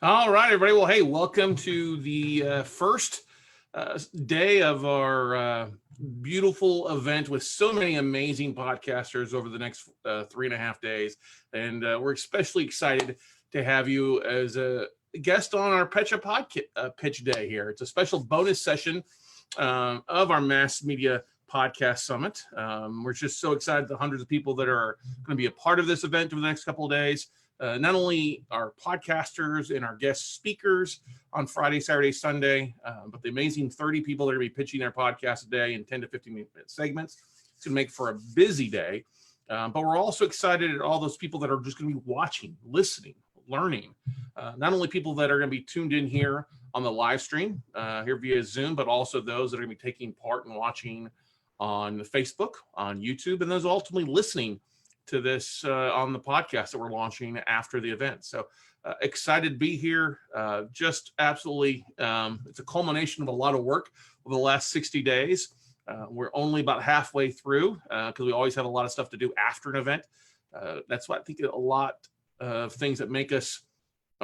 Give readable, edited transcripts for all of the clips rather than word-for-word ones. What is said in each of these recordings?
All right, everybody. Well, hey, welcome to the first day of our beautiful event with so many amazing podcasters over the next 3.5 days. And we're especially excited to have you as a guest on our Pecha Pod Pitch Day here. It's a special bonus session of our Mass Media Podcast Summit. We're just so excited the hundreds of people that are going to be a part of this event over the next couple of days. Not only our podcasters and our guest speakers on Friday, Saturday, Sunday, but the amazing 30 people that are going to be pitching their podcast a day in 10 to 15-minute segments. It's going to make for a busy day. But we're also excited at all those people that are just going to be watching, listening, learning. Not only people that are going to be tuned in here on the live stream here via Zoom, but also those that are going to be taking part and watching on Facebook, on YouTube, and those ultimately listening to this on the podcast that we're launching after the event. So excited to be here. Just absolutely, it's a culmination of a lot of work over the last 60 days. We're only about halfway through because we always have a lot of stuff to do after an event. That's why I think a lot of things that make us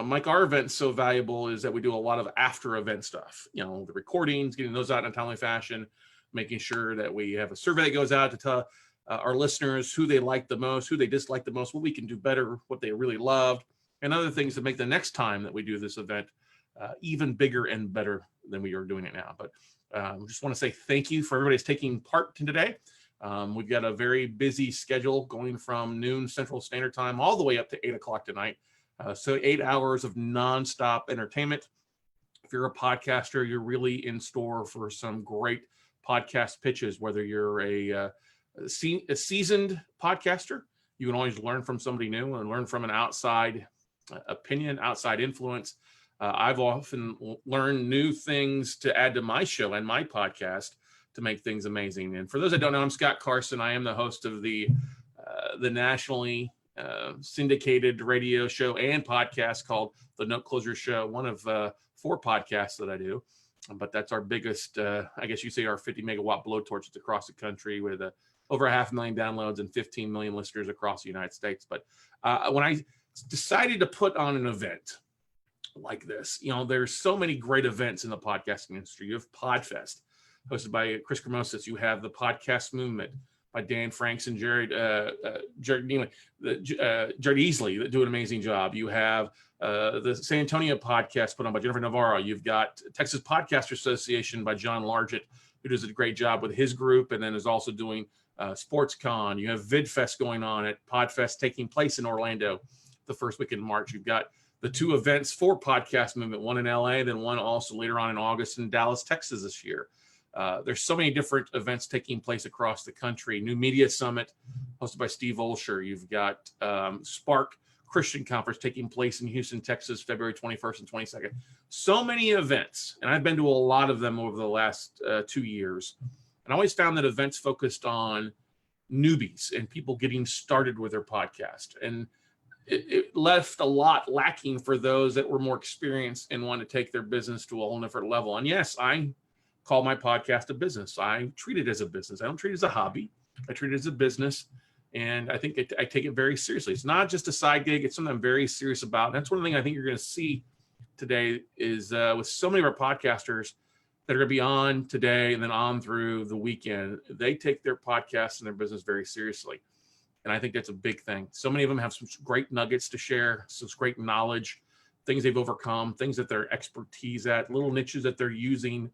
make our events so valuable is that we do a lot of after event stuff. You know, the recordings, getting those out in a timely fashion, making sure that we have a survey that goes out to tell our listeners who they like the most, who they dislike the most, what we can do better, what they really loved, and other things to make the next time that we do this event even bigger and better than we are doing it now. But we just want to say thank you for everybody's taking part in today. We've got a very busy schedule going from noon Central Standard Time all the way up to 8 o'clock tonight. So 8 hours of nonstop entertainment. If you're a podcaster, you're really in store for some great podcast pitches, whether you're a seasoned podcaster. You can always learn from somebody new and learn from an outside opinion, outside influence. I've often learned new things to add to my show and my podcast to make things amazing. And for those that don't know, I'm Scott Carson. I am the host of the nationally syndicated radio show and podcast called The Note Closer Show, one of 4 podcasts that I do. But that's our biggest, I guess you say, our 50 megawatt blowtorch. It's across the country with over 500,000 downloads and 15 million listeners across the United States. But when I decided to put on an event like this, you know, there's so many great events in the podcasting industry. You have Podfest, hosted by Chris Cremosis. You have the Podcast Movement by Dan Franks and Jared Easley that do an amazing job. You have the San Antonio podcast put on by Jennifer Navarro. You've got Texas Podcaster Association by John Largett, who does a great job with his group and then is also doing SportsCon. You have VidFest going on at Podfest taking place in Orlando the first week in March. You've got the 2 events for Podcast Movement, one in LA, then one also later on in August in Dallas, Texas this year. There's so many different events taking place across the country. New Media Summit hosted by Steve Olsher. You've got Spark Christian Conference taking place in Houston, Texas, February 21st and 22nd. So many events, and I've been to a lot of them over the last 2 years. And I always found that events focused on newbies and people getting started with their podcast. And it left a lot lacking for those that were more experienced and want to take their business to a whole different level. And yes, I call my podcast a business. I treat it as a business. I don't treat it as a hobby. I treat it as a business. And I think I take it very seriously. It's not just a side gig. It's something I'm very serious about. And that's one thing I think you're going to see today is with so many of our podcasters that are going to be on today and then on through the weekend, they take their podcast and their business very seriously. And I think that's a big thing. So many of them have some great nuggets to share, some great knowledge, things they've overcome, things that they're expertise at, little niches that they're using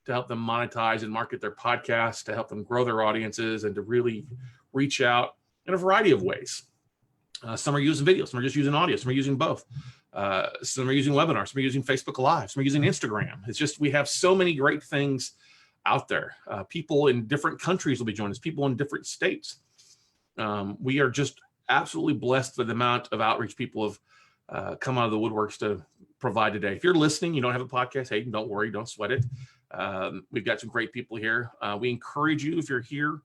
to help them monetize and market their podcast, to help them grow their audiences and to really reach out in a variety of ways. Some are using video, some are just using audio, some are using both. Some are using webinars, some are using Facebook Live, some are using Instagram. It's just, we have so many great things out there. People in different countries will be joining us, people in different states. We are just absolutely blessed with the amount of outreach people have come out of the woodworks to provide today. If you're listening, you don't have a podcast, hey, don't worry, don't sweat it. We've got some great people here. We encourage you, if you're here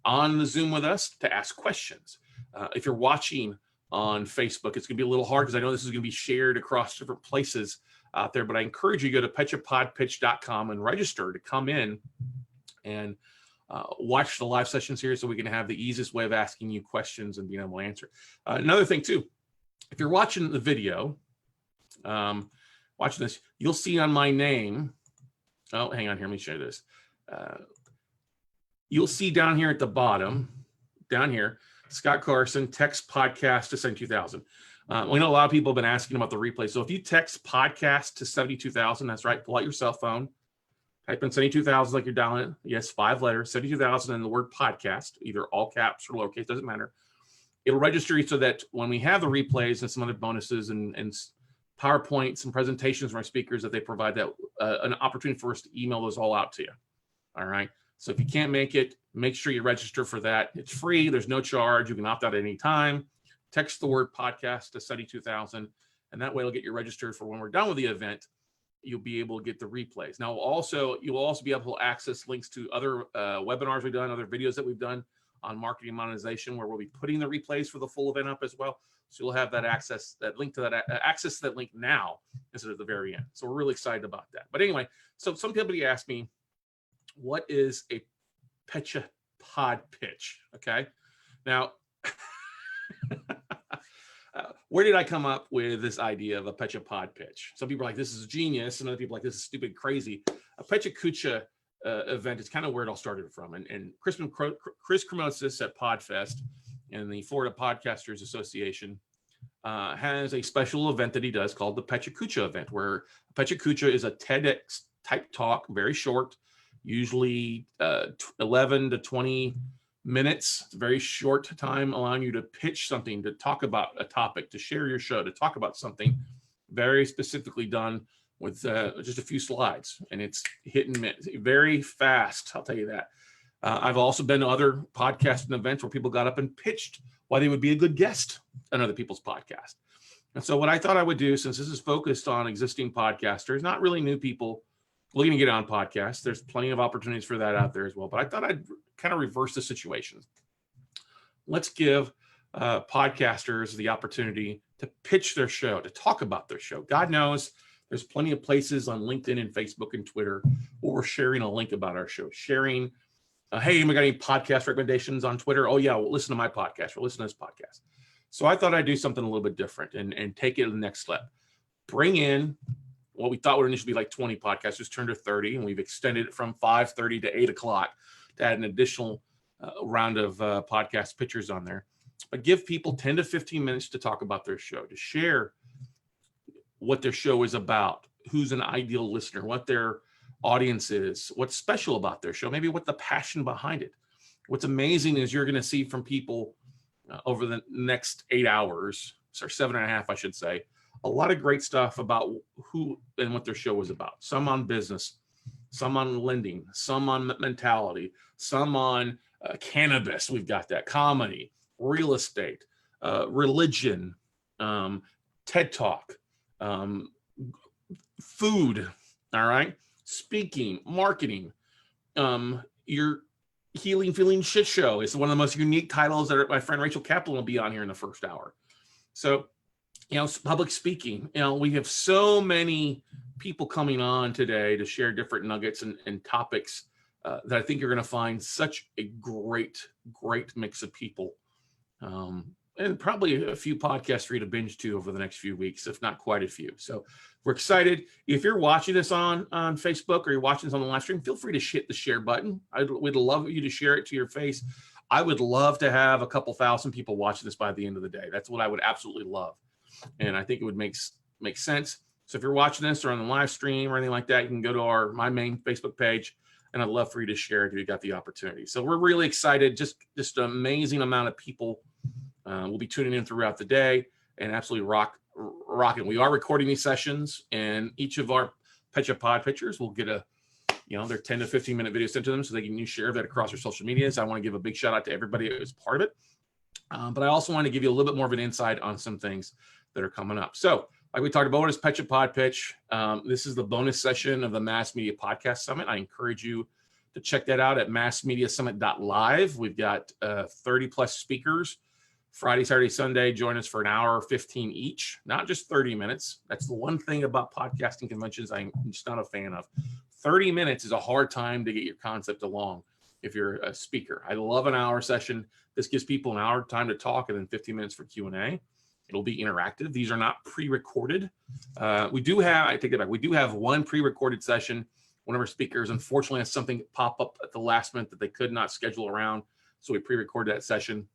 on the Zoom with us, to ask questions. If you're watching on Facebook, it's going to be a little hard because I know this is going to be shared across different places out there, but I encourage you to go to pechapodpitch.com and register to come in and watch the live sessions here so we can have the easiest way of asking you questions and being able to answer. Another thing too, if you're watching the video, Watching this, you'll see on my name. Oh, hang on here. Let me show you this. You'll see down here at the bottom, down here, Scott Carson, text podcast to 72,000. We know a lot of people have been asking about the replay. So if you text podcast to 72,000, that's right, pull out your cell phone, type in 72,000 like you're dialing it. Yes, 5 letters, 72,000 and the word podcast, either all caps or lowercase, doesn't matter. It'll register you so that when we have the replays and some other bonuses and PowerPoints and presentations from our speakers that they provide, that an opportunity for us to email those all out to you. All right. So if you can't make it, make sure you register for that. It's free. There's no charge. You can opt out at any time. Text the word podcast to 72,000, and that way it'll get you registered for when we're done with the event. You'll be able to get the replays. Now, you'll also be able to access links to other webinars we've done, other videos that we've done on marketing monetization, where we'll be putting the replays for the full event up as well. So you'll have that access to that link now instead of the very end. So we're really excited about that. But anyway, so somebody asked me, what is a Pecha Pod Pitch? Okay. Now, where did I come up with this idea of a Pecha Pod Pitch? Some people are like, this is genius. And other people are like, this is stupid, crazy. A Pecha Kucha event is kind of where it all started from. And Chris promotes this at PodFest, and the Florida Podcasters Association has a special event that he does called the Pecha Kucha event, where Pecha Kucha is a TEDx type talk, very short, usually 11 to 20 minutes. It's a very short time, allowing you to pitch something, to talk about a topic, to share your show, to talk about something very specifically done with just a few slides. And it's hit and miss, very fast, I'll tell you that. I've also been to other podcasting events where people got up and pitched why they would be a good guest on other people's podcast. And so what I thought I would do, since this is focused on existing podcasters, not really new people looking to get on podcasts, there's plenty of opportunities for that out there as well. But I thought I'd kind of reverse the situation. Let's give podcasters the opportunity to pitch their show, to talk about their show. God knows there's plenty of places on LinkedIn and Facebook and Twitter where we're sharing a link about our show, sharing, hey, we got any podcast recommendations on Twitter? Oh yeah, well, listen to my podcast, or listen to this podcast. So I thought I'd do something a little bit different and take it to the next step. Bring in what we thought would initially be like 20 podcasters, turned to 30, and we've extended it from 5:30 to 8 o'clock to add an additional round of podcast pitchers on there. But give people 10 to 15 minutes to talk about their show, to share what their show is about, who's an ideal listener, what their audience is, what's special about their show, maybe what the passion behind it. What's amazing is you're going to see from people over the next 8 hours, or 7.5, I should say, a lot of great stuff about who and what their show is about. Some on business, some on lending, some on mentality, some on cannabis. We've got that, comedy, real estate, religion, TED Talk, food, all right, speaking, marketing, your Healing Feeling Shit Show is one of the most unique titles that my friend Rachel Kaplan will be on here in the first hour. So, public speaking, we have so many people coming on today to share different nuggets and topics that I think you're going to find such a great mix of people. And probably a few podcasts for you to binge to over the next few weeks, if not quite a few. So we're excited. If you're watching this on Facebook, or you're watching this on the live stream, feel free to hit the share button. We'd love you to share it to your face. I would love to have a couple thousand people watching this by the end of the day. That's what I would absolutely love. And I think it would make sense. So if you're watching this or on the live stream or anything like that, you can go to my main Facebook page, and I'd love for you to share it if you got the opportunity. So we're really excited. Just an amazing amount of people will be tuning in throughout the day and absolutely rocking. We are recording these sessions, and each of our Pecha Pod pitchers will get their 10 to 15 minute video sent to them so they can share that across their social medias. I want to give a big shout out to everybody that was part of it. But I also want to give you a little bit more of an insight on some things that are coming up. So like we talked about, what is Pecha Pod Pitch? This is the bonus session of the Mass Media Podcast Summit. I encourage you to check that out at massmediasummit.live. We've got 30 plus speakers. Friday, Saturday, Sunday, join us for an hour, 15 each, not just 30 minutes. That's the one thing about podcasting conventions I'm just not a fan of. 30 minutes is a hard time to get your concept along if you're a speaker. I love an hour session. This gives people an hour time to talk, and then 15 minutes for Q&A. It'll be interactive. These are not pre-recorded. We do have, I take it back, we do have one pre-recorded session. One of our speakers, unfortunately, has something pop up at the last minute that they could not schedule around. So we pre-recorded that session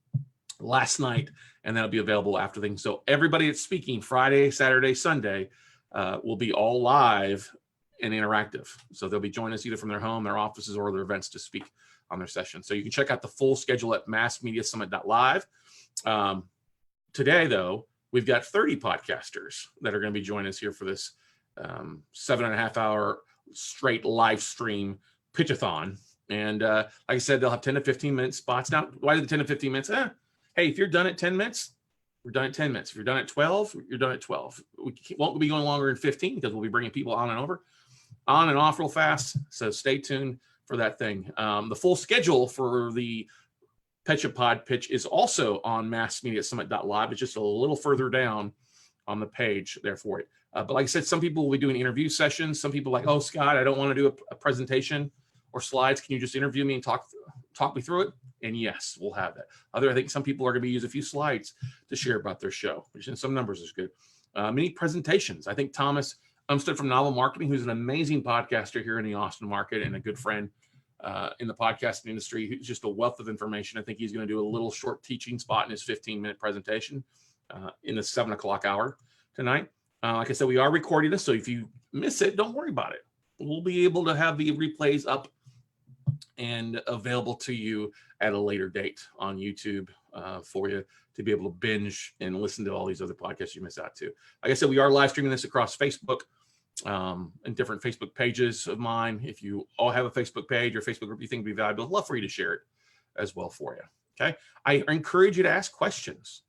last night, and that'll be available after things. So everybody that's speaking Friday, Saturday, Sunday will be all live and interactive. So they'll be joining us either from their home, their offices, or their events to speak on their session. So you can check out the full schedule at massmediasummit.live. Today, though, we've got 30 podcasters that are going to be joining us here for this 7.5 hour straight live stream pitchathon. And like I said, they'll have 10 to 15 minute spots. Now, why the 10 to 15 minutes? Hey, if you're done at 10 minutes, we're done at 10 minutes. If you're done at 12, you're done at 12. We won't be going longer than 15 because we'll be bringing people on and off real fast. So stay tuned for that thing. The full schedule for the Pecha Pod Pitch is also on massmediasummit.live. It's just a little further down on the page there for it. But like I said, some people will be doing interview sessions. Some people are like, oh, Scott, I don't want to do a presentation or slides. Can you just interview me and talk me through it? And yes, we'll have that. I think some people are going to use a few slides to share about their show, which in some numbers is good. Many presentations. I think Thomas Umstead from Novel Marketing, who's an amazing podcaster here in the Austin market and a good friend in the podcasting industry, who's just a wealth of information. I think he's going to do a little short teaching spot in his 15-minute presentation in the 7 o'clock hour tonight. Like I said, we are recording this, so if you miss it, don't worry about it. We'll be able to have the replays up and available to you at a later date on YouTube for you to be able to binge and listen to all these other podcasts you missed out to. Like I said, we are live streaming this across Facebook and different Facebook pages of mine. If you all have a Facebook page or Facebook group you think would be valuable, I'd love for you to share it as well for you. Okay. I encourage you to ask questions.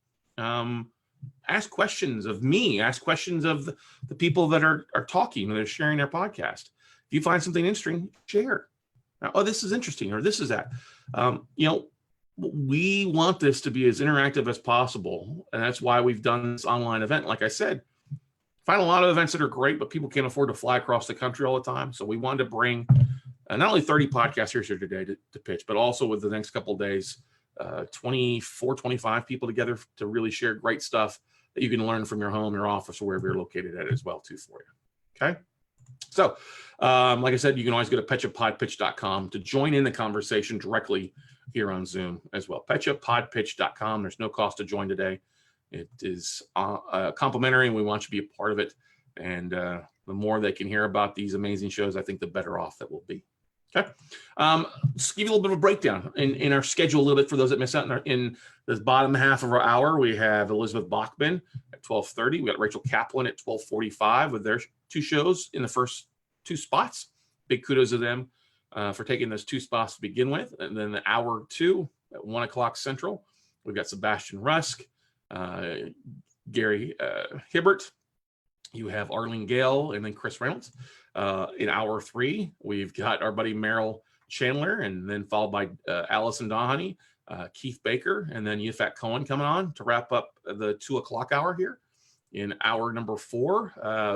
Ask questions of me, ask questions of the people that are talking, that are sharing their podcast. If you find something interesting, share. Oh, this is interesting, or this is that. We want this to be as interactive as possible. And that's why we've done this online event. Like I said, find a lot of events that are great, but people can't afford to fly across the country all the time. So we wanted to bring not only 30 podcasters here today to pitch, but also with the next couple of days, 24, 25 people together to really share great stuff that you can learn from your home, your office, or wherever you're located at as well too for you. Okay. So like I said, you can always go to pechapodpitch.com to join in the conversation directly here on Zoom as well. Pechapodpitch.com. There's no cost to join today. It is complimentary, and we want you to be a part of it. And the more they can hear about these amazing shows, I think the better off that we'll be. Okay. Just give you a little bit of a breakdown in our schedule a little bit for those that miss out. In the bottom half of our hour, we have Elizabeth Bachman at 12:30. We got Rachel Kaplan at 12:45 with their two shows in the first two spots. Big kudos to them for taking those two spots to begin with. And then the hour two at 1 o'clock Central, we've got Sebastian Rusk, Gary Hibbert. You have Arlene Gale, and then Chris Reynolds. In hour three, we've got our buddy Merrill Chandler, and then followed by Allison Donahoney, Keith Baker, and then Yafat Cohen coming on to wrap up the 2 o'clock hour here. In hour number four,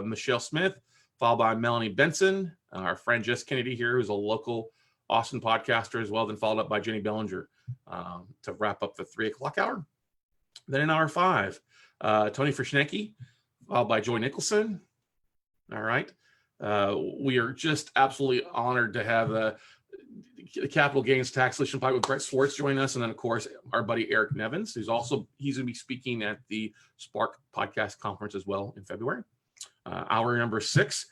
Michelle Smith, followed by Melanie Benson, our friend Jess Kennedy here, who's a local Austin podcaster as well, then followed up by Jenny Bellinger to wrap up the 3 o'clock hour. Then in hour five, Tony Frischnecki, followed by Joy Nicholson. All right. We are just absolutely honored to have the capital gains tax solution pipe with Brett Swartz join us. And then of course, our buddy Eric Nevins, he's going to be speaking at the Spark podcast conference as well in February. Hour number six,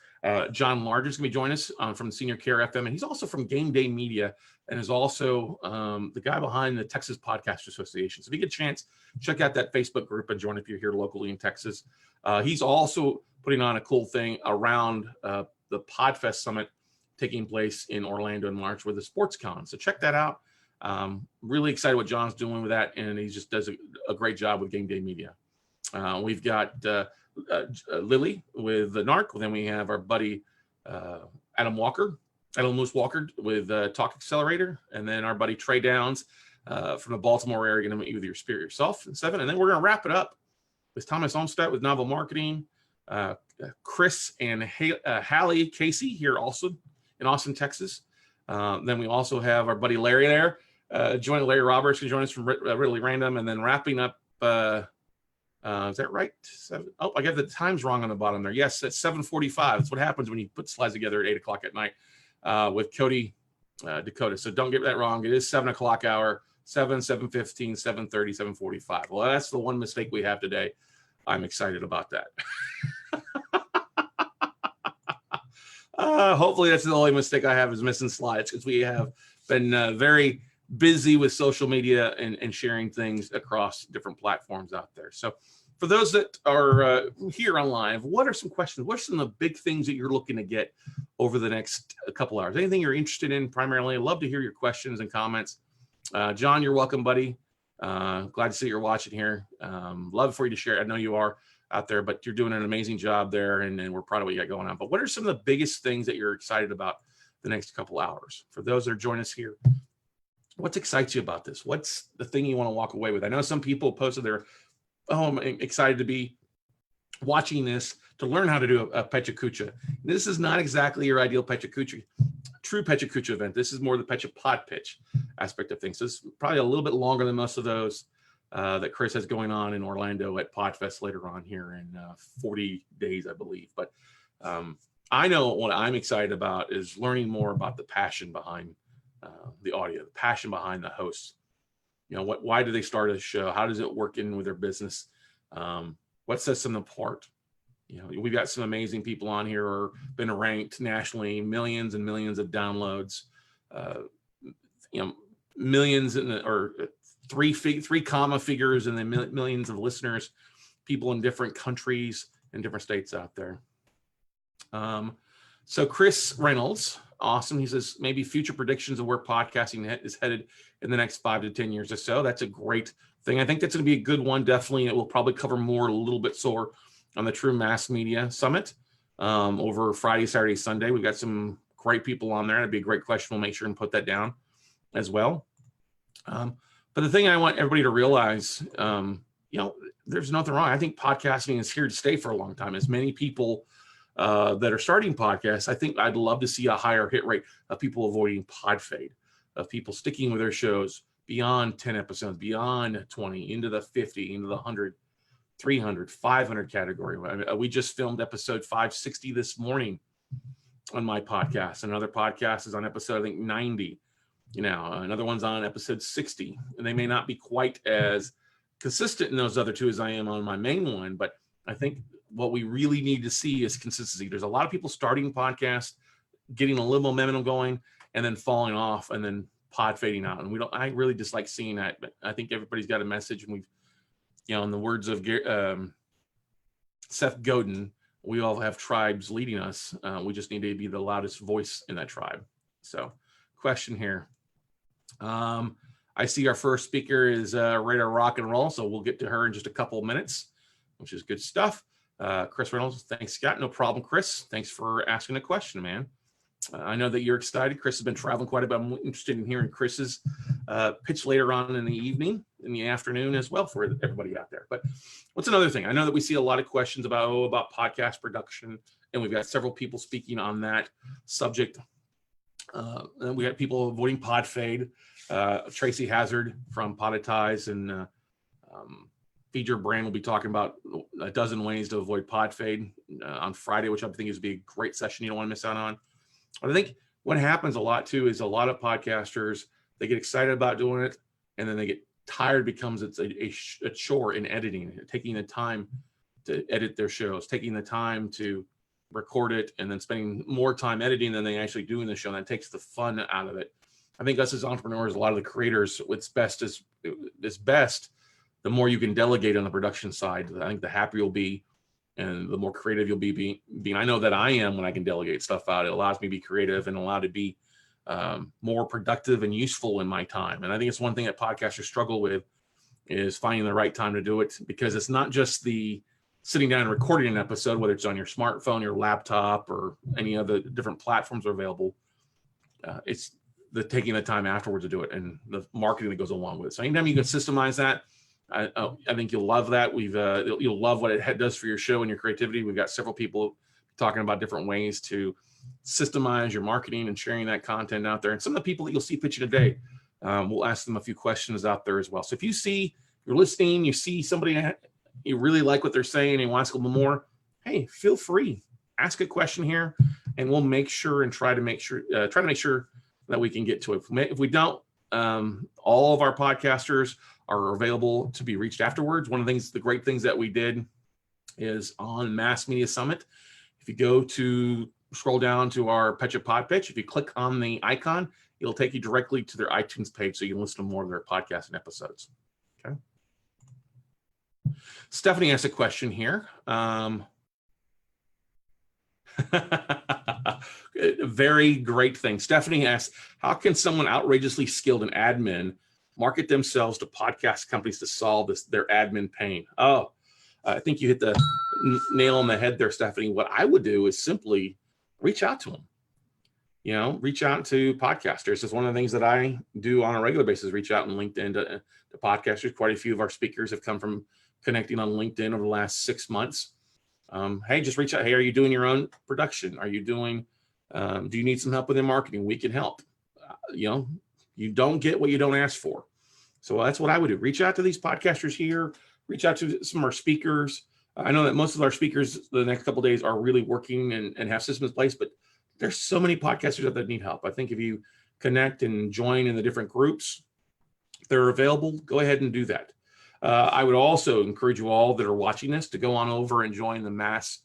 John Larger is going to be joining us from Senior Care FM. And he's also from Game Day Media and is also the guy behind the Texas Podcast Association. So if you get a chance, check out that Facebook group and join if you're here locally in Texas. He's also putting on a cool thing around the Podfest Summit taking place in Orlando in March with the SportsCon. So check that out. Really excited what John's doing with that, and he just does a great job with Game Day Media. We've got Lily with the NARC. Then we have our buddy Adam Moose Walker with Talk Accelerator, and then our buddy Trey Downs from the Baltimore area, going to meet you with your Spirit Yourself in 7. And then we're going to wrap it up with Thomas Olmstead with Novel Marketing, Chris and Hallie Casey here also in Austin, Texas. Then we also have our buddy Larry there. Larry Roberts can join us from Ridley Random, and then wrapping up Is that right? Oh, I got the times wrong on the bottom there. Yes, it's 7:45. That's what happens when you put slides together at 8 o'clock at night with Cody Dakota. So don't get that wrong. It is 7 o'clock hour, 7:15, 7:30, 7:45. Well, that's the one mistake we have today. I'm excited about that. Hopefully that's the only mistake I have is missing slides, because we have been very busy with social media and sharing things across different platforms out there. So for those that are here on live, what are some questions? What are some of the big things that you're looking to get over the next couple hours? Anything you're interested in primarily? I'd love to hear your questions and comments. John, you're welcome, buddy. Glad to see you're watching here. Love for you to share. I know you are out there, but you're doing an amazing job there, and we're proud of what you got going on. But what are some of the biggest things that you're excited about the next couple hours? For those that are joining us here, what excites you about this? What's the thing you want to walk away with? I know some people posted their, oh, I'm excited to be watching this to learn how to do a Pecha Kucha. This is not exactly your ideal Pecha Kucha, true Pecha Kucha event. This is more the Pecha Pod Pitch aspect of things. So it's probably a little bit longer than most of those that Chris has going on in Orlando at Podfest later on here in 40 days, I believe. But I know what I'm excited about is learning more about the passion behind the audio, the passion behind the hosts. You know, why do they start a show? How does it work in with their business? What sets them apart? You know, we've got some amazing people on here who have been ranked nationally, millions and millions of downloads, you know, millions or three comma figures and then millions of listeners, people in different countries and different states out there. So Chris Reynolds, awesome. He says, maybe future predictions of where podcasting is headed in the next 5 to 10 years or so. That's a great thing. I think that's going to be a good one. Definitely. It will probably cover more, a little bit sore on the True Mass Media Summit over Friday, Saturday, Sunday. We've got some great people on there. It'd be a great question. We'll make sure and put that down as well. But the thing I want everybody to realize, you know, there's nothing wrong. I think podcasting is here to stay for a long time. As many people that are starting podcasts, I think I'd love to see a higher hit rate of people avoiding pod fade, of people sticking with their shows beyond 10 episodes, beyond 20, into the 50, into the 100, 300, 500 category. We just filmed episode 560 this morning on my podcast. Another podcast is on episode, I think, 90. You know, another one's on episode 60. And they may not be quite as consistent in those other two as I am on my main one, but I think what we really need to see is consistency. There's a lot of people starting podcasts, getting a little momentum going, and then falling off and then pod fading out. And I really dislike seeing that, but I think everybody's got a message, and we've, you know, in the words of Seth Godin, we all have tribes leading us. We just need to be the loudest voice in that tribe. So question here. I see our first speaker is ready to rock and roll, so we'll get to her in just a couple of minutes, which is good stuff. Chris Reynolds, thanks, Scott. No problem, Chris. Thanks for asking a question, man. I know that you're excited. Chris has been traveling quite a bit. I'm interested in hearing Chris's pitch later on in the evening, in the afternoon as well, for everybody out there. But what's another thing? I know that we see a lot of questions about podcast production, and we've got several people speaking on that subject. And we got people avoiding pod fade. Tracy Hazard from Podetize and Feed Your Brand will be talking about a dozen ways to avoid pod fade on Friday, which I think is be a great session you don't want to miss out on. I think what happens a lot too is a lot of podcasters, they get excited about doing it, and then they get tired, becomes it's a chore in editing, taking the time to edit their shows, taking the time to record it, and then spending more time editing than they actually do in the show. And that takes the fun out of it. I think us as entrepreneurs, a lot of the creators, what's best is best. The more you can delegate on the production side, I think the happier you'll be, and the more creative you'll be being. I know that I am when I can delegate stuff out. It allows me to be creative and allow to be more productive and useful in my time. And I think it's one thing that podcasters struggle with is finding the right time to do it, because it's not just the sitting down and recording an episode, whether it's on your smartphone, your laptop, or any other different platforms are available. It's the taking the time afterwards to do it and the marketing that goes along with it. So anytime you can systemize that, I think you'll love that. You'll love what it does for your show and your creativity. We've got several people talking about different ways to systemize your marketing and sharing that content out there. And some of the people that you'll see pitching today, we'll ask them a few questions out there as well. So if you're listening, you see somebody you really like what they're saying and you want to ask a little more, hey, feel free, ask a question here, and we'll make sure and try to make sure that we can get to it. If we don't, all of our podcasters are available to be reached afterwards. One of the great things that we did is on Mass Media Summit. If you scroll down to our Pecha Pod Pitch, if you click on the icon, it'll take you directly to their iTunes page so you can listen to more of their podcasts and episodes. Okay. Stephanie asked a question here. Very great thing. Stephanie asks, how can someone outrageously skilled in admin market themselves to podcast companies to solve their admin pain? Oh, I think you hit the nail on the head there, Stephanie. What I would do is simply reach out to them. Reach out to podcasters. It's one of the things that I do on a regular basis, reach out on LinkedIn to podcasters. Quite a few of our speakers have come from connecting on LinkedIn over the last 6 months. Hey, just reach out. Hey, are you doing your own production? Are you doing, do you need some help with your marketing? We can help. You don't get what you don't ask for. So that's what I would do. Reach out to these podcasters here, reach out to some of our speakers. I know that most of our speakers the next couple of days are really working and have systems in place, but there's so many podcasters out there that need help. I think if you connect and join in the different groups, they're available, go ahead and do that. I would also encourage you all that are watching this to go on over and join the Mass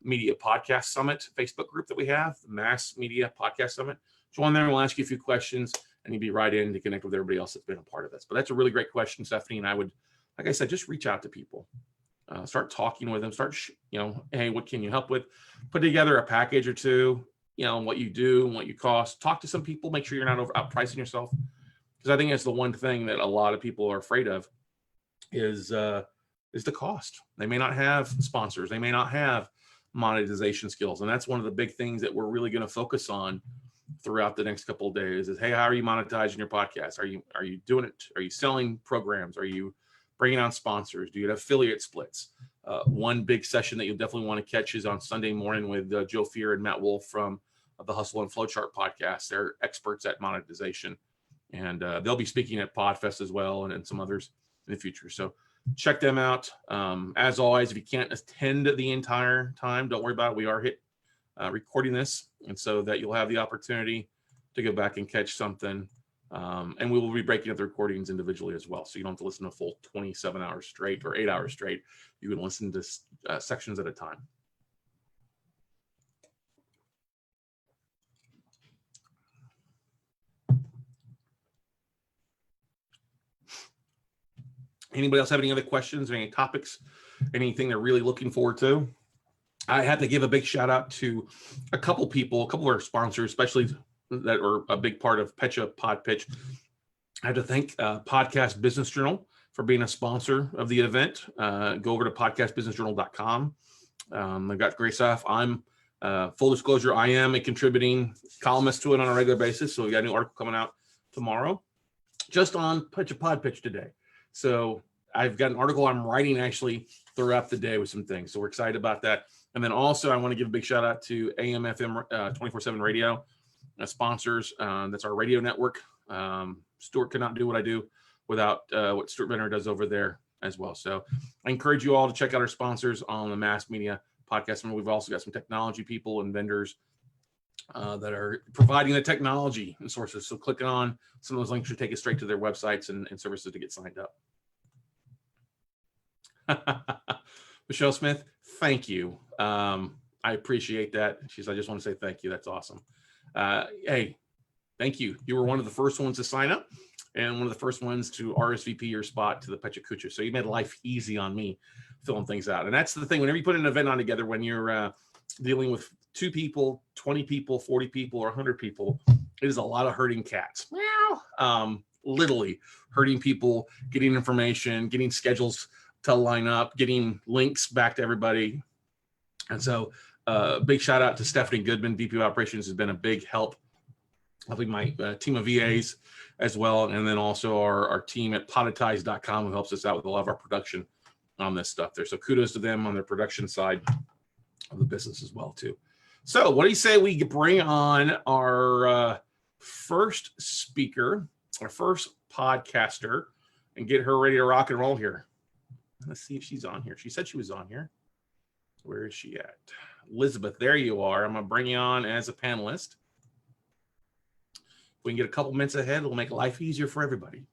Media Podcast Summit Facebook group that we have, the Mass Media Podcast Summit. Join there and we'll ask you a few questions and you'll be right in to connect with everybody else that's been a part of this. But that's a really great question, Stephanie. And I would, like I said, just reach out to people. Start talking with them. Hey, what can you help with? Put together a package or two, what you do and what you cost. Talk to some people. Make sure you're not outpricing yourself. Because I think that's the one thing that a lot of people are afraid of is the cost. They may not have sponsors. They may not have monetization skills. And that's one of the big things that we're really going to focus on throughout the next couple of days is, hey, how are you monetizing your podcast? Are you doing it? Are you selling programs? Are you bringing on sponsors? Do you have affiliate splits? One big session that you'll definitely want to catch is on Sunday morning with Joe Fear and Matt Wolf from the Hustle and Flowchart podcast. They're experts at monetization. And they'll be speaking at PodFest as well and some others in the future. So check them out. As always, if you can't attend the entire time, don't worry about it. We are recording this, and so that you'll have the opportunity to go back and catch something. And we will be breaking up the recordings individually as well. So you don't have to listen to a full 27 hours straight or 8 hours straight. You can listen to sections at a time. Anybody else have any other questions or any topics, anything they're really looking forward to? I had to give a big shout out to a couple of our sponsors, especially that are a big part of Pecha Pod Pitch. I have to thank Podcast Business Journal for being a sponsor of the event. Go over to podcastbusinessjournal.com. They've got great stuff. I'm full disclosure, I am a contributing columnist to it on a regular basis. So we got a new article coming out tomorrow, just on Pecha Pod Pitch today. So I've got an article I'm writing actually throughout the day with some things. So we're excited about that. And then also I want to give a big shout out to AM/FM 24/7 radio sponsors. That's our radio network. Stuart could not do what I do without what Stuart Benner does over there as well. So I encourage you all to check out our sponsors on the Mass Media Podcast. And we've also got some technology people and vendors that are providing the technology and sources. So clicking on some of those links should take you straight to their websites and services to get signed up. Michelle Smith, thank you. I appreciate that. I just want to say thank you. That's awesome. Hey, thank you. You were one of the first ones to sign up and one of the first ones to RSVP your spot to the Pecha Kucha. So you made life easy on me filling things out. And that's the thing. Whenever you put an event on together, when you're dealing with 2 people, 20 people, 40 people, or 100 people, it is a lot of herding cats. Meow. Literally herding people, getting information, getting schedules to line up, getting links back to everybody. And so big shout out to Stephanie Goodman, VP of Operations, has been a big help, helping my team of VAs as well. And then also our team at podetize.com who helps us out with a lot of our production on this stuff there. So kudos to them on their production side of the business as well too. So what do you say we bring on our first speaker, our first podcaster, and get her ready to rock and roll here? Let's see if she's on here. She said she was on here. Where is she at? Elizabeth, there you are. I'm going to bring you on as a panelist. If we can get a couple minutes ahead, it'll make life easier for everybody.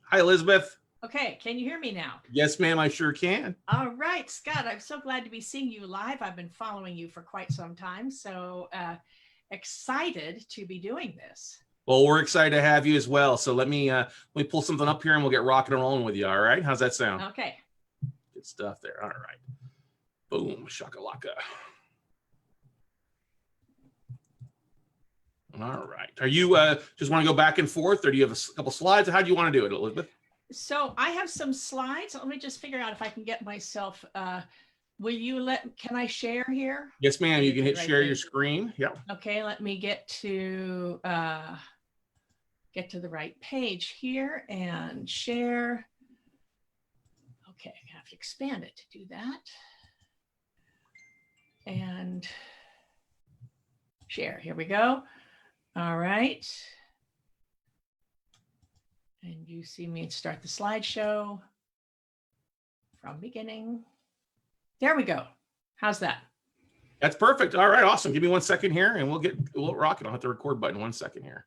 Hi, Elizabeth. Okay, can you hear me now? Yes, ma'am, I sure can. All right, Scott, I'm so glad to be seeing you live. I've been following you for quite some time, so excited to be doing this. Well, we're excited to have you as well. So let me pull something up here and we'll get rocking and rolling with you. All right, how's that sound? Okay. Good stuff there. All right. Boom, shakalaka. All right. Are you just want to go back and forth, or do you have a couple slides? How do you want to do it, Elizabeth? So I have some slides. Let me just figure out if I can get myself. Can I share here? Yes, ma'am. You can hit share your screen. Yeah. Okay, let me get to the right page here and share. Okay, I have to expand it to do that. And share, here we go. All right. And you see me start the slideshow from beginning. There we go. How's that? That's perfect. All right, awesome. Give me 1 second here and we'll rock it. I'll hit the record button 1 second here.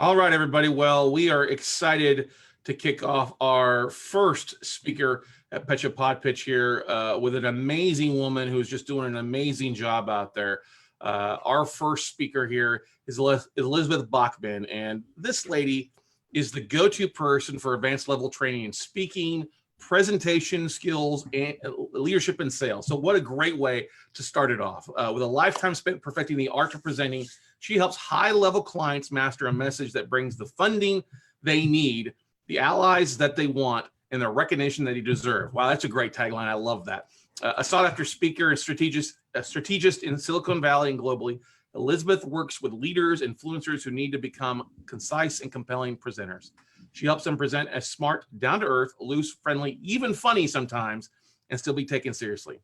All right, everybody. Well, we are excited to kick off our first speaker at Pecha Pod Pitch here with an amazing woman who's just doing an amazing job out there. Our first speaker here is Elizabeth Bachman, and this lady is the go-to person for advanced level training in speaking, presentation skills, and leadership and sales. So what a great way to start it off. With a lifetime spent perfecting the art of presenting, she helps high-level clients master a message that brings the funding they need, the allies that they want, and the recognition that they deserve. Wow, that's a great tagline. I love that. A sought-after speaker and strategist in Silicon Valley and globally, Elizabeth works with leaders, influencers who need to become concise and compelling presenters. She helps them present as smart, down-to-earth, loose, friendly, even funny sometimes, and still be taken seriously.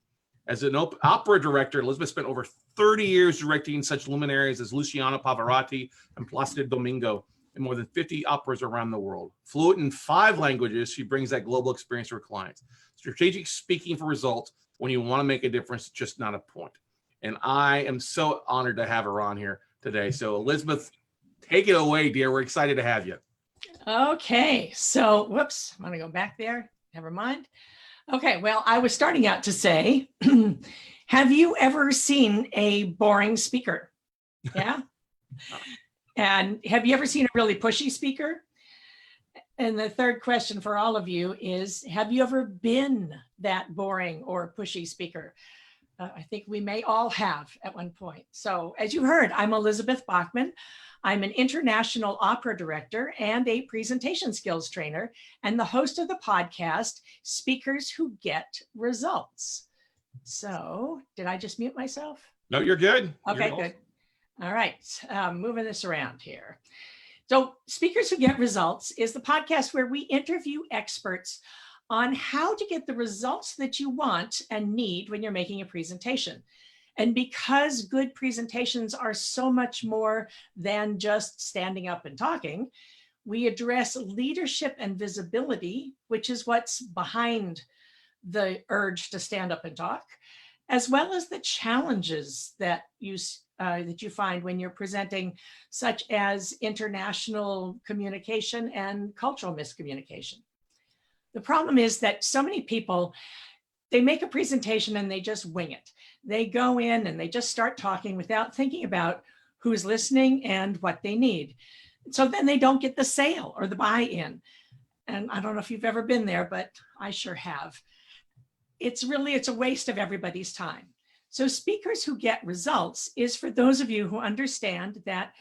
As an opera director, Elizabeth spent over 30 years directing such luminaries as Luciano Pavarotti and Placido Domingo in more than 50 operas around the world. Fluent in 5 languages, she brings that global experience to her clients. Strategic speaking for results when you want to make a difference, just not a point. And I am so honored to have her on here today. So Elizabeth, take it away, dear. We're excited to have you. Okay, so whoops, I'm gonna go back there. Never mind. Okay, well, I was starting out to say, have you ever seen a boring speaker? Yeah. And have you ever seen a really pushy speaker? And the third question for all of you is, have you ever been that boring or pushy speaker? I think we may all have at one point. So as you heard, I'm Elizabeth Bachman. I'm an international opera director and a presentation skills trainer and the host of the podcast, Speakers Who Get Results. So did I just mute myself? No, you're good. Okay, good. All right, moving this around here. So Speakers Who Get Results is the podcast where we interview experts on how to get the results that you want and need when you're making a presentation. And because good presentations are so much more than just standing up and talking, we address leadership and visibility, which is what's behind the urge to stand up and talk, as well as the challenges that you find when you're presenting, such as international communication and cultural miscommunication. The problem is that so many people, they make a presentation and they just wing it. They go in and they just start talking without thinking about who's listening and what they need. So then they don't get the sale or the buy-in. And I don't know if you've ever been there, but I sure have. It's a waste of everybody's time. So Speakers Who Get Results is for those of you who understand that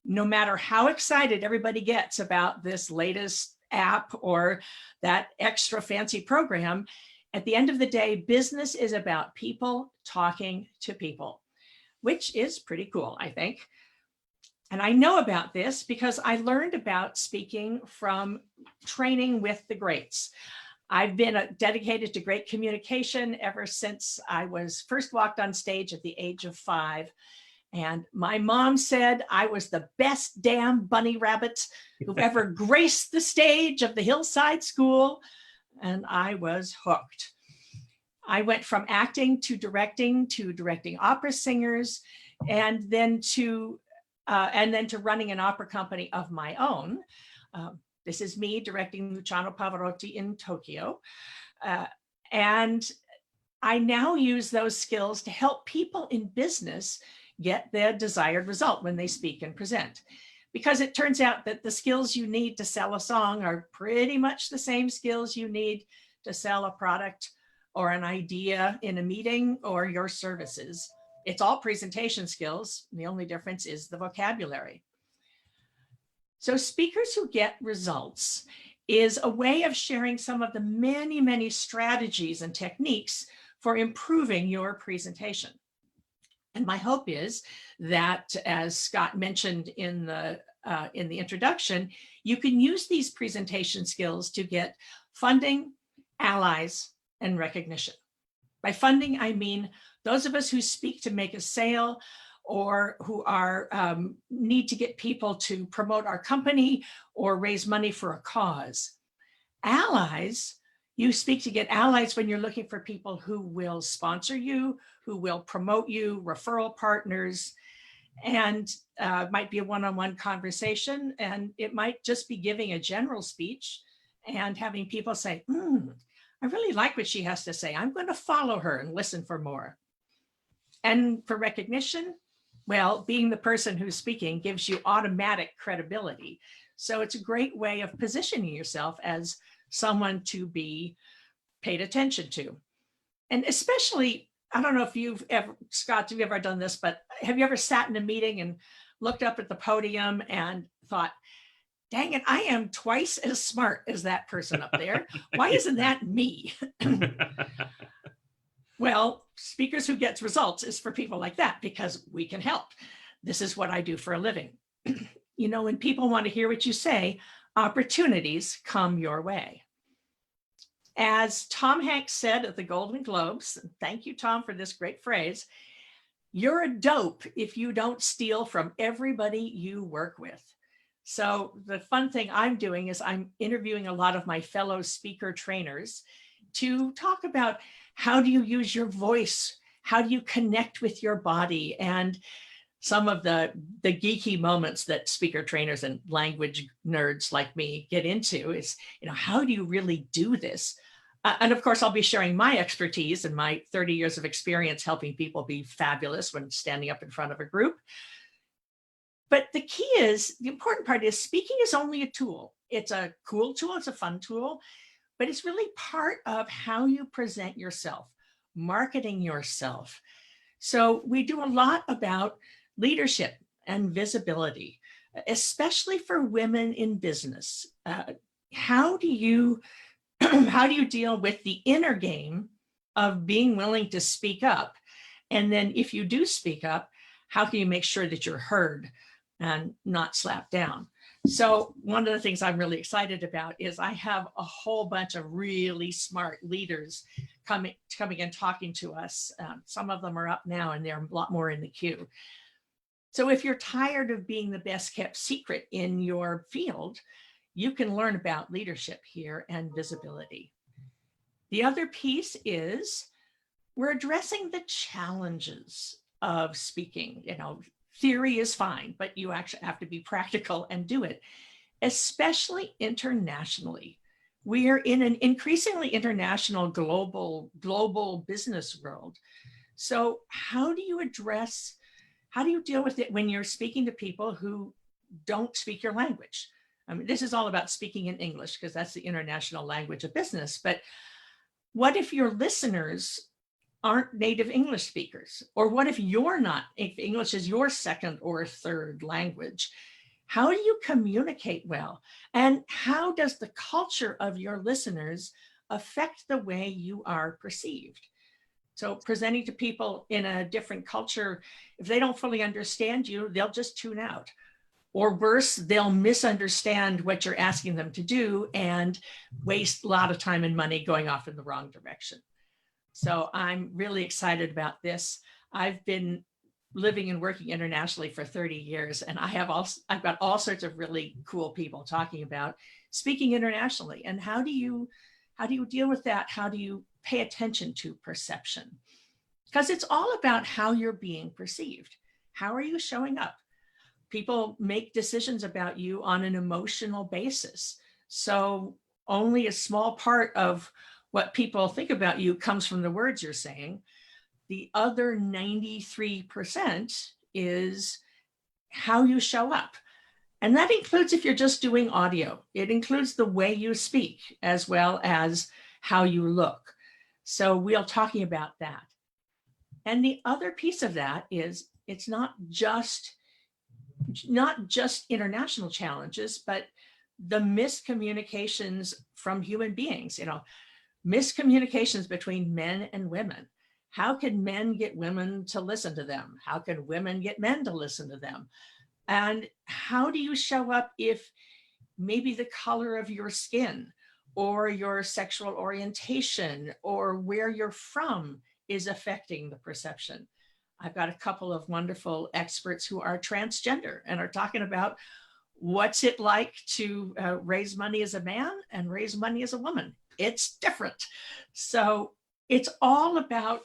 no matter how excited everybody gets about this latest app or that extra fancy program, at the end of the day, business is about people talking to people, which is pretty cool, I think. And I know about this because I learned about speaking from training with the greats. I've been dedicated to great communication ever since I was first walked on stage at the age of 5. And my mom said I was the best damn bunny rabbit who ever graced the stage of the Hillside School. And I was hooked. I went from acting to directing opera singers, and then to running an opera company of my own. This is me directing Luciano Pavarotti in Tokyo. And I now use those skills to help people in business get their desired result when they speak and present. Because it turns out that the skills you need to sell a song are pretty much the same skills you need to sell a product or an idea in a meeting or your services. It's all presentation skills. The only difference is the vocabulary. So Speakers Who Get Results is a way of sharing some of the many, many strategies and techniques for improving your presentation. And my hope is that, as Scott mentioned in the introduction, you can use these presentation skills to get funding, allies, and recognition. By funding, I mean those of us who speak to make a sale or who are need to get people to promote our company or raise money for a cause. Allies, you speak to get allies when you're looking for people who will sponsor you, who will promote you, referral partners, and might be a one-on-one conversation, and it might just be giving a general speech and having people say, I really like what she has to say. I'm going to follow her and listen for more. And for recognition, well, being the person who's speaking gives you automatic credibility. So it's a great way of positioning yourself as someone to be paid attention to. And especially, I don't know if you've ever, Scott, have you ever done this, but have you ever sat in a meeting and looked up at the podium and thought, dang it, I am twice as smart as that person up there. Why isn't that me? Well, Speakers Who Get Results is for people like that, because we can help. This is what I do for a living. You know, when people want to hear what you say, opportunities come your way. As Tom Hanks said at the Golden Globes, thank you, Tom, for this great phrase, you're a dope if you don't steal from everybody you work with. So the fun thing I'm doing is I'm interviewing a lot of my fellow speaker trainers to talk about how do you use your voice? How do you connect with your body? And some of the geeky moments that speaker trainers and language nerds like me get into is, you know, how do you really do this? And of course, I'll be sharing my expertise and my 30 years of experience helping people be fabulous when standing up in front of a group. But the key is, the important part is speaking is only a tool. It's a cool tool, it's a fun tool, but it's really part of how you present yourself, marketing yourself. So we do a lot about leadership and visibility, especially for women in business. How do you deal with the inner game of being willing to speak up? And then if you do speak up, how can you make sure that you're heard and not slapped down? So one of the things I'm really excited about is I have a whole bunch of really smart leaders coming and talking to us. Some of them are up now, and there are a lot more in the queue. So if you're tired of being the best kept secret in your field, you can learn about leadership here and visibility. The other piece is we're addressing the challenges of speaking. You know, theory is fine, but you actually have to be practical and do it, especially internationally. We are in an increasingly international global business world. So how do you deal with it when you're speaking to people who don't speak your language? I mean, this is all about speaking in English because that's the international language of business. But what if your listeners aren't native English speakers? Or what if if English is your second or third language? How do you communicate well? And how does the culture of your listeners affect the way you are perceived? So presenting to people in a different culture, if they don't fully understand you, they'll just tune out. or worse, they'll misunderstand what you're asking them to do and waste a lot of time and money going off in the wrong direction. So I'm really excited about this. I've been living and working internationally for 30 years, and I've got all sorts of really cool people talking about speaking internationally. And how do you deal with that? How do you pay attention to perception? Because it's all about how you're being perceived. How are you showing up? People make decisions about you on an emotional basis. So only a small part of what people think about you comes from the words you're saying. The other 93% is how you show up. And that includes if you're just doing audio. It includes the way you speak as well as how you look. So we're talking about that. And the other piece of that is it's not just international challenges, but the miscommunications from human beings, miscommunications between men and women. How can men get women to listen to them? How can women get men to listen to them? And how do you show up if maybe the color of your skin or your sexual orientation or where you're from is affecting the perception? I've got a couple of wonderful experts who are transgender and are talking about what's it like to raise money as a man and raise money as a woman. It's different. So it's all about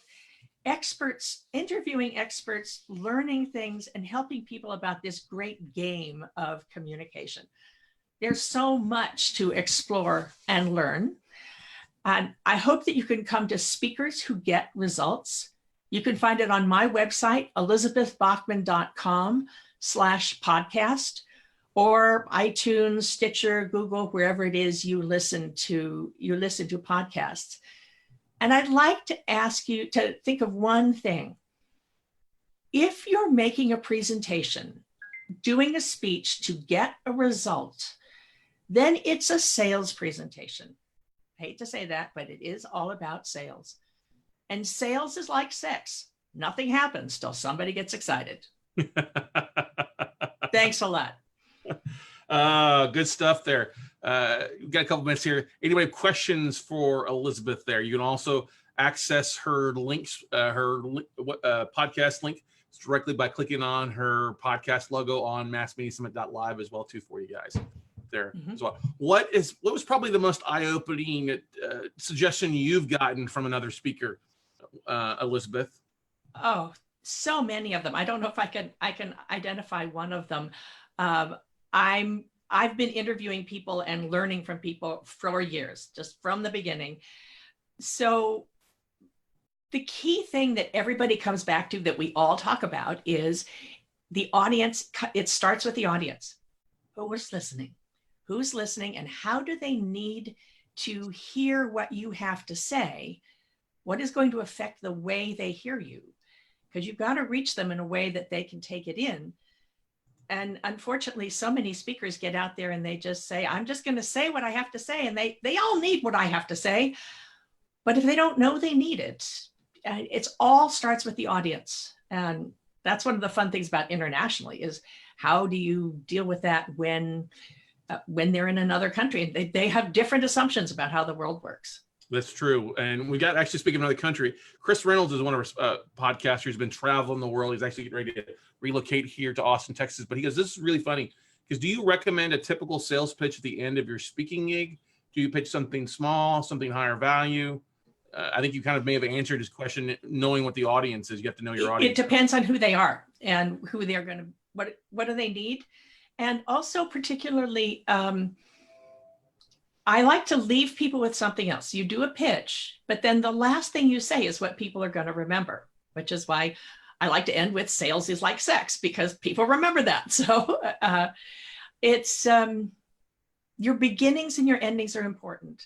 experts, interviewing experts, learning things, and helping people about this great game of communication. There's so much to explore and learn. And I hope that you can come to Speakers Who Get Results. You can find it on my website, elizabethbachman.com/podcast, or iTunes, Stitcher, Google, wherever it is you listen to podcasts. And I'd like to ask you to think of one thing. If you're making a presentation, doing a speech to get a result, then it's a sales presentation. I hate to say that, but it is all about sales. And sales is like sex. Nothing happens till somebody gets excited. Thanks a lot. Good stuff there. We've got a couple minutes here. Anybody have questions for Elizabeth there? You can also access her links, her podcast link directly by clicking on her podcast logo on massmediasummit.live as well too for you guys there as well. What was probably the most eye-opening suggestion you've gotten from another speaker, Elizabeth? Oh, so many of them. I don't know if I can identify one of them. I've been interviewing people and learning from people for years, just from the beginning. So the key thing that everybody comes back to that we all talk about is the audience. It starts with the audience. Who's listening? Who's listening, and how do they need to hear what you have to say? What is going to affect the way they hear you? Because you've got to reach them in a way that they can take it in. And unfortunately, so many speakers get out there and they just say, I'm just going to say what I have to say. And they all need what I have to say. But if they don't know they need it, it all starts with the audience. And that's one of the fun things about internationally is how do you deal with that when they're in another country? They have different assumptions about how the world works. That's true. And we got, actually speaking of another country, Chris Reynolds is one of our podcasters who's been traveling the world. He's actually getting ready to relocate here to Austin, Texas. But he goes, this is really funny because do you recommend a typical sales pitch at the end of your speaking gig? Do you pitch something small, something higher value? I think you kind of may have answered his question, knowing what the audience is. You have to know your audience. It depends on who they are and who they're going to, what do they need? And also particularly, I like to leave people with something else. You do a pitch, but then the last thing you say is what people are going to remember, which is why I like to end with sales is like sex, because people remember that. So it's your beginnings and your endings are important.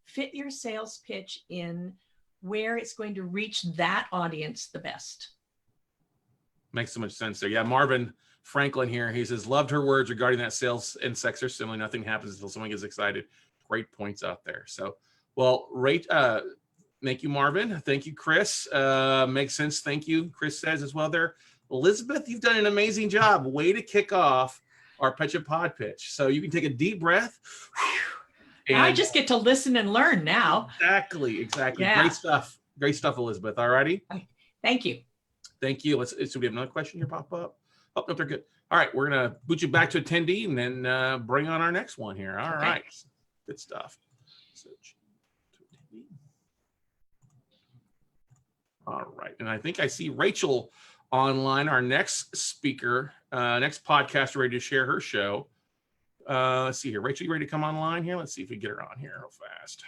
Fit your sales pitch in where it's going to reach that audience the best. Makes so much sense there. Yeah, Marvin Franklin here, he says, loved her words regarding that sales and sex are similar. Nothing happens until someone gets excited. Great points out there. So, well, thank you, Marvin. Thank you, Chris. Makes sense. Thank you, Chris says as well there. Elizabeth, you've done an amazing job. Way to kick off our Pecha Pod Pitch. So you can take a deep breath. And I just get to listen and learn now. Exactly. Yeah. Great stuff, Elizabeth. All righty. Thank you. Thank you. So we have another question here pop up. Oh, no, they're good. All right, we're gonna boot you back to attendee and then bring on our next one here. All right, good stuff. All right, and I think I see Rachel online, our next speaker, next podcaster, ready to share her show. Let's see here. Rachel, you ready to come online here? Let's see if we get her on here real fast.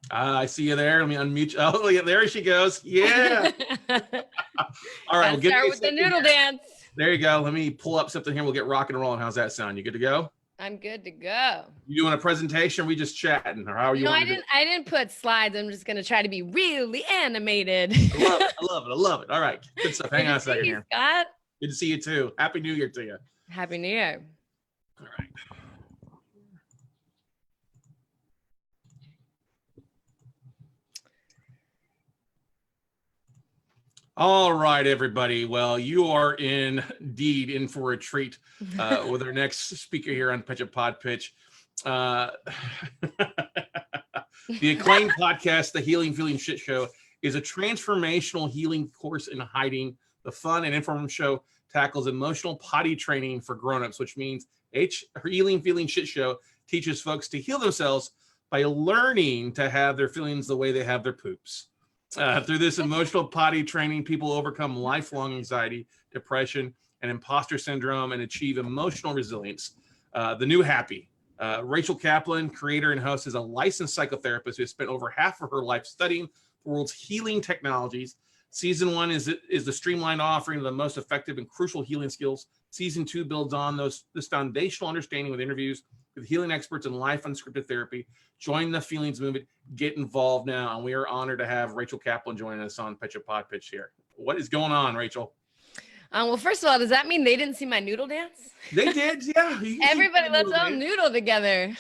I see you there. Let me unmute you. Oh, yeah, there she goes. Yeah. All right. We'll start with the noodle dance. There you go. Let me pull up something here. We'll get rocking and rolling. How's that sound? You good to go? I'm good to go. You doing a presentation? Or are we just chatting, or how are you? No, I didn't put slides. I'm just gonna try to be really animated. I love it. All right. Good stuff. Hang on a second here. Scott. Good to see you too. Happy New Year to you. Happy New Year. All right. All right, everybody. Well, you are indeed in for a treat with our next speaker here on Pecha Pod Pitch. The acclaimed podcast, The Healing Feeling Shit Show, is a transformational healing course in hiding. The fun and informative show tackles emotional potty training for grown-ups, which means Healing Feeling Shit Show teaches folks to heal themselves by learning to have their feelings the way they have their poops. Through this emotional potty training, people overcome lifelong anxiety, depression, and imposter syndrome and achieve emotional resilience. The new happy. Rachel Kaplan, creator and host, is a licensed psychotherapist who has spent over half of her life studying the world's healing technologies. Season 1 is the streamlined offering of the most effective and crucial healing skills. Season 2 builds on this foundational understanding with interviews with healing experts in life unscripted therapy. Join the feelings movement. Get involved now. And we are honored to have Rachel Kaplan joining us on Pecha Pod Pitch here. What is going on, Rachel? Well, first of all, does that mean they didn't see my noodle dance? They did, yeah. Everybody, let's all noodle together.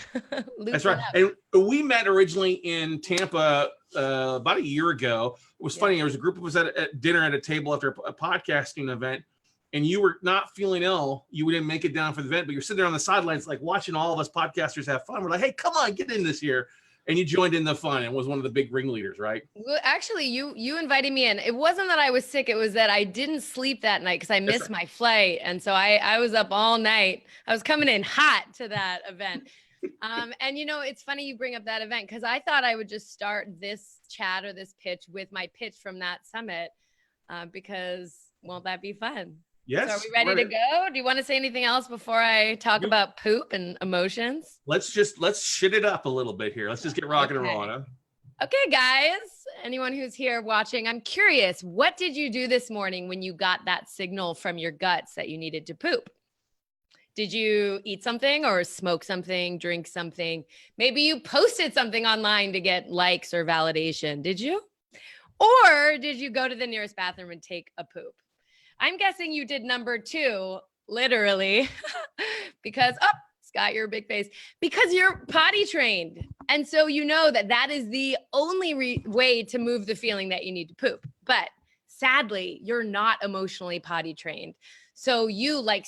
That's right. And we met originally in Tampa about a year ago. It was funny. There was a group of us at dinner at a table after a podcasting event, and you were not feeling ill. You didn't make it down for the event, but you're sitting there on the sidelines, like watching all of us podcasters have fun. We're like, hey, come on, get in this year. And you joined in the fun and was one of the big ringleaders, right? Well, actually, you invited me in. It wasn't that I was sick. It was that I didn't sleep that night because I missed my flight. And so I was up all night. I was coming in hot to that event. And, it's funny you bring up that event because I thought I would just start this chat or this pitch with my pitch from that summit because won't that be fun? Yes. So are we ready to go? Do you want to say anything else before I talk about poop and emotions? Let's shit it up a little bit here. Let's just get rocking and rolling. Huh? Okay, guys, anyone who's here watching, I'm curious, what did you do this morning when you got that signal from your guts that you needed to poop? Did you eat something or smoke something, drink something? Maybe you posted something online to get likes or validation. Did you? Or did you go to the nearest bathroom and take a poop? I'm guessing you did number 2, literally, because, Scott, you're a big face, because you're potty trained. And so you know that is the only way to move the feeling that you need to poop. But sadly, you're not emotionally potty trained. So you, like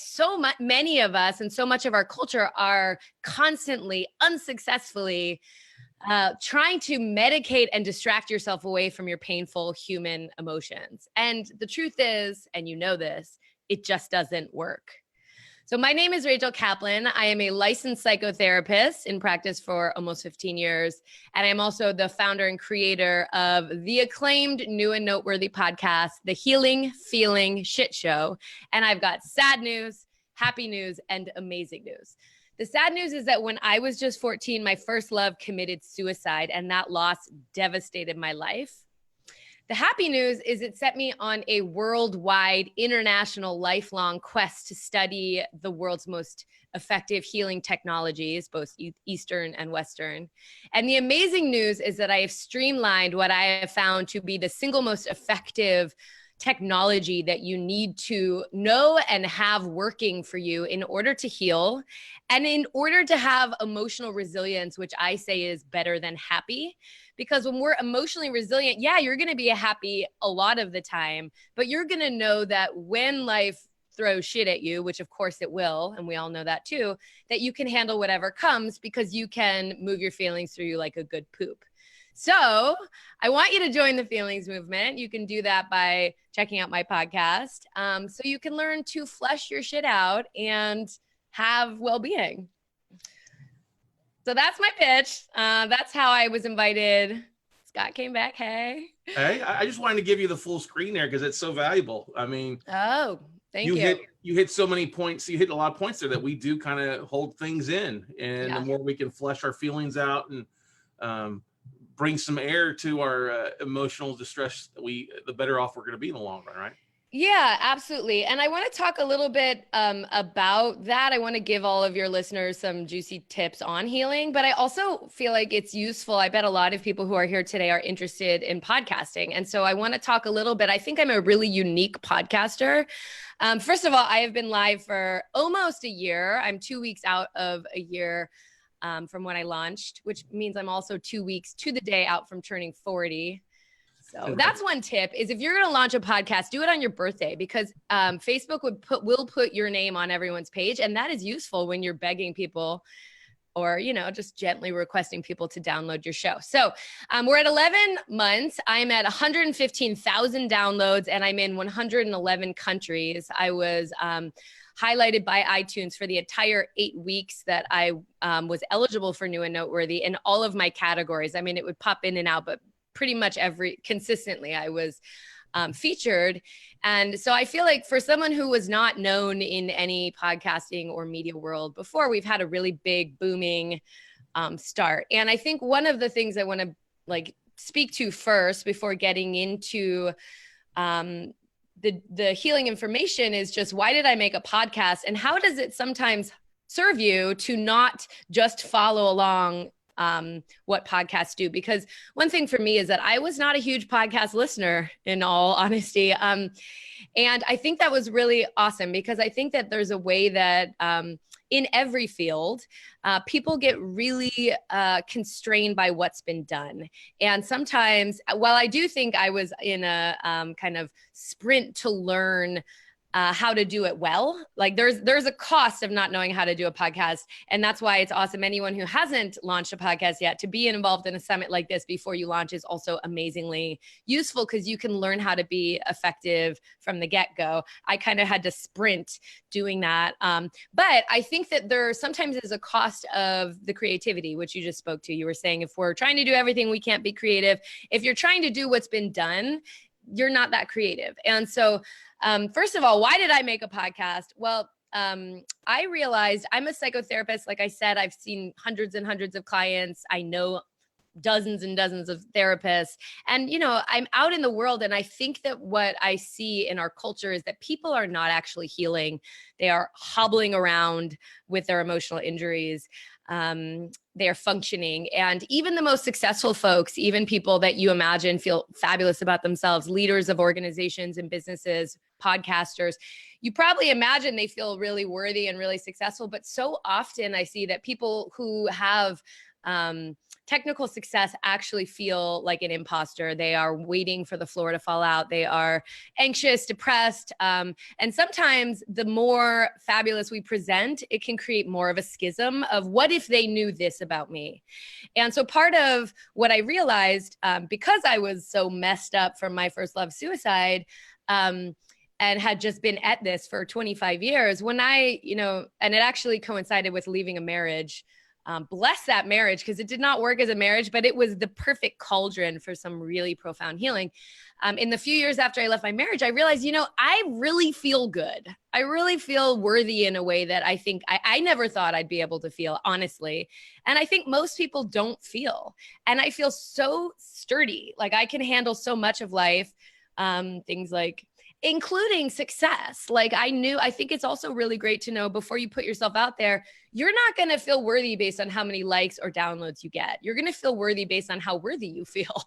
many of us and so much of our culture, are constantly, unsuccessfully trying to medicate and distract yourself away from your painful human emotions. And the truth is, and you know this, it just doesn't work. So my name is Rachel Kaplan. I am a licensed psychotherapist in practice for almost 15 years. And I'm also the founder and creator of the acclaimed new and noteworthy podcast, The Healing Feeling Shit Show. And I've got sad news, happy news, and amazing news. The sad news is that when I was just 14, my first love committed suicide, and that loss devastated my life. The happy news is it set me on a worldwide, international, lifelong quest to study the world's most effective healing technologies, both Eastern and Western. And the amazing news is that I have streamlined what I have found to be the single most effective technology that you need to know and have working for you in order to heal and in order to have emotional resilience, which I say is better than happy. Because when we're emotionally resilient, yeah, you're going to be happy a lot of the time, but you're going to know that when life throws shit at you, which of course it will, and we all know that too, that you can handle whatever comes because you can move your feelings through you like a good poop. So I want you to join the feelings movement. You can do that by checking out my podcast. So you can learn to flush your shit out and have well-being. So that's my pitch. That's how I was invited. Scott came back. Hey. Hey, I just wanted to give you the full screen there because it's so valuable. I mean, oh, thank you. You hit so many points. You hit a lot of points there that we do kind of hold things in, and the more we can flesh our feelings out and bring some air to our emotional distress, the better off we're going to be in the long run, right? Yeah, absolutely. And I want to talk a little bit about that. I want to give all of your listeners some juicy tips on healing, but I also feel like it's useful. I bet a lot of people who are here today are interested in podcasting. And so I want to talk a little bit. I think I'm a really unique podcaster. First of all, I have been live for almost a year. I'm 2 weeks out of a year from when I launched, which means I'm also 2 weeks to the day out from turning 40. So that's one tip is if you're going to launch a podcast, do it on your birthday because Facebook will put your name on everyone's page. And that is useful when you're begging people or, just gently requesting people to download your show. So we're at 11 months. I'm at 115,000 downloads and I'm in 111 countries. I was highlighted by iTunes for the entire 8 weeks that I was eligible for New and Noteworthy in all of my categories. I mean, it would pop in and out, but pretty much consistently I was featured. And so I feel like for someone who was not known in any podcasting or media world before, we've had a really big booming start. And I think one of the things I want to speak to first before getting into the healing information is just why did I make a podcast and how does it sometimes serve you to not just follow along what podcasts do? Because one thing for me is that I was not a huge podcast listener in all honesty. And I think that was really awesome because I think that there's a way that in every field, people get really constrained by what's been done. And sometimes, while I do think I was in a kind of sprint to learn how to do it well. Like there's a cost of not knowing how to do a podcast. And that's why it's awesome. Anyone who hasn't launched a podcast yet, to be involved in a summit like this before you launch is also amazingly useful because you can learn how to be effective from the get-go. I kind of had to sprint doing that. But I think that there sometimes is a cost of the creativity, which you just spoke to. You were saying if we're trying to do everything, we can't be creative. If you're trying to do what's been done, you're not that creative. And so first of all, why did I make a podcast? Well, I realized I'm a psychotherapist. Like I said, I've seen hundreds and hundreds of clients. I know dozens and dozens of therapists. And, I'm out in the world. And I think that what I see in our culture is that people are not actually healing. They are hobbling around with their emotional injuries. They are functioning. And even the most successful folks, even people that you imagine feel fabulous about themselves, leaders of organizations and businesses, podcasters, you probably imagine they feel really worthy and really successful. But so often I see that people who have technical success actually feel like an imposter. They are waiting for the floor to fall out. They are anxious, depressed. And sometimes the more fabulous we present, it can create more of a schism of what if they knew this about me? And so part of what I realized, because I was so messed up from my first love suicide, and had just been at this for 25 years, when I, and it actually coincided with leaving a marriage. Bless that marriage because it did not work as a marriage, but it was the perfect cauldron for some really profound healing. In the few years after I left my marriage, I realized, I really feel good. I really feel worthy in a way that I think I never thought I'd be able to feel, honestly. And I think most people don't feel. And I feel so sturdy. Like I can handle so much of life, things like including success. Like I think it's also really great to know before you put yourself out there, you're not going to feel worthy based on how many likes or downloads you get. You're going to feel worthy based on how worthy you feel.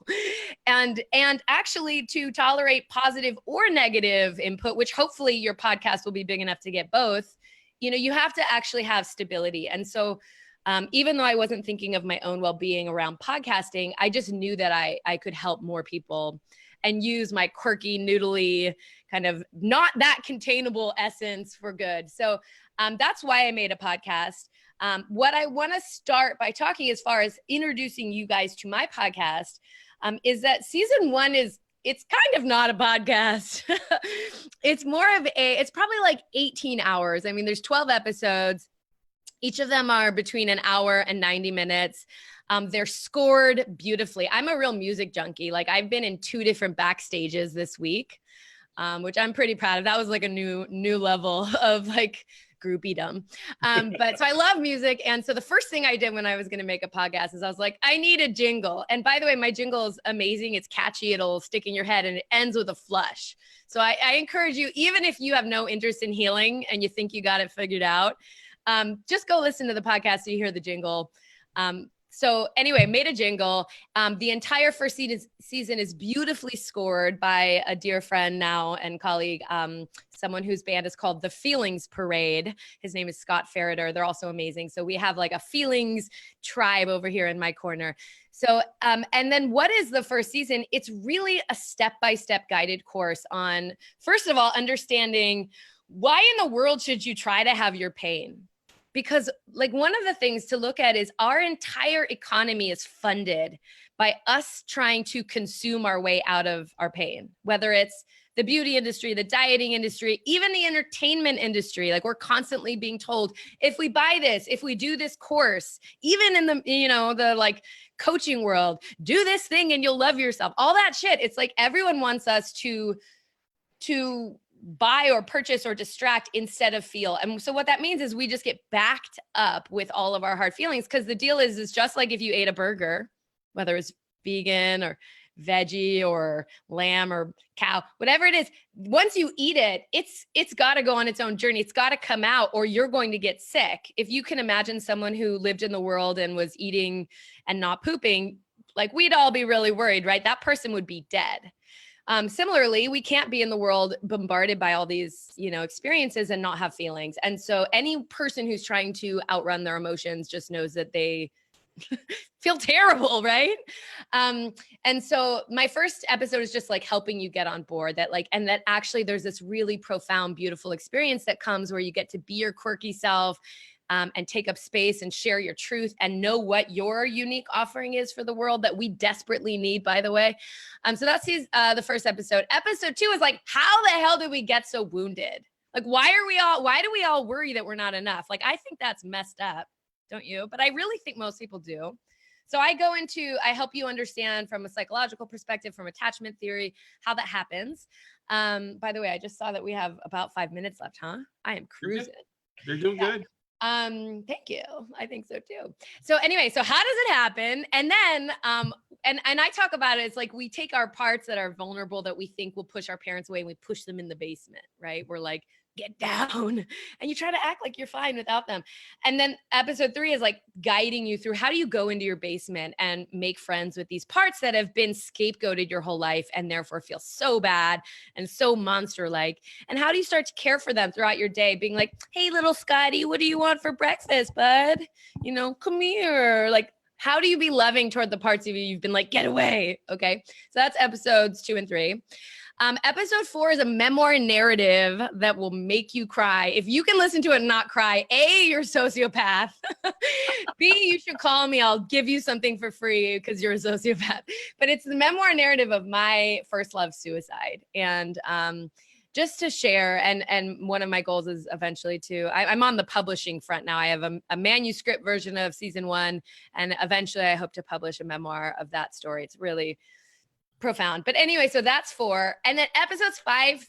and actually to tolerate positive or negative input, which hopefully your podcast will be big enough to get both, you have to actually have stability. And so even though I wasn't thinking of my own well-being around podcasting, I just knew that I could help more people and use my quirky, noodly, kind of not that containable essence for good. So that's why I made a podcast. What I want to start by talking as far as introducing you guys to my podcast is that season 1 it's kind of not a podcast. It's it's probably like 18 hours. I mean, there's 12 episodes. Each of them are between an hour and 90 minutes. They're scored beautifully. I'm a real music junkie. Like I've been in 2 different backstages this week, which I'm pretty proud of. That was like a new level of like groupiedom. But so I love music. And so the first thing I did when I was going to make a podcast is I was like, I need a jingle. And by the way, my jingle is amazing. It's catchy. It'll stick in your head and it ends with a flush. So I encourage you, even if you have no interest in healing and you think you got it figured out, just go listen to the podcast so you hear the jingle. So anyway, made a jingle. The entire first season is beautifully scored by a dear friend now and colleague, someone whose band is called The Feelings Parade. His name is Scott Farrader. They're also amazing. So we have like a feelings tribe over here in my corner. So, and then what is the first season? It's really a step-by-step guided course on, first of all, understanding why in the world should you try to have your pain? Because like one of the things to look at is our entire economy is funded by us trying to consume our way out of our pain, whether it's the beauty industry, the dieting industry, even the entertainment industry. Like we're constantly being told, if we buy this, if we do this course, even in the, the like coaching world, do this thing and you'll love yourself, all that shit. It's like everyone wants us to buy or purchase or distract instead of feel. And so what that means is we just get backed up with all of our hard feelings. Because the deal is just like if you ate a burger, whether it's vegan or veggie or lamb or cow, whatever it is, once you eat it, it's got to go on its own journey. It's got to come out or you're going to get sick. If you can imagine someone who lived in the world and was eating and not pooping, like we'd all be really worried, right? That person would be dead. Similarly, we can't be in the world bombarded by all these, experiences and not have feelings. And so any person who's trying to outrun their emotions just knows that they feel terrible, right? And so my first episode is just like helping you get on board and that actually there's this really profound, beautiful experience that comes where you get to be your quirky self, and take up space and share your truth and know what your unique offering is for the world that we desperately need, by the way. So that's the first episode. Episode 2 is like, how the hell did we get so wounded? Like, why do we all worry that we're not enough? Like, I think that's messed up, don't you? But I really think most people do. So I help you understand from a psychological perspective, from attachment theory, how that happens. By the way, I just saw that we have about 5 minutes left, huh? I am cruising. You're doing good. Thank you. I think so too. So anyway, so how does it happen? And then, and I talk about it, it's like we take our parts that are vulnerable that we think will push our parents away and we push them in the basement, right? We're like, get down. And you try to act like you're fine without them. And then episode 3 is like guiding you through how do you go into your basement and make friends with these parts that have been scapegoated your whole life and therefore feel so bad and so monster-like. And how do you start to care for them throughout your day, being like, hey, little Scotty, what do you want for breakfast, bud? Come here. Like, how do you be loving toward the parts of you you've been like, get away? Okay. So that's episodes 2 and 3. Episode 4 is a memoir narrative that will make you cry. If you can listen to it and not cry, A, you're a sociopath. B, you should call me. I'll give you something for free because you're a sociopath. But it's the memoir narrative of my first love, suicide. And just to share, and one of my goals is eventually I'm on the publishing front now. I have a manuscript version of season 1, and eventually I hope to publish a memoir of that story. It's really profound. But anyway, so that's 4. And then episodes 5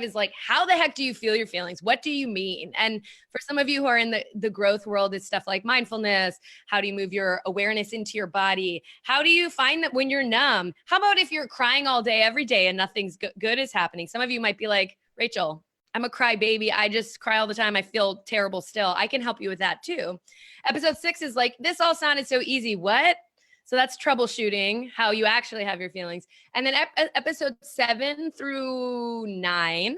is like, how the heck do you feel your feelings? What do you mean? And for some of you who are in the growth world, it's stuff like mindfulness. How do you move your awareness into your body? How do you find that when you're numb? How about if you're crying all day, every day, and nothing's good is happening? Some of you might be like, Rachel, I'm a cry baby. I just cry all the time. I feel terrible still. I can help you with that too. Episode 6 is like, this all sounded so easy. What? So that's troubleshooting how you actually have your feelings. And then episode 7 through 9,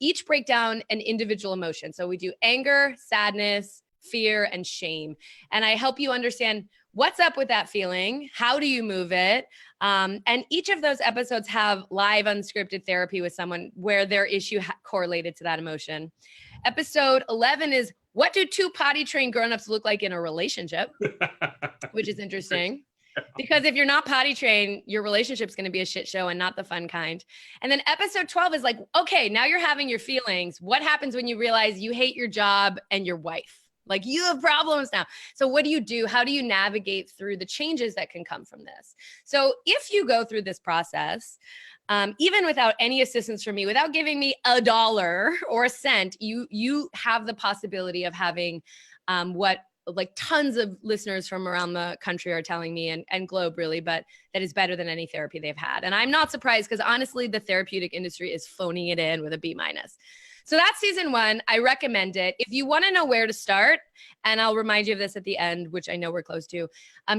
each break down an individual emotion. So we do anger, sadness, fear, and shame. And I help you understand what's up with that feeling. How do you move it? And each of those episodes have live unscripted therapy with someone where their issue correlated to that emotion. Episode 11 is, what do 2 potty trained grownups look like in a relationship? Which is interesting. Because if you're not potty trained, your relationship's going to be a shit show and not the fun kind. And then episode 12 is like, okay, now you're having your feelings. What happens when you realize you hate your job and your wife? Like, you have problems now. So what do you do? How do you navigate through the changes that can come from this? So if you go through this process, even without any assistance from me, without giving me $1 or a cent, you have the possibility of having what like tons of listeners from around the country are telling me, and globe really, but that is better than any therapy they've had. And I'm not surprised, because honestly, the therapeutic industry is phoning it in with a B-. So that's season 1. I recommend it. If you want to know where to start, and I'll remind you of this at the end, which I know we're close to,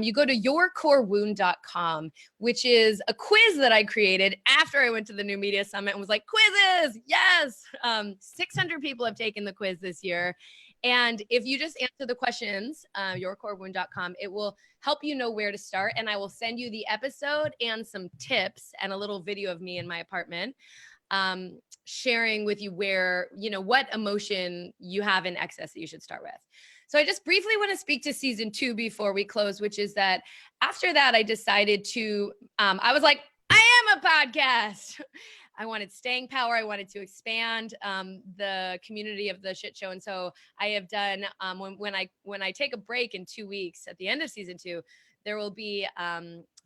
you go to yourcorewound.com, which is a quiz that I created after I went to the New Media Summit and was like, quizzes, yes. 600 people have taken the quiz this year. And if you just answer the questions, yourcorewound.com, it will help you know where to start. And I will send you the episode and some tips and a little video of me in my apartment, sharing with you where, what emotion you have in excess that you should start with. So I just briefly want to speak to season 2 before we close, which is that after that, I decided to, I was like, I am a podcast. I wanted staying power. I wanted to expand the community of the shit show. And so I have done, when I take a break in 2 weeks at the end of season 2, there will be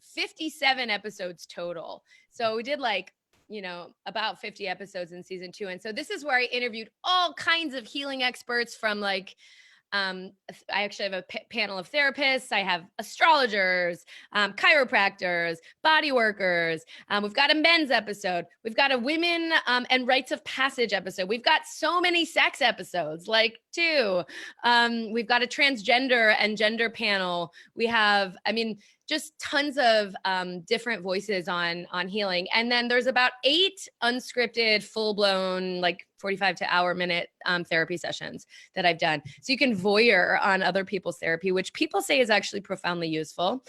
57 episodes total. So we did about 50 episodes in season 2. And so this is where I interviewed all kinds of healing experts from I actually have a panel of therapists. I have astrologers, chiropractors, body workers. We've got a men's episode. We've got a women and rites of passage episode. We've got so many sex episodes, 2. We've got a transgender and gender panel. We have, just tons of different voices on healing. And then there's about 8 unscripted, full-blown, 45 to hour minute therapy sessions that I've done. So you can voyeur on other people's therapy, which people say is actually profoundly useful.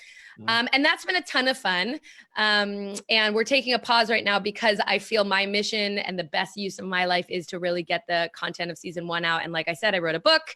And that's been a ton of fun. And we're taking a pause right now because I feel my mission and the best use of my life is to really get the content of season 1 out. And like I said, I wrote a book.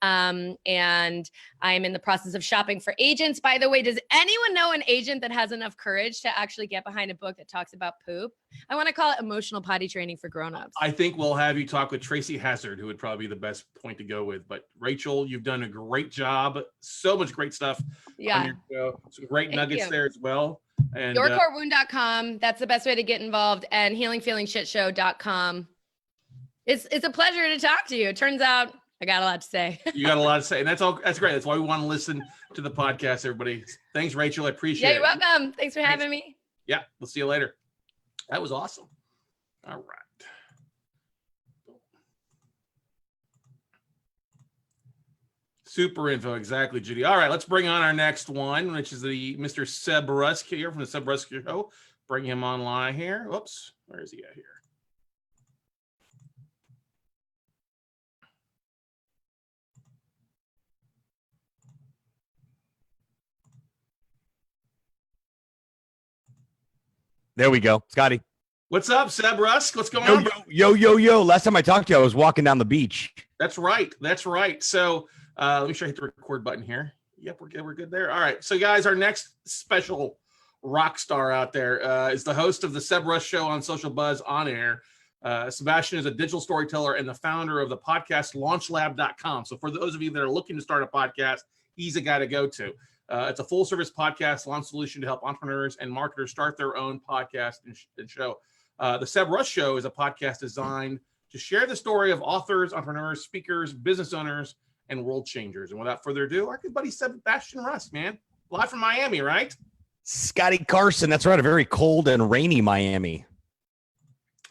And I'm in the process of shopping for agents. By the way, does anyone know an agent that has enough courage to actually get behind a book that talks about poop? I want to call it emotional potty training for grownups. I think we'll have you talk with Tracy Hazard, who would probably be the best point to go with. But Rachel, you've done a great job. So much great stuff on your show. Some great nuggets there as well. And yourcorewound.com. That's the best way to get involved. And healingfeelingshitshow.com. It's a pleasure to talk to you. It turns out I got a lot to say. You got a lot to say. And that's great. That's why we want to listen to the podcast, everybody. Thanks, Rachel. I appreciate it. Yeah, you're welcome. Thanks for having me. Yeah, we'll see you later. That was awesome. All right. Super info. Exactly, Judy. All right, let's bring on our next one, which is the Mr. Seb Rusk here from the Seb Rusk Show. Bring him online here. Whoops. Where is he at here? There we go. Scotty. What's up, Seb Rusk? What's going on? Yo. Last time I talked to you, I was walking down the beach. That's right. So let me hit the record button here. Yep, we're good. We're good there. All right. So guys, our next special rock star out there is the host of the Seb Rusk Show on Social Buzz On Air. Sebastian is a digital storyteller and the founder of the podcast launchlab.com. So for those of you that are looking to start a podcast, he's a guy to go to. It's a full-service podcast launch solution to help entrepreneurs and marketers start their own podcast and show. The Seb Rush Show is a podcast designed to share the story of authors, entrepreneurs, speakers, business owners, and world changers. And without further ado, our good buddy Sebastian Russ, man, live from Miami, right? Scotty Carson. That's right. A very cold and rainy Miami.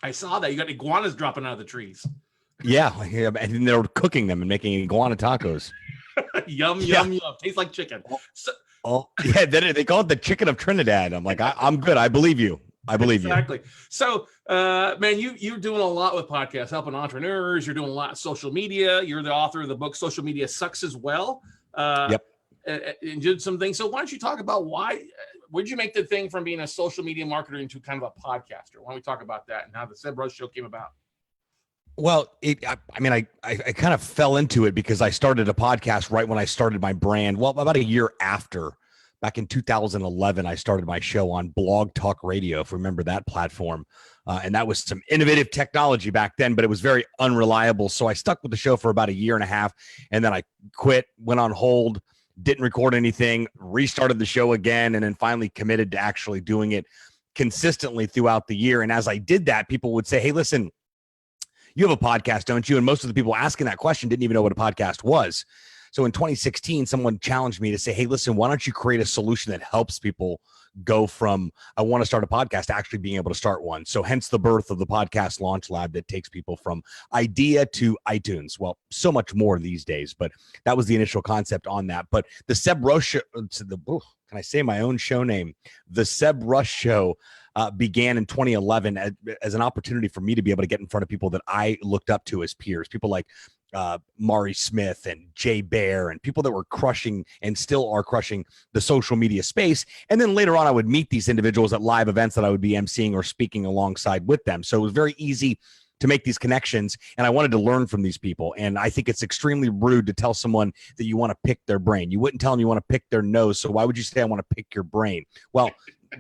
I saw that. You got iguanas dropping out of the trees. Yeah. And they're cooking them and making iguana tacos. Yum, yum. Tastes like chicken. Yeah. They call it the chicken of Trinidad. I'm like, I'm good. I believe you. I believe exactly. So, man, you're doing a lot with podcasts, helping entrepreneurs. You're doing a lot of social media. You're the author of the book Social Media Sucks as well. Yep. And did some things. So why don't you talk about where'd you make the thing from being a social media marketer into kind of a podcaster? Why don't we talk about that and how the Seb Rush Show came about? Well, I kind of fell into it because I started a podcast right when I started my brand. Well, about a year after. Back in 2011, I started my show on Blog Talk Radio, if you remember that platform. And that was some innovative technology back then, but it was very unreliable. So I stuck with the show for about a year and a half, and then I quit, went on hold, didn't record anything, restarted the show again, and then finally committed to actually doing it consistently throughout the year. And as I did that, people would say, hey, listen, you have a podcast, don't you? And most of the people asking that question didn't even know what a podcast was. So in 2016, someone challenged me to say, hey, listen, why don't you create a solution that helps people go from I want to start a podcast to actually being able to start one? So hence the birth of the podcast launch lab that takes people from idea to iTunes. Well, so much more these days, but that was the initial concept on that. But the Seb Rush Show, can I say my own show name? The Seb Rush Show began in 2011 as an opportunity for me to be able to get in front of people that I looked up to as peers, people like Mari Smith and Jay Bear and people that were crushing and still are crushing the social media space. And then later on, I would meet these individuals at live events that I would be emceeing or speaking alongside with them. So it was very easy to make these connections. And I wanted to learn from these people. And I think it's extremely rude to tell someone that you want to pick their brain. You wouldn't tell them you want to pick their nose. So why would you say I want to pick your brain? Well,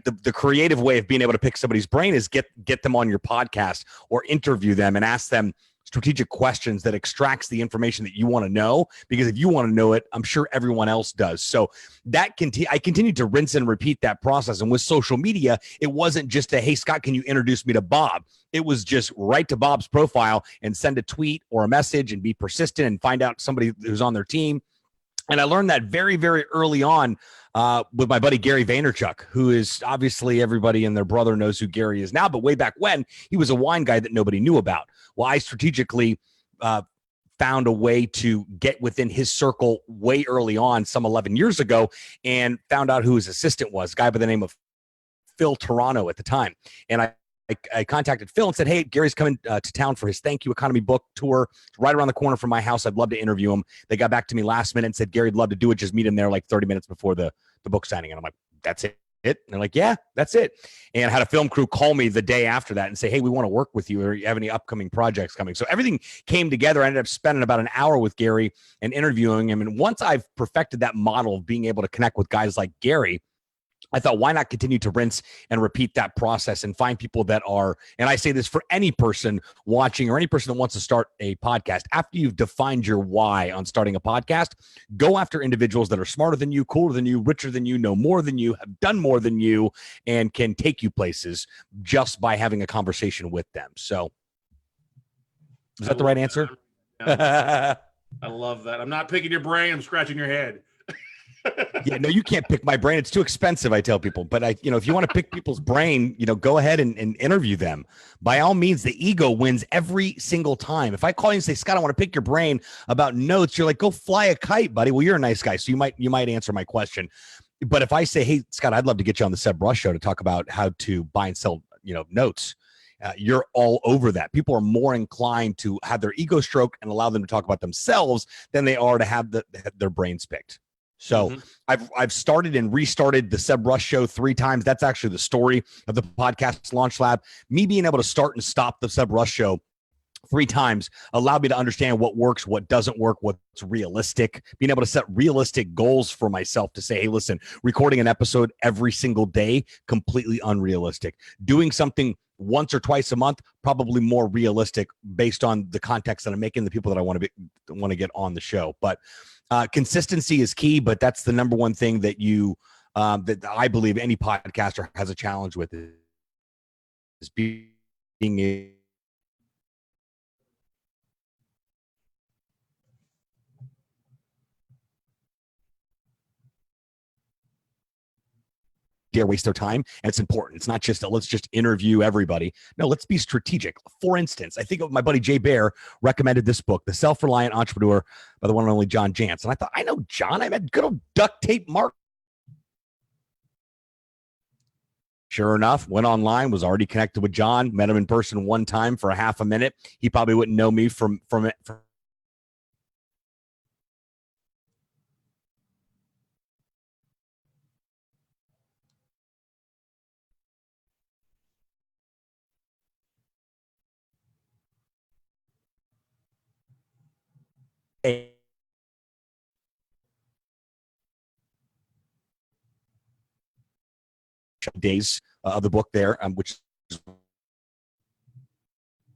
the creative way of being able to pick somebody's brain is get them on your podcast or interview them and ask them strategic questions that extracts the information that you want to know, because if you want to know it, I'm sure everyone else does. So that I continued to rinse and repeat that process. And with social media, it wasn't just a, hey, Scott, can you introduce me to Bob? It was just write to Bob's profile and send a tweet or a message and be persistent and find out somebody who's on their team. And I learned that very, very early on with my buddy Gary Vaynerchuk, who is obviously everybody and their brother knows who Gary is now. But way back when, he was a wine guy that nobody knew about. Well, I strategically found a way to get within his circle way early on, some 11 years ago, and found out who his assistant was, a guy by the name of Phil Toronto at the time. And I contacted Phil and said, hey, Gary's coming to town for his Thank You Economy book tour. It's right around the corner from my house. I'd love to interview him. They got back to me last minute and said, Gary'd love to do it. Just meet him there like 30 minutes before the book signing. And I'm like, that's it? And they're like, yeah, that's it. And I had a film crew call me the day after that and say, hey, we want to work with you. Or you have any upcoming projects coming? So everything came together. I ended up spending about an hour with Gary and interviewing him. And once I've perfected that model of being able to connect with guys like Gary, I thought, why not continue to rinse and repeat that process and find people that are, and I say this for any person watching or any person that wants to start a podcast, after you've defined your why on starting a podcast, go after individuals that are smarter than you, cooler than you, richer than you, know more than you, have done more than you, and can take you places just by having a conversation with them. So is that the right answer? I love that. I'm not picking your brain. I'm scratching your head. Yeah, no, you can't pick my brain. It's too expensive, I tell people. But if you want to pick people's brain, go ahead and interview them. By all means, the ego wins every single time. If I call you and say, Scott, I want to pick your brain about notes, you're like, go fly a kite, buddy. Well, you're a nice guy, so you might answer my question. But if I say, hey, Scott, I'd love to get you on the Seb Rush Show to talk about how to buy and sell, notes. You're all over that. People are more inclined to have their ego stroked and allow them to talk about themselves than they are to have their brains picked. So I've started and restarted the Seb Rush Show 3 times. That's actually the story of the podcast launch lab. Me being able to start and stop the Seb Rush Show 3 times allowed me to understand what works, what doesn't work, what's realistic, being able to set realistic goals for myself to say, hey, listen, recording an episode every single day, completely unrealistic. Doing something once or twice a month, probably more realistic based on the context that I'm making, the people that I want to get on the show. But consistency is key, but that's the number one thing that that I believe any podcaster has a challenge with is being dare waste their time. And it's important. It's not just let's just interview everybody. No, let's be strategic. For instance, I think my buddy Jay Bear recommended this book, The Self-Reliant Entrepreneur by the one and only John Jantz. And I thought, I know John. I met good old duct tape Mark. Sure enough, went online, was already connected with John, met him in person one time for a half a minute. He probably wouldn't know me from it. Days of the book there, which is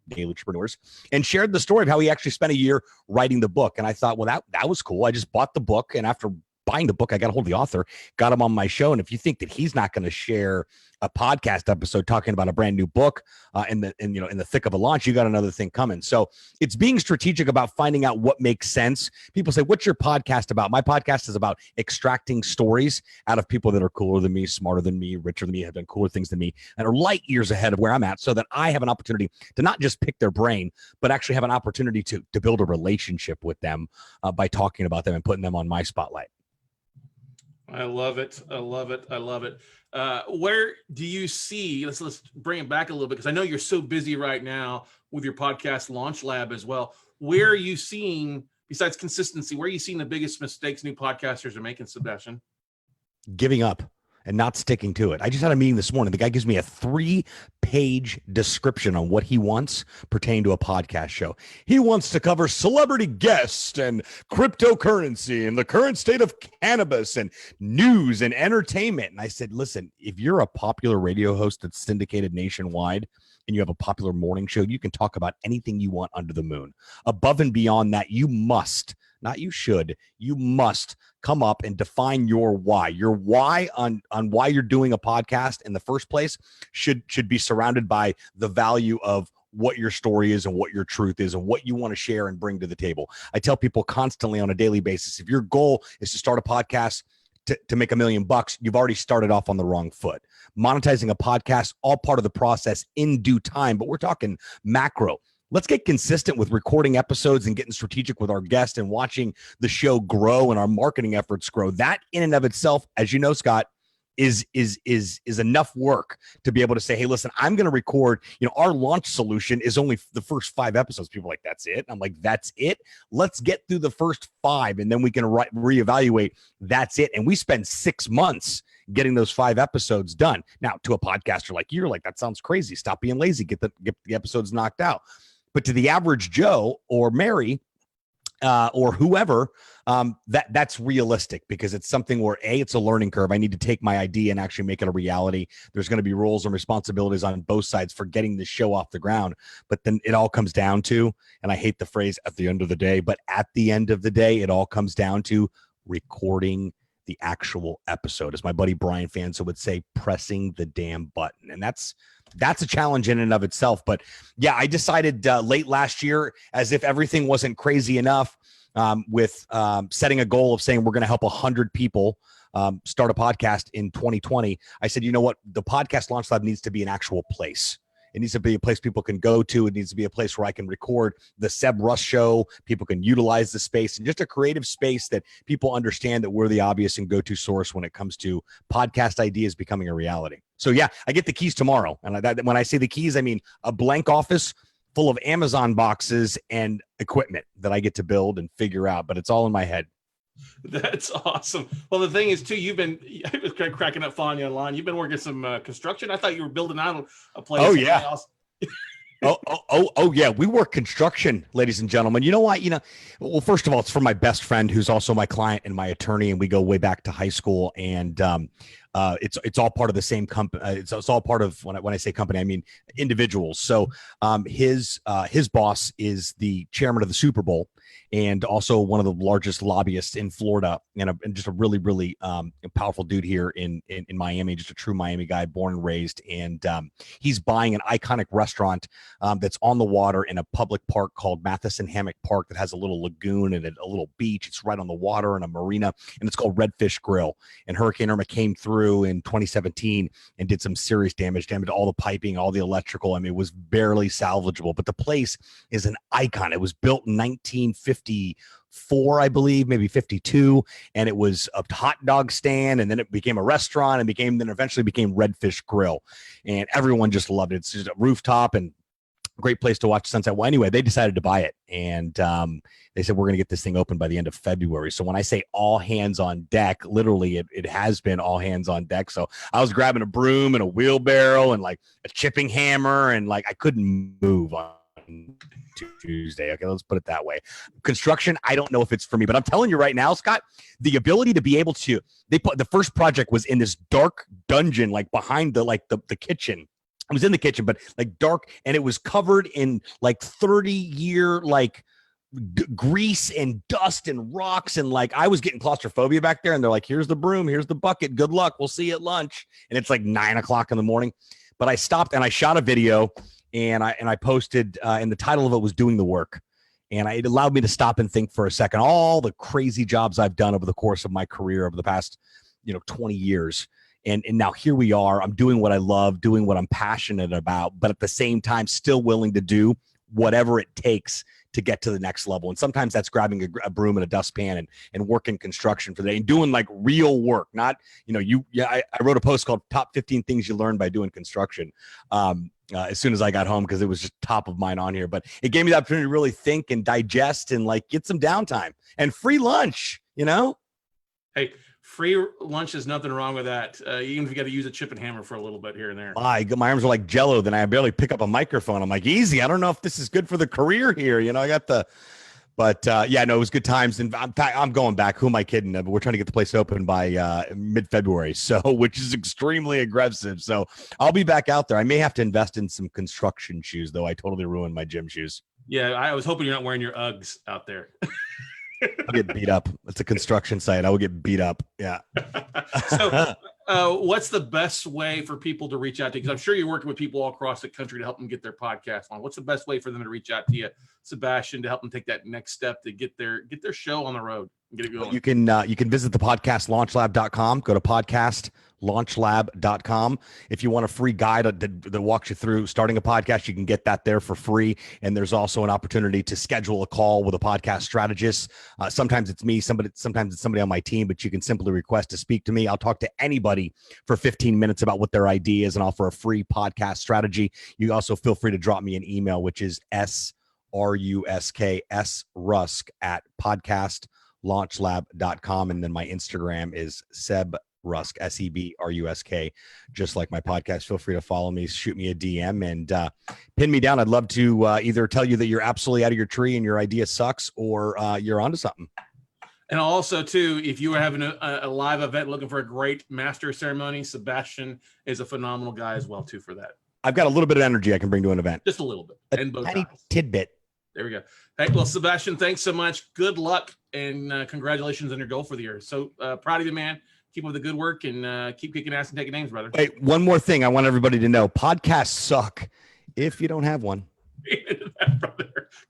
Daily Entrepreneurs, and shared the story of how he actually spent a year writing the book. And I thought, well, that was cool. I just bought the book, and after buying the book, I got a hold of the author, got him on my show. And if you think that he's not going to share a podcast episode talking about a brand new book in the thick of a launch, you got another thing coming. So it's being strategic about finding out what makes sense. People say, what's your podcast about? My podcast is about extracting stories out of people that are cooler than me, smarter than me, richer than me, have done cooler things than me, and are light years ahead of where I'm at, so that I have an opportunity to not just pick their brain, but actually have an opportunity to build a relationship with them by talking about them and putting them on my spotlight. I love it. I love it. I love it. Where do you see, let's bring it back a little bit, because I know you're so busy right now with your podcast launch lab as well. Where are you seeing, besides consistency, where are you seeing the biggest mistakes new podcasters are making, Sebastian? Giving up and not sticking to it. I just had a meeting this morning. The guy gives me a 3-page description on what he wants pertaining to a podcast show. He wants to cover celebrity guests and cryptocurrency and the current state of cannabis and news and entertainment. And I said, listen, if you're a popular radio host that's syndicated nationwide and you have a popular morning show, you can talk about anything you want under the moon. Above and beyond that, you must, not you should, you must come up and define your why. Your why on why you're doing a podcast in the first place should be surrounded by the value of what your story is and what your truth is and what you want to share and bring to the table. I tell people constantly on a daily basis, if your goal is to start a podcast to make $1 million, you've already started off on the wrong foot. Monetizing a podcast, all part of the process in due time, but we're talking macro. Let's get consistent with recording episodes and getting strategic with our guests and watching the show grow and our marketing efforts grow. That in and of itself, as you know, Scott, is enough work to be able to say, hey, listen, I'm going to record, our launch solution is only the first 5 episodes. People are like, that's it. I'm like, that's it. Let's get through the first 5 and then we can reevaluate. That's it. And we spend 6 months getting those 5 episodes done. Now, to a podcaster like you're like, that sounds crazy. Stop being lazy. Get the episodes knocked out. But to the average Joe or Mary or whoever, that's realistic, because it's something where it's a learning curve. I need to take my idea and actually make it a reality. There's going to be roles and responsibilities on both sides for getting the show off the ground. But then it all comes down to, and I hate the phrase at the end of the day, but at the end of the day, it all comes down to recording the actual episode. As my buddy Brian Fanso would say, pressing the damn button. And that's a challenge in and of itself. But yeah, I decided late last year, as if everything wasn't crazy enough, with setting a goal of saying we're going to help 100 people start a podcast in 2020. I said, you know what? The podcast launch lab needs to be an actual place. It needs to be a place people can go to. It needs to be a place where I can record the Seb Russ show. People can utilize the space, and just a creative space that people understand that we're the obvious and go-to source when it comes to podcast ideas becoming a reality. So yeah, I get the keys tomorrow. And when I say the keys, I mean a blank office full of Amazon boxes and equipment that I get to build and figure out, but it's all in my head. That's awesome. Well, the thing is too, I was cracking up following you online. You've been working some construction. I thought you were building out a place. Oh yeah. Oh yeah. We work construction, ladies and gentlemen. You know why? Well, first of all, it's for my best friend who's also my client and my attorney, and we go way back to high school. And it's all part of the same company. It's all part of, when I say company, I mean individuals. So his boss is the chairman of the Super Bowl and also one of the largest lobbyists in Florida, and just a really, really powerful dude here in Miami, just a true Miami guy, born and raised. And he's buying an iconic restaurant that's on the water in a public park called Matheson Hammock Park that has a little lagoon and a little beach. It's right on the water and a marina, and it's called Redfish Grill. And Hurricane Irma came through in 2017 and did some serious damage to all the piping, all the electrical. I mean, it was barely salvageable, but the place is an icon. It was built in 1954, I believe, maybe 52. And it was a hot dog stand, and then it became a restaurant, and then eventually became Redfish Grill. And everyone just loved it. It's just a rooftop and great place to watch sunset. Well, anyway, they decided to buy it, and they said, we're going to get this thing open by the end of February. So when I say all hands on deck, literally it has been all hands on deck. So I was grabbing a broom and a wheelbarrow and like a chipping hammer, and like I couldn't move on Tuesday. Okay, let's put it that way. Construction, I don't know if it's for me, but I'm telling you right now, Scott, the ability to be able to, the first project was in this dark dungeon, like behind the kitchen. I was in the kitchen, but like dark, and it was covered in like 30-year like grease and dust and rocks, and like I was getting claustrophobia back there. And they're like, "Here's the broom, here's the bucket. Good luck. We'll see you at lunch." And it's like 9:00 in the morning. But I stopped and I shot a video, and I posted, and the title of it was "Doing the Work." And it allowed me to stop and think for a second, all the crazy jobs I've done over the course of my career over the past, 20 years. And now here we are. I'm doing what I love, doing what I'm passionate about, but at the same time, still willing to do whatever it takes to get to the next level. And sometimes that's grabbing a broom and a dustpan and working construction for the day and doing like real work. Not, I wrote a post called Top 15 Things You Learn by Doing Construction as soon as I got home, because it was just top of mind on here. But it gave me the opportunity to really think and digest and like get some downtime and free lunch, Hey, free lunch is nothing wrong with that. Even if you got to use a chip and hammer for a little bit here and there. My arms are like jello. Then I barely pick up a microphone. I'm like, easy. I don't know if this is good for the career here. I got but it was good times. And I'm going back. Who am I kidding? But we're trying to get the place open by mid-February. So, which is extremely aggressive. So I'll be back out there. I may have to invest in some construction shoes, though. I totally ruined my gym shoes. Yeah. I was hoping you're not wearing your Uggs out there. I'll get beat up. It's a construction site. I will get beat up. Yeah. So what's the best way for people to reach out to you? Because I'm sure you're working with people all across the country to help them get their podcast on. What's the best way for them to reach out to you, Sebastian, to help them take that next step to get their show on the road and get it going? You can visit the podcastlaunchlab.com. Go to podcastlaunchlab.com. If you want a free guide that walks you through starting a podcast, you can get that there for free. And there's also an opportunity to schedule a call with a podcast strategist. Sometimes it's me, sometimes it's somebody on my team, but you can simply request to speak to me. I'll talk to anybody for 15 minutes about what their idea is and offer a free podcast strategy. You also feel free to drop me an email, which is srusk@podcastlaunchlab.com. And then my Instagram is Seb Rusk, SEBRUSK, just like my podcast. Feel free to follow me, shoot me a DM, and pin me down. I'd love to either tell you that you're absolutely out of your tree and your idea sucks, or you're onto something. And also, too, if you were having a live event looking for a great master ceremony, Sebastian is a phenomenal guy as well, too, for that. I've got a little bit of energy I can bring to an event. Just a little bit. A tiny tidbit. There we go. Hey, well, Sebastian, thanks so much. Good luck, and congratulations on your goal for the year. So proud of you, man. Keep up the good work, and keep kicking ass and taking names, brother. Wait, one more thing I want everybody to know. Podcasts suck if you don't have one.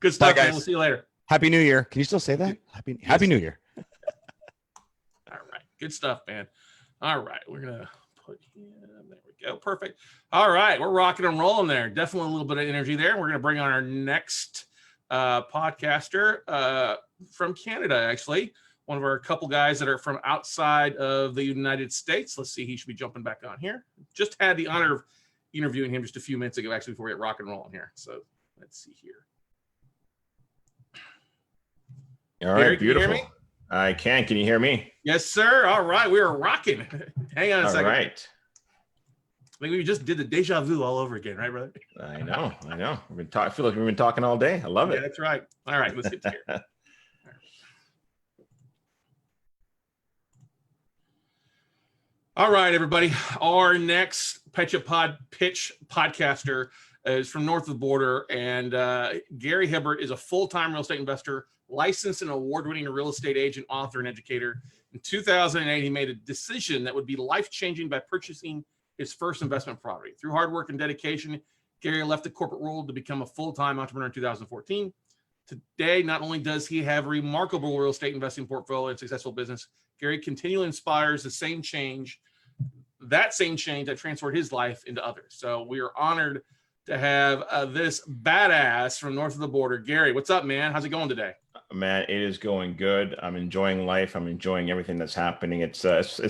Good stuff, guys. man. We'll see you later. Happy New Year. Can you still say that? Happy New Year. All right. Good stuff, man. All right. We're going to put him. There we go. Perfect. All right. We're rocking and rolling there. Definitely a little bit of energy there. We're going to bring on our next podcaster from Canada, actually. One of our couple guys that are from outside of the United States. Let's see. He should be jumping back on here. Just had the honor of interviewing him just a few minutes ago, actually, before we get rock and rolling here. So let's see here. All right, Gary, beautiful. can you hear me? I can. Can you hear me? Yes, sir. All right, we are rocking. Hang on a second. All right. I think we just did the deja vu all over again, right, brother? I know. We've been talking. I feel like we've been talking all day. I love Yeah, it. that's right. All right, let's get to here. All right, everybody. Our next Pecha Pod Pitch podcaster is from north of the border, and Gary Hibbert is a full-time real estate investor, licensed and award-winning real estate agent, author, and educator. In 2008, he made a decision that would be life-changing by purchasing his first investment property. Through hard work and dedication, Gary left the corporate world to become a full-time entrepreneur in 2014. Today, not only does he have a remarkable real estate investing portfolio and successful business, Gary continually inspires that same change that transformed his life into others. So we are honored to have this badass from north of the border. Gary, what's up, man? How's it going today? Man, it is going good. I'm enjoying life. I'm enjoying everything that's happening. It's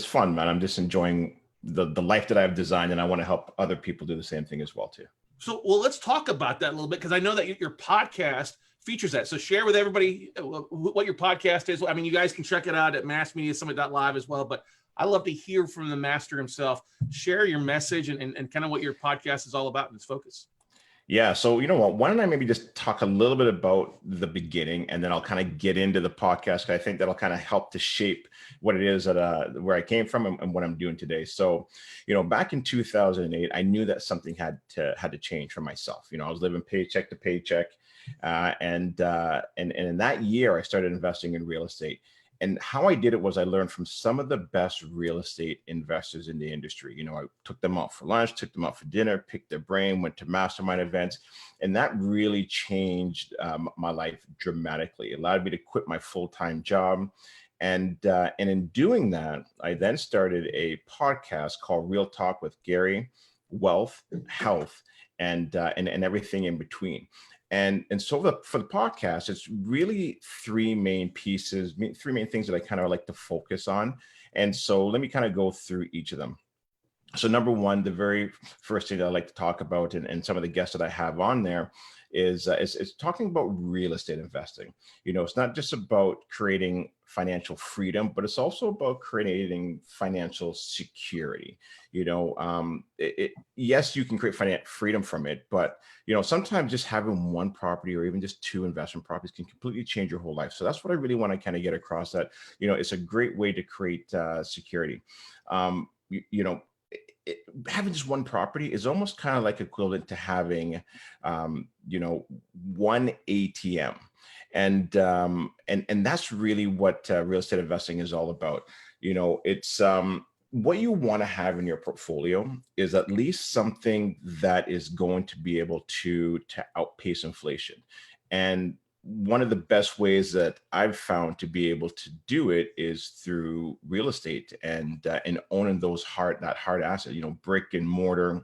fun, man. I'm just enjoying the life that I've designed, and I want to help other people do the same thing as well too. So, well, let's talk about that a little bit, because I know that your podcast features that. So share with everybody what your podcast is. I mean, you guys can check it out at massmediasummit.live as well, but I love to hear from the master himself. Share your message and kind of what your podcast is all about and its focus. Yeah. So, you know what, why don't I maybe just talk a little bit about the beginning, and then I'll kind of get into the podcast. I think that'll kind of help to shape what it is that where I came from and what I'm doing today. So, you know, back in 2008, I knew that something had to change for myself. You know, I was living paycheck to paycheck. And in that year, I started investing in real estate. And how I did it was I learned from some of the best real estate investors in the industry. You know, I took them out for lunch, took them out for dinner, picked their brain, went to mastermind events. And that really changed my life dramatically. It allowed me to quit my full-time job. And in doing that, I then started a podcast called Real Talk with Gary, Wealth, Health, and everything in between. And so for the podcast, it's really three main things that I kind of like to focus on. And so let me kind of go through each of them. So number one, the very first thing that I like to talk about, and some of the guests that I have on there, is talking about real estate investing. You know, it's not just about creating financial freedom, but it's also about creating financial security. You know, yes, you can create financial freedom from it, but you know, sometimes just having one property or even just two investment properties can completely change your whole life. So that's what I really want to kind of get across, that, you know, it's a great way to create security. You know, having just one property is almost kind of like equivalent to having, you know, one ATM. And that's really what real estate investing is all about. You know, it's what you want to have in your portfolio is at least something that is going to be able to outpace inflation. And one of the best ways that I've found to be able to do it is through real estate and owning that hard asset, you know, brick and mortar,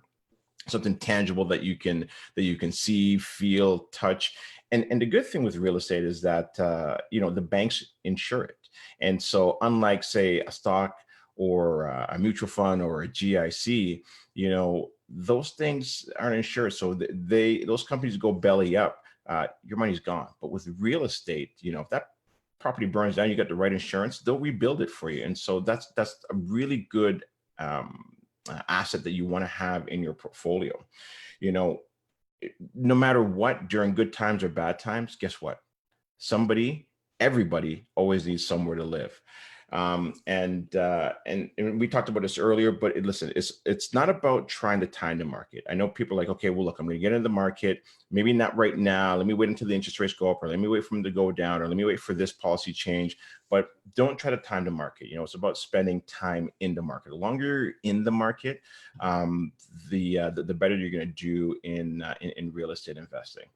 something tangible that you can see, feel, touch. And the good thing with real estate is that, you know, the banks insure it. And so unlike, say, a stock or a mutual fund or a GIC, you know, those things aren't insured. So those companies go belly up. Your money's gone. But with real estate, you know, if that property burns down, you got the right insurance, they'll rebuild it for you. And so that's a really good asset that you want to have in your portfolio. You know, no matter what, during good times or bad times, guess what? Everybody always needs somewhere to live. And we talked about this earlier, but listen, it's not about trying to time the market. I know people are like, okay, well, look, I'm going to get into the market. Maybe not right now. Let me wait until the interest rates go up, or let me wait for them to go down, or let me wait for this policy change. But don't try to time the market. You know, it's about spending time in the market. The longer you're in the market, the better you're going to do in real estate investing.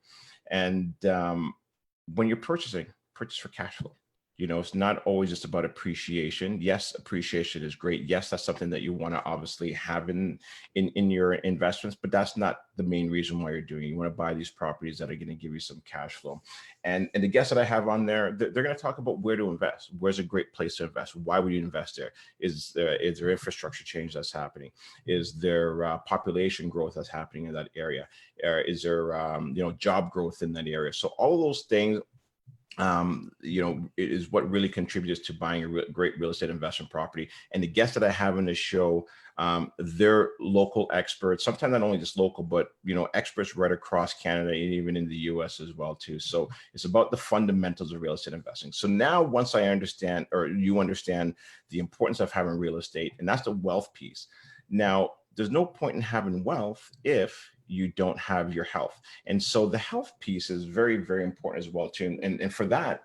And when you're purchase for cash flow. You know, it's not always just about appreciation. Yes, appreciation is great. Yes, that's something that you want to obviously have in your investments, but that's not the main reason why you're doing it. You want to buy these properties that are going to give you some cash flow. And the guests that I have on there, they're going to talk about where to invest. Where's a great place to invest? Why would you invest there? Is there infrastructure change that's happening? Is there population growth that's happening in that area? Is there you know, job growth in that area? So all those things it is what really contributes to buying a great real estate investment property. And the guests that I have on the show, they're local experts, sometimes not only just local, but, experts right across Canada and even in the US as well too. So it's about the fundamentals of real estate investing. So now once I understand, or you understand the importance of having real estate, and that's the wealth piece. Now, there's no point in having wealth if you don't have your health. And so the health piece is very, very important as well too. And for that,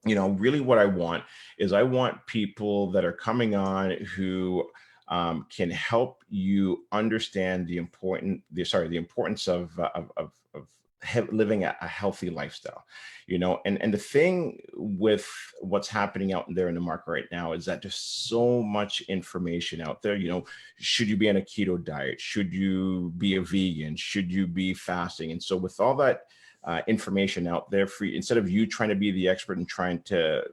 really what I want is I want people that are coming on who can help you understand the importance of living a healthy lifestyle, and the thing with what's happening out there in the market right now is that there's so much information out there. Should you be on a keto diet? Should you be a vegan? Should you be fasting? And so with all that information out there for you, instead of you trying to be the expert and trying to,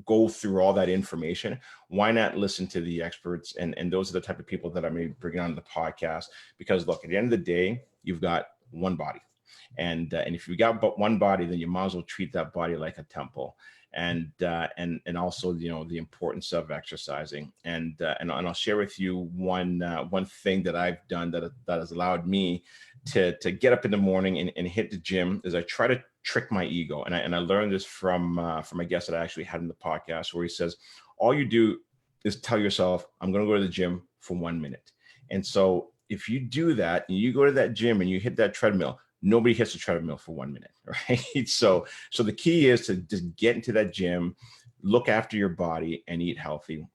go through all that information, why not listen to the experts? And those are the type of people that I may bring on the podcast, because look, at the end of the day, you've got one body. And if you got but one body, then you might as well treat that body like a temple. And also, the importance of exercising. And I'll share with you one thing that I've done that has allowed me to get up in the morning and hit the gym, is I try to trick my ego. And I learned this from a guest that I actually had in the podcast, where he says, all you do is tell yourself, I'm going to go to the gym for 1 minute. And so if you do that and you go to that gym and you hit that treadmill, nobody hits the treadmill for 1 minute, right? So the key is to just get into that gym, look after your body, and eat healthy.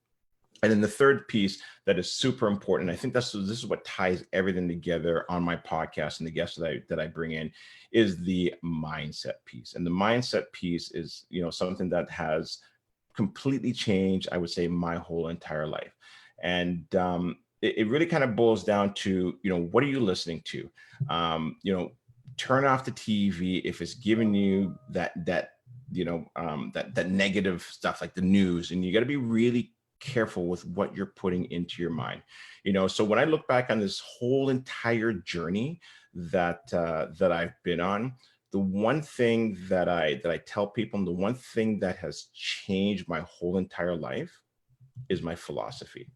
And then the third piece that is super important, I think this is what ties everything together on my podcast and the guests that I bring in, is the mindset piece. And the mindset piece is, something that has completely changed, I would say, my whole entire life. And it really kind of boils down to, what are you listening to? Turn off the TV if it's giving you that negative stuff like the news, and you got to be really careful with what you're putting into your mind. So when I look back on this whole entire journey that I've been on, the one thing that I tell people, and the one thing that has changed my whole entire life, is my philosophy.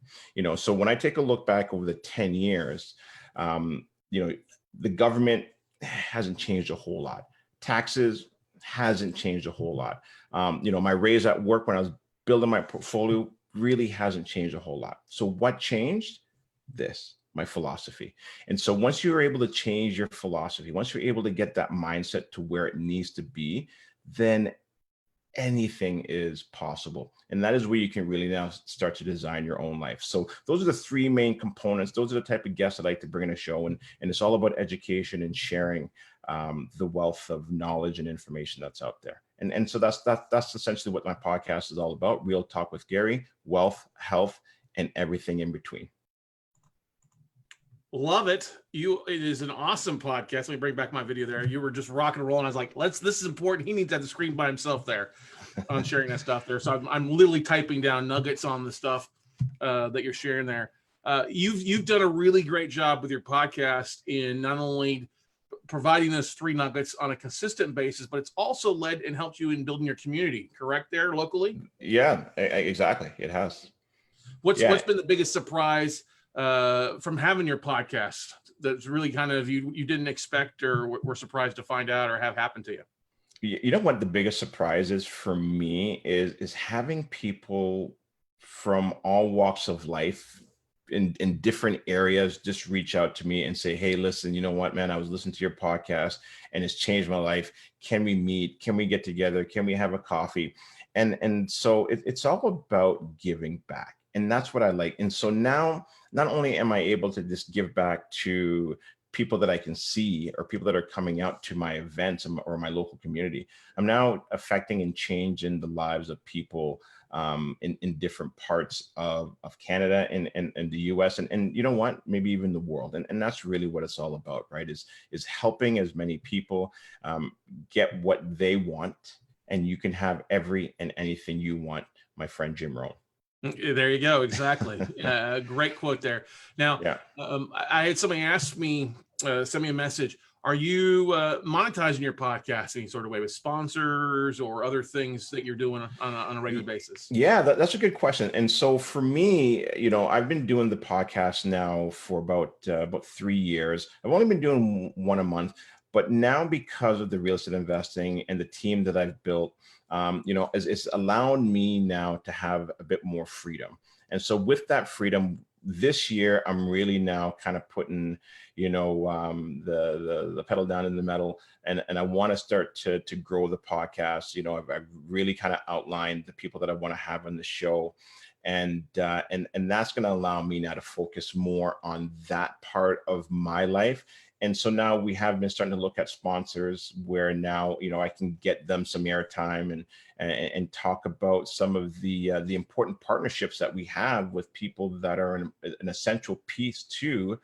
So when I take a look back over the 10 years, the government hasn't changed a whole lot. Taxes hasn't changed a whole lot. My raise at work when I was building my portfolio really hasn't changed a whole lot. So what changed? My philosophy. And so once you're able to change your philosophy, once you're able to get that mindset to where it needs to be, then anything is possible. And that is where you can really now start to design your own life. So those are the three main components. Those are the type of guests I like to bring in a show. And it's all about education and sharing the wealth of knowledge and information that's out there. And so that's essentially what my podcast is all about. Real Talk with Gary, wealth, health, and everything in between. Love it. It is an awesome podcast. Let me bring back my video there. You were just rocking and rolling. I was like, this is important. He needs to have the screen by himself there on sharing that stuff there. So I'm literally typing down nuggets on the stuff that you're sharing there. You've done a really great job with your podcast in not only providing us 3 nuggets on a consistent basis, but it's also led and helped you in building your community, correct, there locally? Yeah, exactly. It has. What's been the biggest surprise from having your podcast that's really kind of you didn't expect or were surprised to find out or have happen to you? You know what the biggest surprise is for me is having people from all walks of life in different areas just reach out to me and say, hey, listen, you know what, man, I was listening to your podcast and it's changed my life. Can we meet? Can we get together? Can we have a coffee? And so it's all about giving back. And that's what I like. And so now, not only am I able to just give back to people that I can see or people that are coming out to my events or my local community, I'm now affecting and changing the lives of people in different parts of Canada and the US and you know what, maybe even the world. And that's really what it's all about, right? Is helping as many people get what they want, and you can have every and anything you want, my friend Jim Rohn. There you go. Exactly. Great quote there. Now, I had somebody ask me, send me a message. Are you monetizing your podcast any sort of way with sponsors or other things that you're doing on a regular basis? Yeah, that's a good question. And so for me, I've been doing the podcast now for about 3 years. I've only been doing one a month, but now because of the real estate investing and the team that I've built, it's allowed me now to have a bit more freedom. And so with that freedom, this year, I'm really now kind of putting, the pedal down in the metal, and I want to start to grow the podcast. I've really kind of outlined the people that I want to have on the show, and that's going to allow me now to focus more on that part of my life. And so now we have been starting to look at sponsors where now, I can get them some airtime and talk about some of the important partnerships that we have with people that are an essential piece to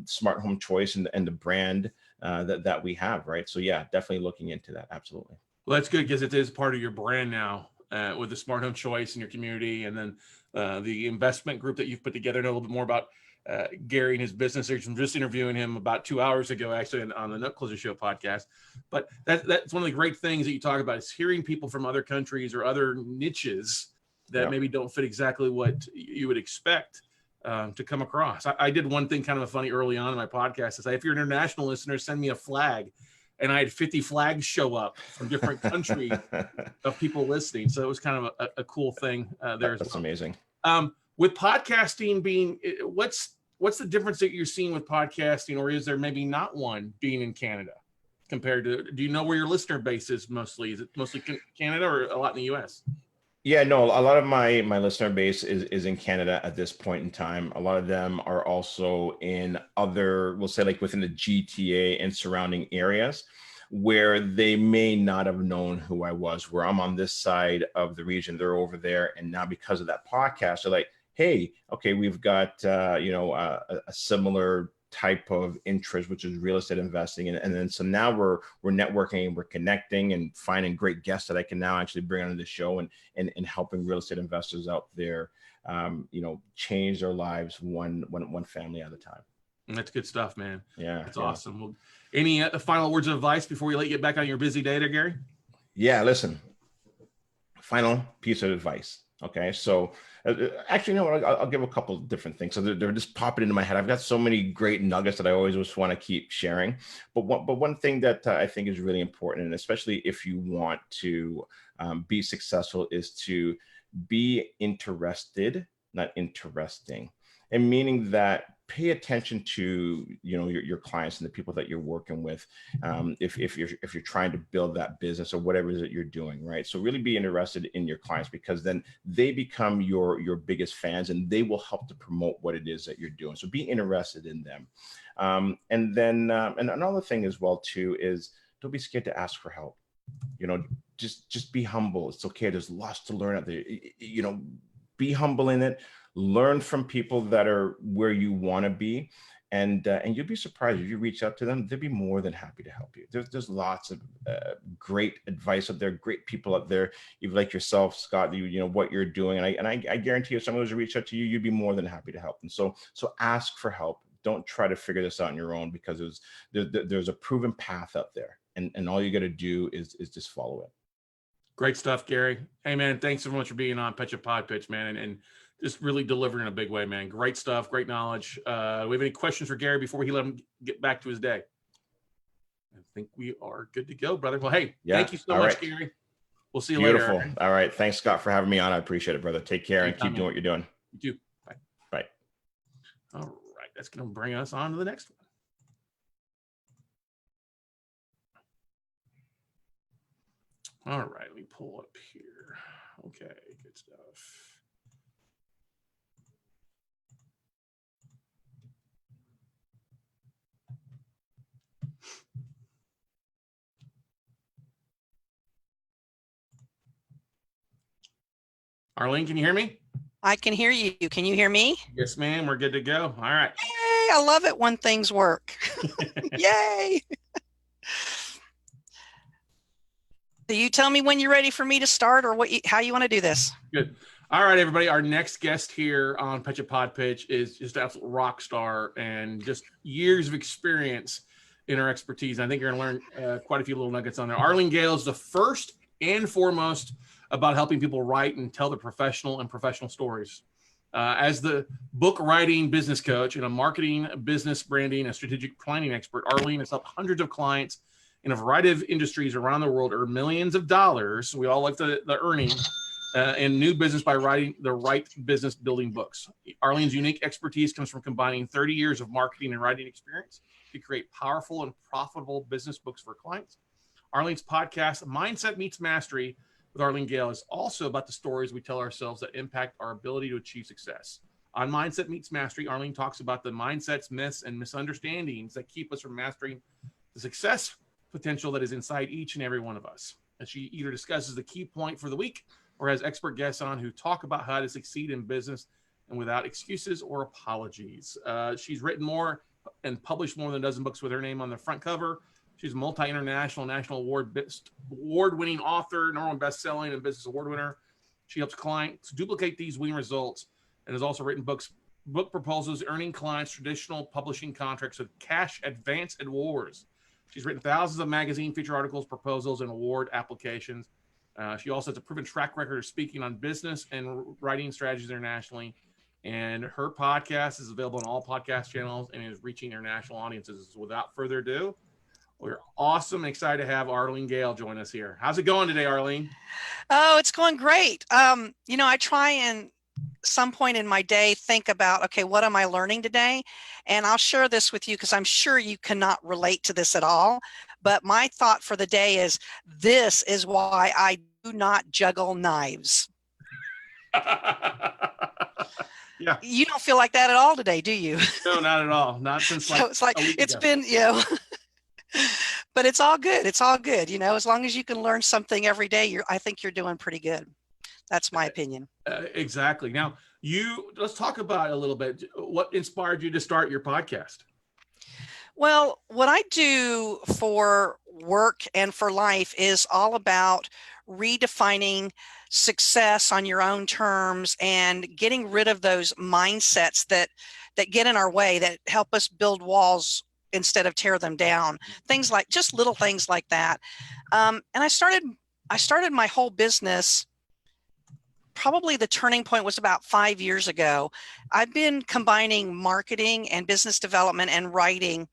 Smart Home Choice and the brand that we have, right? So yeah, definitely looking into that. Absolutely. Well, that's good because it is part of your brand now with the Smart Home Choice in your community, and then the investment group that you've put together. I know a little bit more about Gary and his business. I'm just interviewing him about 2 hours ago, actually, on the Nut Closer Show podcast. But that's one of the great things that you talk about is hearing people from other countries or other niches that maybe don't fit exactly what you would expect to come across. I did one thing kind of funny early on in my podcast is if you're an international listener, send me a flag. And I had 50 flags show up from different countries of people listening. So it was kind of a cool thing there. That's amazing. With podcasting being, what's the difference that you're seeing with podcasting, or is there maybe not one being in Canada compared to, do you know where your listener base is mostly? Is it mostly Canada or a lot in the US? Yeah, no, a lot of my listener base is in Canada at this point in time. A lot of them are also in other, we'll say like within the GTA and surrounding areas where they may not have known who I was, where I'm on this side of the region, they're over there. And now because of that podcast, they're like, hey, okay, we've got, a similar type of interest, which is real estate investing. And then, so now we're networking, we're connecting and finding great guests that I can now actually bring onto the show and helping real estate investors out there, change their lives one family at a time. That's good stuff, man. Yeah. That's awesome. Well, any final words of advice before we let you get back on your busy day there, Gary? Yeah, listen, final piece of advice. Okay. So actually, I'll give a couple of different things. So they're just popping into my head. I've got so many great nuggets that I always just want to keep sharing. But one thing that I think is really important, and especially if you want to be successful, is to be interested, not interesting. And meaning that pay attention to your clients and the people that you're working with, if you're trying to build that business or whatever it is that you're doing, right? So really be interested in your clients, because then they become your biggest fans and they will help to promote what it is that you're doing. So be interested in them. And then and another thing as well too is don't be scared to ask for help. Just be humble. It's okay. There's lots to learn out there. Be humble in it. Learn from people that are where you want to be, and you'll be surprised if you reach out to them. They'll be more than happy to help you. There's lots of great advice out there, great people out there, even like yourself, Scott. What you're doing, and I guarantee you, if someone was to reach out to you, you'd be more than happy to help them. So ask for help. Don't try to figure this out on your own, because there's a proven path out there, and all you got to do is just follow it. Great stuff, Gary. Hey, man, thanks so much for being on Pecha Pod Pitch, man, and just really delivering in a big way, man. Great stuff, great knowledge. Do we have any questions for Gary before we let him get back to his day? I think we are good to go, brother. Well, hey, thank you so much, Gary. We'll see you later. Beautiful. All right. Thanks, Scott, for having me on. I appreciate it, brother. Take care and keep doing what you're doing. You too. Bye. Bye. All right. That's going to bring us on to the next one. All right. Let me pull up here. Okay. Good stuff. Arlene, can you hear me? I can hear you. Can you hear me? Yes, ma'am. We're good to go. All right. Yay, I love it when things work. Yay. So you tell me when you're ready for me to start, or how you want to do this. Good. All right, everybody. Our next guest here on Pecha Pod Pitch is just an absolute rock star and just years of experience in her expertise. I think you're going to learn quite a few little nuggets on there. Arlene Gale is the first and foremost about helping people write and tell their professional stories. As the book writing business coach and a marketing, business branding, and strategic planning expert, Arlene has helped hundreds of clients in a variety of industries around the world earn millions of dollars. We all like the earning in new business by writing the right business building books. Arlene's unique expertise comes from combining 30 years of marketing and writing experience to create powerful and profitable business books for clients. Arlene's podcast, Mindset Meets Mastery with Arlene Gale, is also about the stories we tell ourselves that impact our ability to achieve success. On Mindset Meets Mastery, Arlene talks about the mindsets, myths, and misunderstandings that keep us from mastering the success potential that is inside each and every one of us. And she either discusses the key point for the week or has expert guests on who talk about how to succeed in business and without excuses or apologies. She's written more and published more than a dozen books with her name on the front cover. She's a multi-international, national award-winning author, number one best-selling and business award winner. She helps clients duplicate these winning results and has also written book proposals, earning clients traditional publishing contracts with cash advance awards. She's written thousands of magazine feature articles, proposals, and award applications. She also has a proven track record of speaking on business and writing strategies internationally. And her podcast is available on all podcast channels and is reaching international audiences. Without further ado, we're awesome and excited to have Arlene Gale join us here. How's it going today, Arlene? Oh, it's going great. I try and some point in my day think about, okay, what am I learning today? And I'll share this with you because I'm sure you cannot relate to this at all. But my thought for the day is, this is why I do not juggle knives. Yeah. You don't feel like that at all today, do you? No, not at all. Not since So it's like, it's been, but it's all good. It's all good. As long as you can learn something every day, I think you're doing pretty good. That's my opinion. Exactly. Now, let's talk about a little bit. What inspired you to start your podcast? Well, what I do for work and for life is all about redefining success on your own terms and getting rid of those mindsets that get in our way, that help us build walls instead of tear them down. Things like just little things like that. And I started my whole business. Probably the turning point was about 5 years ago. I've been combining marketing and business development and writing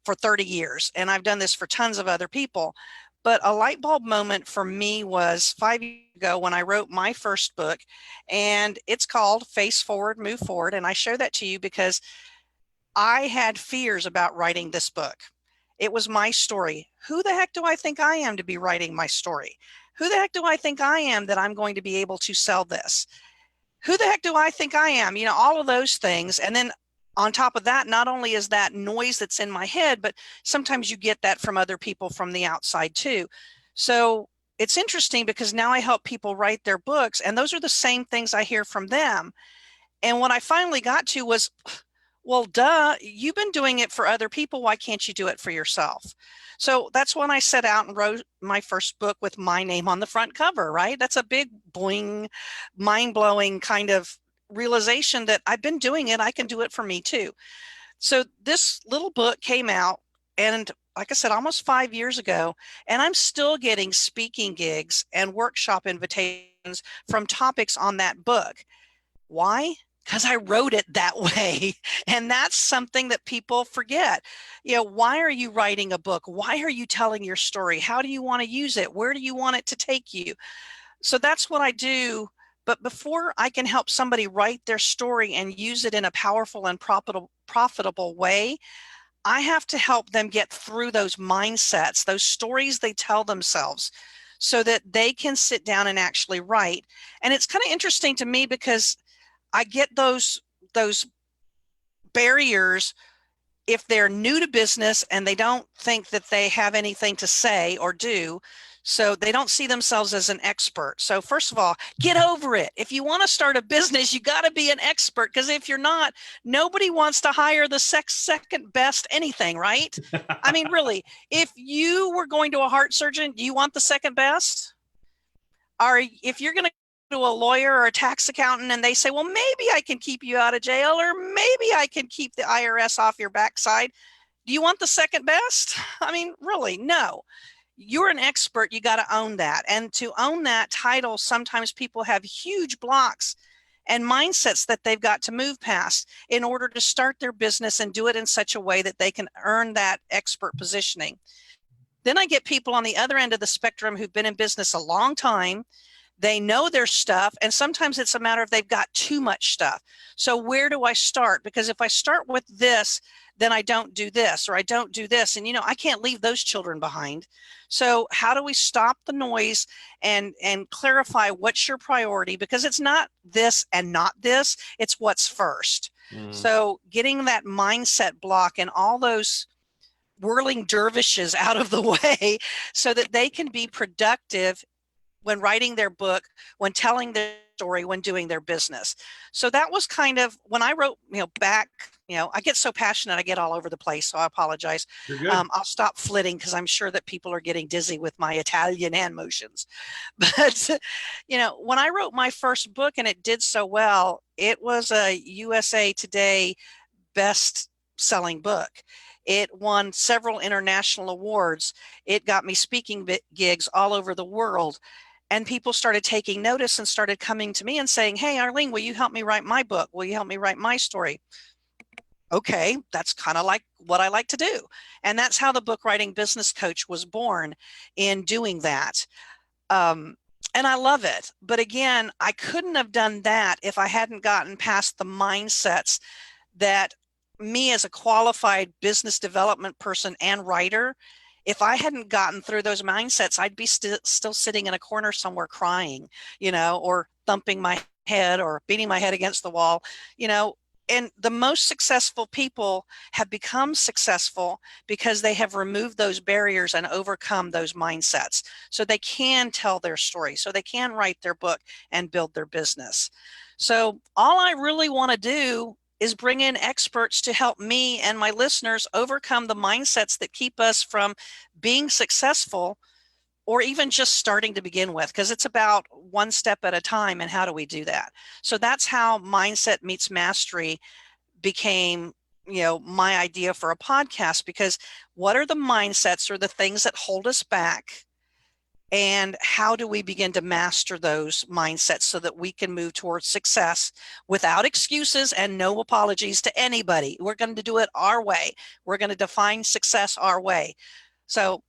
for 30 years. And I've done this for tons of other people. But a light bulb moment for me was 5 years ago when I wrote my first book, and it's called Face Forward, Move Forward. And I share that to you because I had fears about writing this book. It was my story. Who the heck do I think I am to be writing my story? Who the heck do I think I am that I'm going to be able to sell this? Who the heck do I think I am? All of those things. And then on top of that, not only is that noise that's in my head, but sometimes you get that from other people from the outside too. So it's interesting because now I help people write their books, and those are the same things I hear from them. And what I finally got to was, well, duh, you've been doing it for other people. Why can't you do it for yourself? So that's when I set out and wrote my first book with my name on the front cover, right? That's a big, boing, mind-blowing kind of realization that I've been doing it. I can do it for me too. So this little book came out, and like I said, almost 5 years ago, and I'm still getting speaking gigs and workshop invitations from topics on that book. Why? Because I wrote it that way. And that's something that people forget. Why are you writing a book? Why are you telling your story? How do you want to use it? Where do you want it to take you? So that's what I do. But before I can help somebody write their story and use it in a powerful and profitable way, I have to help them get through those mindsets, those stories they tell themselves, so that they can sit down and actually write. And it's kind of interesting to me because I get those barriers if they're new to business and they don't think that they have anything to say or do. So they don't see themselves as an expert. So first of all, get over it. If you want to start a business, you got to be an expert, because if you're not, nobody wants to hire the second best anything, right? I mean, really, if you were going to a heart surgeon, do you want the second best? Or if you're going to to a lawyer or a tax accountant and they say, well, maybe I can keep you out of jail, or maybe I can keep the IRS off your backside, Do you want the second best? I mean, really, no. You're an expert. You got to own that. And to own that title, sometimes people have huge blocks and mindsets that they've got to move past in order to start their business and do it in such a way that they can earn that expert positioning. Then I get people on the other end of the spectrum who've been in business a long time. They know their stuff, and sometimes it's a matter of they've got too much stuff. So where do I start? Because if I start with this, then I don't do this, or I don't do this. And, I can't leave those children behind. So how do we stop the noise and clarify what's your priority? Because it's not this and not this, it's what's first. So getting that mindset block and all those whirling dervishes out of the way so that they can be productive when writing their book, when telling their story, when doing their business. So that was kind of when I wrote, back, I get so passionate, I get all over the place. So I apologize. You're good. I'll stop flitting because I'm sure that people are getting dizzy with my Italian hand motions. But, when I wrote my first book and it did so well, it was a USA Today best-selling book. It won several international awards. It got me speaking gigs all over the world. And people started taking notice and started coming to me and saying, "Hey, Arlene, will you help me write my book? Will you help me write my story?" Okay, that's kind of like what I like to do. And that's how the book writing business coach was born, in doing that. And I love it. But again, I couldn't have done that if I hadn't gotten past the mindsets that me as a qualified business development person and writer, if I hadn't gotten through those mindsets, I'd be still sitting in a corner somewhere crying, or thumping my head or beating my head against the wall, and the most successful people have become successful because they have removed those barriers and overcome those mindsets. So they can tell their story, so they can write their book and build their business. So all I really want to do is bring in experts to help me and my listeners overcome the mindsets that keep us from being successful, or even just starting to begin with, because it's about one step at a time. And how do we do that? So that's how Mindset Meets Mastery became, my idea for a podcast, because what are the mindsets or the things that hold us back? And how do we begin to master those mindsets so that we can move towards success without excuses and no apologies to anybody? We're going to do it our way. We're going to define success our way. So,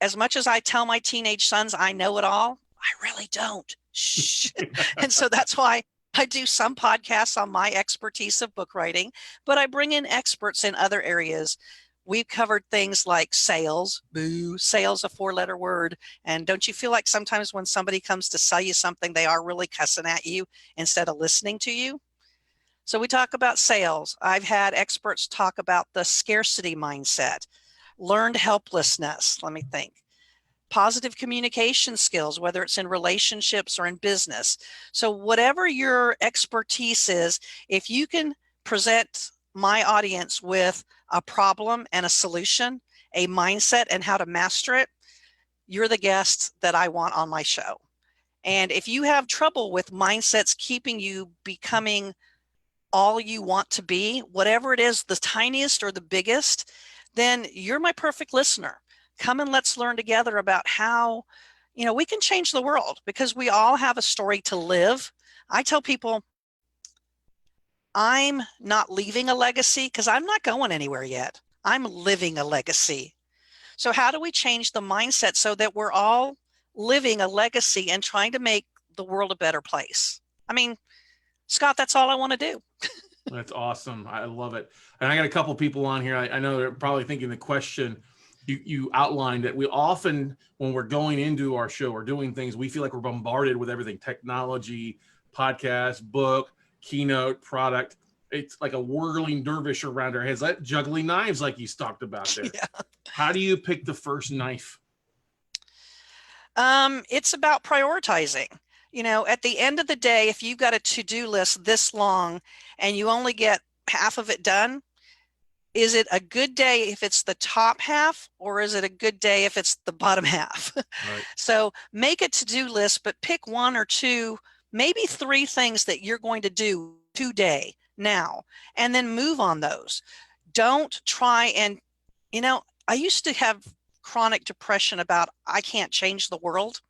as much as I tell my teenage sons I know it all, I really don't. Shh. And so that's why I do some podcasts on my expertise of book writing, but I bring in experts in other areas. We've covered things like sales, sales, a 4-letter word. And don't you feel like sometimes when somebody comes to sell you something, they are really cussing at you instead of listening to you? So we talk about sales. I've had experts talk about the scarcity mindset, learned helplessness. Let me think. Positive communication skills, whether it's in relationships or in business. So whatever your expertise is, if you can present my audience with a problem and a solution, a mindset and how to master it, you're the guest that I want on my show. And if you have trouble with mindsets keeping you becoming all you want to be, whatever it is, the tiniest or the biggest, then you're my perfect listener. Come and let's learn together about how, we can change the world, because we all have a story to live. I tell people, I'm not leaving a legacy because I'm not going anywhere yet. I'm living a legacy. So how do we change the mindset so that we're all living a legacy and trying to make the world a better place? I mean, Scott, that's all I want to do. That's awesome. I love it. And I got a couple people on here. I know they're probably thinking the question you outlined, that we often, when we're going into our show or doing things, we feel like we're bombarded with everything: technology, podcast, book, keynote, product. It's like a whirling dervish around our heads, like juggling knives, like you talked about there. Yeah. How do you pick the first knife? It's about prioritizing. At the end of the day, if you've got a to-do list this long and you only get half of it done, is it a good day if it's the top half, or is it a good day if it's the bottom half? Right. So make a to-do list, but pick 1 or 2, maybe 3 things that you're going to do today, now, and then move on those. Don't try and I used to have chronic depression about I can't change the world.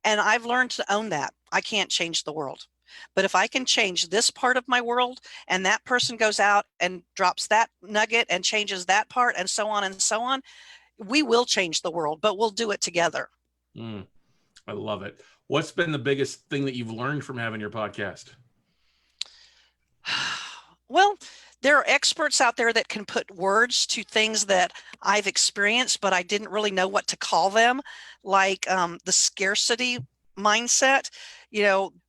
And I've learned to own that. I can't change the world. But if I can change this part of my world and that person goes out and drops that nugget and changes that part and so on, we will change the world, but we'll do it together. I love it. What's been the biggest thing that you've learned from having your podcast? Well, there are experts out there that can put words to things that I've experienced, but I didn't really know what to call them, like the scarcity mindset.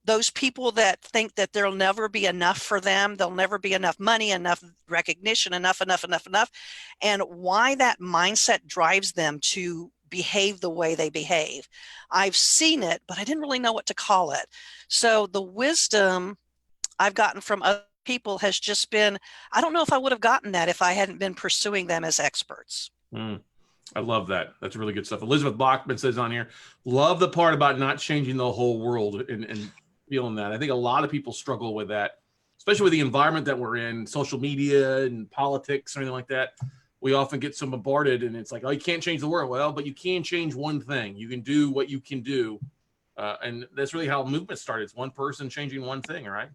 Those people that think that there'll never be enough for them, there'll never be enough money, enough recognition, enough, and why that mindset drives them to behave the way they behave. I've seen it, but I didn't really know what to call it. So the wisdom I've gotten from other people has just been, I don't know if I would have gotten that if I hadn't been pursuing them as experts. I love that. That's really good stuff. Elizabeth Bachman says on here, love the part about not changing the whole world and feeling that. I think a lot of people struggle with that, especially with the environment that we're in, social media and politics or anything like that. We often get so bombarded and it's like, oh, you can't change the world. Well, but you can change one thing. You can do what you can do. And that's really how movement started. It's one person changing one thing, right?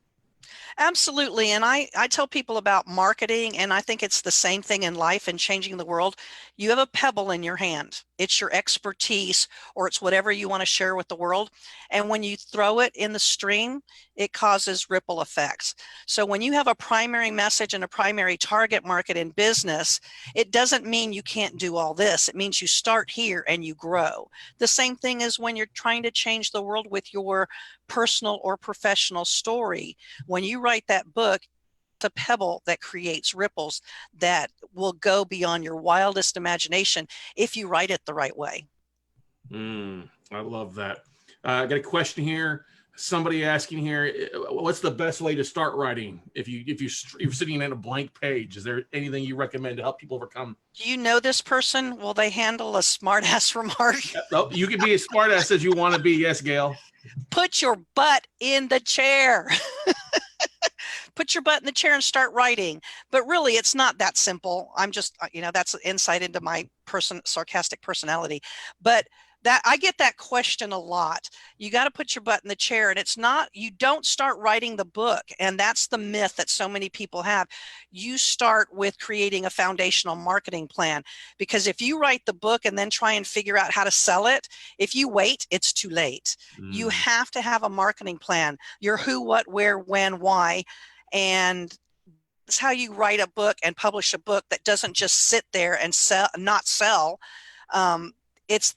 Absolutely. And I tell people about marketing, and I think it's the same thing in life and changing the world. You have a pebble in your hand. It's your expertise, or it's whatever you want to share with the world. And when you throw it in the stream, it causes ripple effects. So when you have a primary message and a primary target market in business, it doesn't mean you can't do all this. It means you start here and you grow. The same thing is when you're trying to change the world with your personal or professional story. When you write that book, it's a pebble that creates ripples that will go beyond your wildest imagination if you write it the right way. I love that. I got a question here. Somebody asking here, what's the best way to start writing if you're sitting at a blank page? Is there anything you recommend to help people overcome? Do you know this person? Will they handle a smart-ass remark? Oh, you can be as smart ass as you want to be. Yes, Gail. Put your butt in the chair. Put your butt in the chair and start writing. But really, it's not that simple. I'm just, that's insight into my sarcastic personality. But that I get that question a lot. You got to put your butt in the chair, and it's not, you don't start writing the book. And that's the myth that so many people have. You start with creating a foundational marketing plan, because if you write the book and then try and figure out how to sell it, if you wait, it's too late. You have to have a marketing plan, your who, what, where, when, why. And that's how you write a book and publish a book that doesn't just sit there and not sell.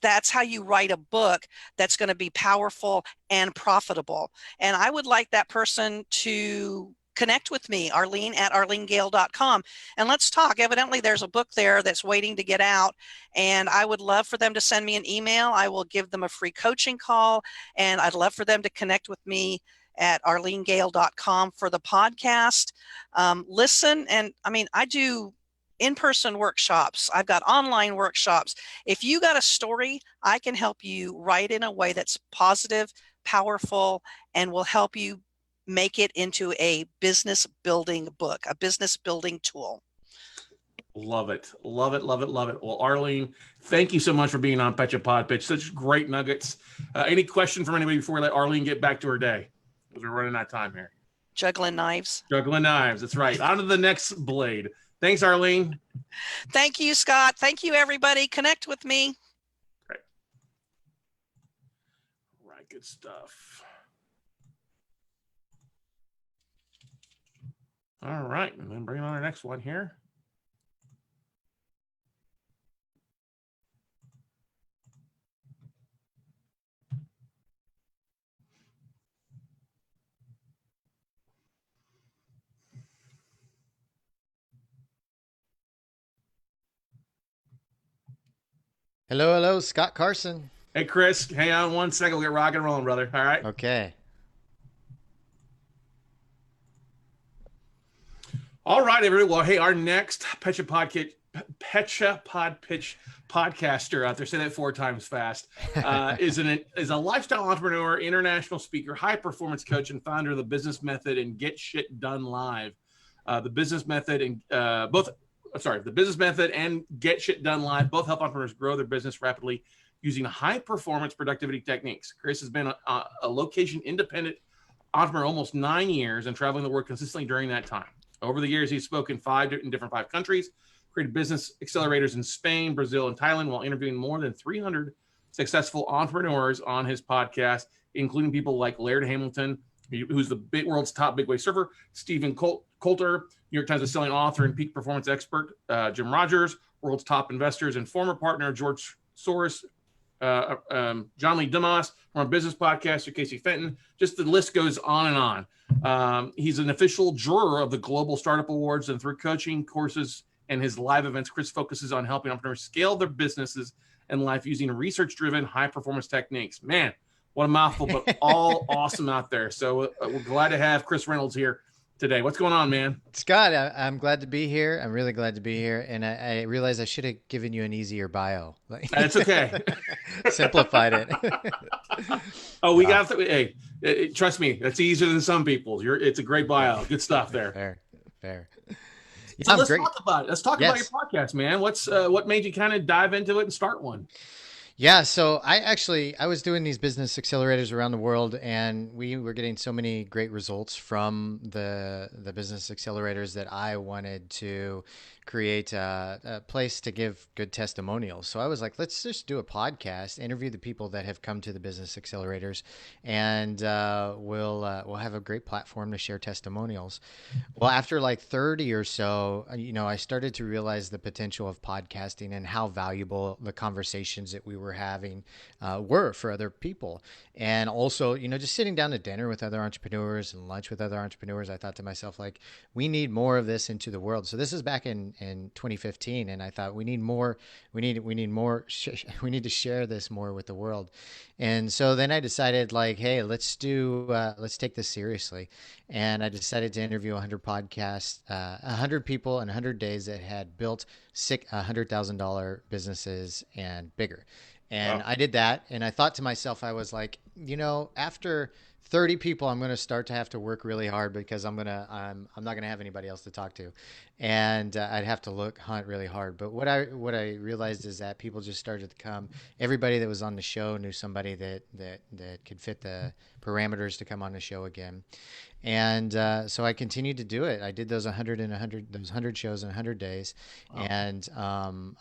That's how you write a book that's going to be powerful and profitable. And I would like that person to connect with me, Arlene at arlenegale.com, and let's talk. Evidently, there's a book there that's waiting to get out, and I would love for them to send me an email. I will give them a free coaching call, and I'd love for them to connect with me at arlenegale.com for the podcast. Listen, and I do in-person workshops. I've got online workshops. If you got a story, I can help you write in a way that's positive, powerful, and will help you make it into a business building book, a business building tool. Love it. Love it. Love it. Love it. Well, Arlene, thank you so much for being on Pecha Pod Pitch. Such great nuggets. Any question from anybody before we let Arlene get back to her day? Because we're running out of time here. Juggling knives. Juggling knives. That's right. On to the next blade. Thanks, Arlene. Thank you, Scott. Thank you, everybody. Connect with me. Great. All right. Good stuff. All right. And then bring on our next one here. Hello, Scott Carson. Hey, Chris, hang on 1 second. We'll get rock and rolling, brother. All right. Okay. All right, everybody. Well, hey, our next Pecha Pod Pitch podcaster out there, say that 4 times fast, is a lifestyle entrepreneur, international speaker, high performance coach, and founder of the Business Method and Get Shit Done Live. The Business Method and both The Business Method and Get Shit Done Live both help entrepreneurs grow their business rapidly using high performance productivity techniques. Chris has been a location independent entrepreneur almost 9 years and traveling the world consistently during that time. Over the years, he's spoken in different 5 countries, created business accelerators in Spain, Brazil, and Thailand while interviewing more than 300 successful entrepreneurs on his podcast, including people like Laird Hamilton, who's the world's top big wave surfer, Stephen Coulter, New York Times bestselling author and peak performance expert, Jim Rogers, world's top investors and former partner George Soros, John Lee Dumas from our business podcaster, Casey Fenton. Just the list goes on and on. He's an official juror of the Global Startup Awards, and through coaching courses and his live events, Chris focuses on helping entrepreneurs scale their businesses and life using research-driven high-performance techniques. Man, what a mouthful, but all awesome out there. So we're glad to have Chris Reynolds here today. What's going on, man? Scott, I'm glad to be here. I'm really glad to be here. And I realized I should have given you an easier bio. That's okay. Simplified it. Oh, we got hey, trust me, that's easier than some people's. It's a great bio. Good stuff there. Fair. So let's talk about it. Let's talk about your podcast, man. What made you kind of dive into it and start one? Yeah, so I was doing these business accelerators around the world, and we were getting so many great results from the business accelerators that I wanted to create a place to give good testimonials. So I was like, let's just do a podcast, interview the people that have come to the business accelerators, and we'll have a great platform to share testimonials. Well, after like 30 or so, I started to realize the potential of podcasting and how valuable the conversations that we were having were for other people. And also, just sitting down to dinner with other entrepreneurs and lunch with other entrepreneurs, I thought to myself, like, we need more of this into the world. So this is back in 2015, and I thought we need more. We need to share this more with the world. And so then I decided, like, hey, let's take this seriously. And I decided to interview 100 podcasts, 100 people in 100 days that had built $100,000 businesses and bigger. And wow. I did that, and I thought to myself, I was like, after 30 people, I'm going to start to have to work really hard because I'm not going to have anybody else to talk to, and I'd have to hunt really hard. But what I realized is that people just started to come. Everybody that was on the show knew somebody that could fit the parameters to come on the show again. And so I continued to do it. I did those 100 shows in 100 days. Wow. And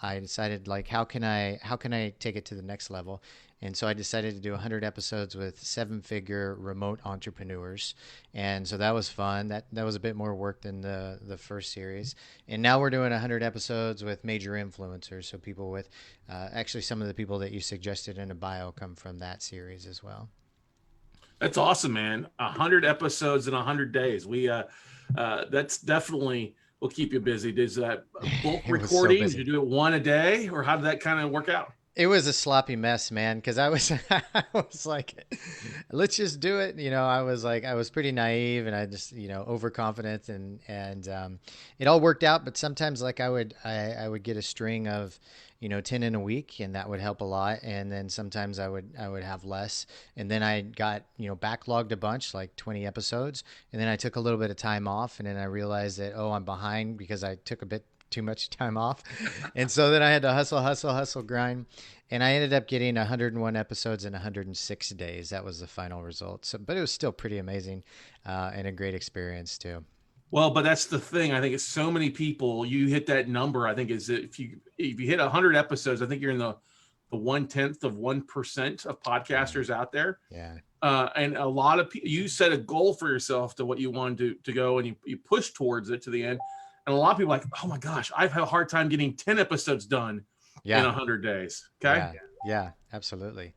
I decided, like, how can I take it to the next level? And so I decided to do 100 episodes with 7-figure remote entrepreneurs. And so that was fun. That was a bit more work than the first series. And now we're doing 100 episodes with major influencers. So people with actually some of the people that you suggested in a bio come from that series as well. That's awesome, man. 100 episodes in 100 days. That's definitely will keep you busy. Does that bulk recording? Did you do it one a day, or how did that kind of work out? It was a sloppy mess, man. Because I was like, let's just do it. I was pretty naive, and I just, overconfident, and it all worked out. But sometimes, like, I would get a string of 10 in a week, and that would help a lot. And then sometimes I would have less. And then I got, backlogged a bunch, like 20 episodes. And then I took a little bit of time off, and then I realized that, I'm behind because I took a bit too much time off. And so then I had to hustle, grind. And I ended up getting 101 episodes in 106 days. That was the final result. So, but it was still pretty amazing and a great experience too. Well, but that's the thing. I think it's so many people, you hit that number. I think is if you hit 100 episodes, I think you're in the 1/10 of 1% of podcasters out there. Yeah. And a lot of people, you set a goal for yourself to what you wanted to go, and you push towards it to the end. And a lot of people are like, oh my gosh, I've had a hard time getting 10 episodes done in 100 days. Okay. Yeah, absolutely.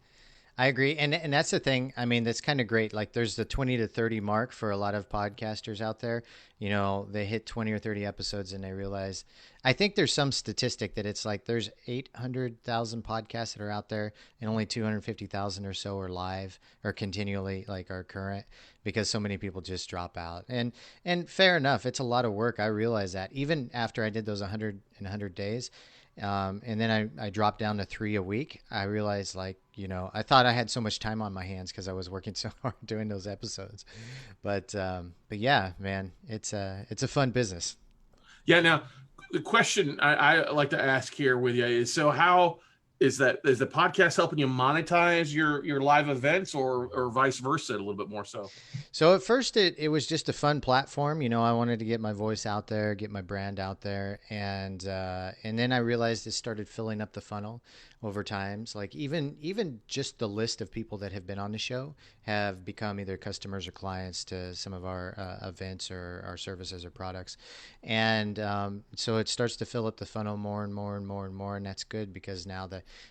I agree. And that's the thing. I mean, that's kind of great. Like, there's the 20 to 30 mark for a lot of podcasters out there. They hit 20 or 30 episodes and they realize, I think there's some statistic that it's like there's 800,000 podcasts that are out there and only 250,000 or so are live or continually are current, because so many people just drop out. And fair enough. It's a lot of work. I realize that even after I did those 100 days. And then I dropped down to 3 a week. I realized, I thought I had so much time on my hands because I was working so hard doing those episodes. But yeah, man, it's a fun business. Yeah. Now the question I like to ask here with you is, so how is the podcast helping you monetize your live events, or vice versa, a little bit more so? So at first it was just a fun platform. You know, I wanted to get my voice out there, get my brand out there. And then I realized it started filling up the funnel over times. Like even just the list of people that have been on the show have become either customers or clients to some of our events or our services or products. And so it starts to fill up the funnel more and more and more and more. And that's good, because now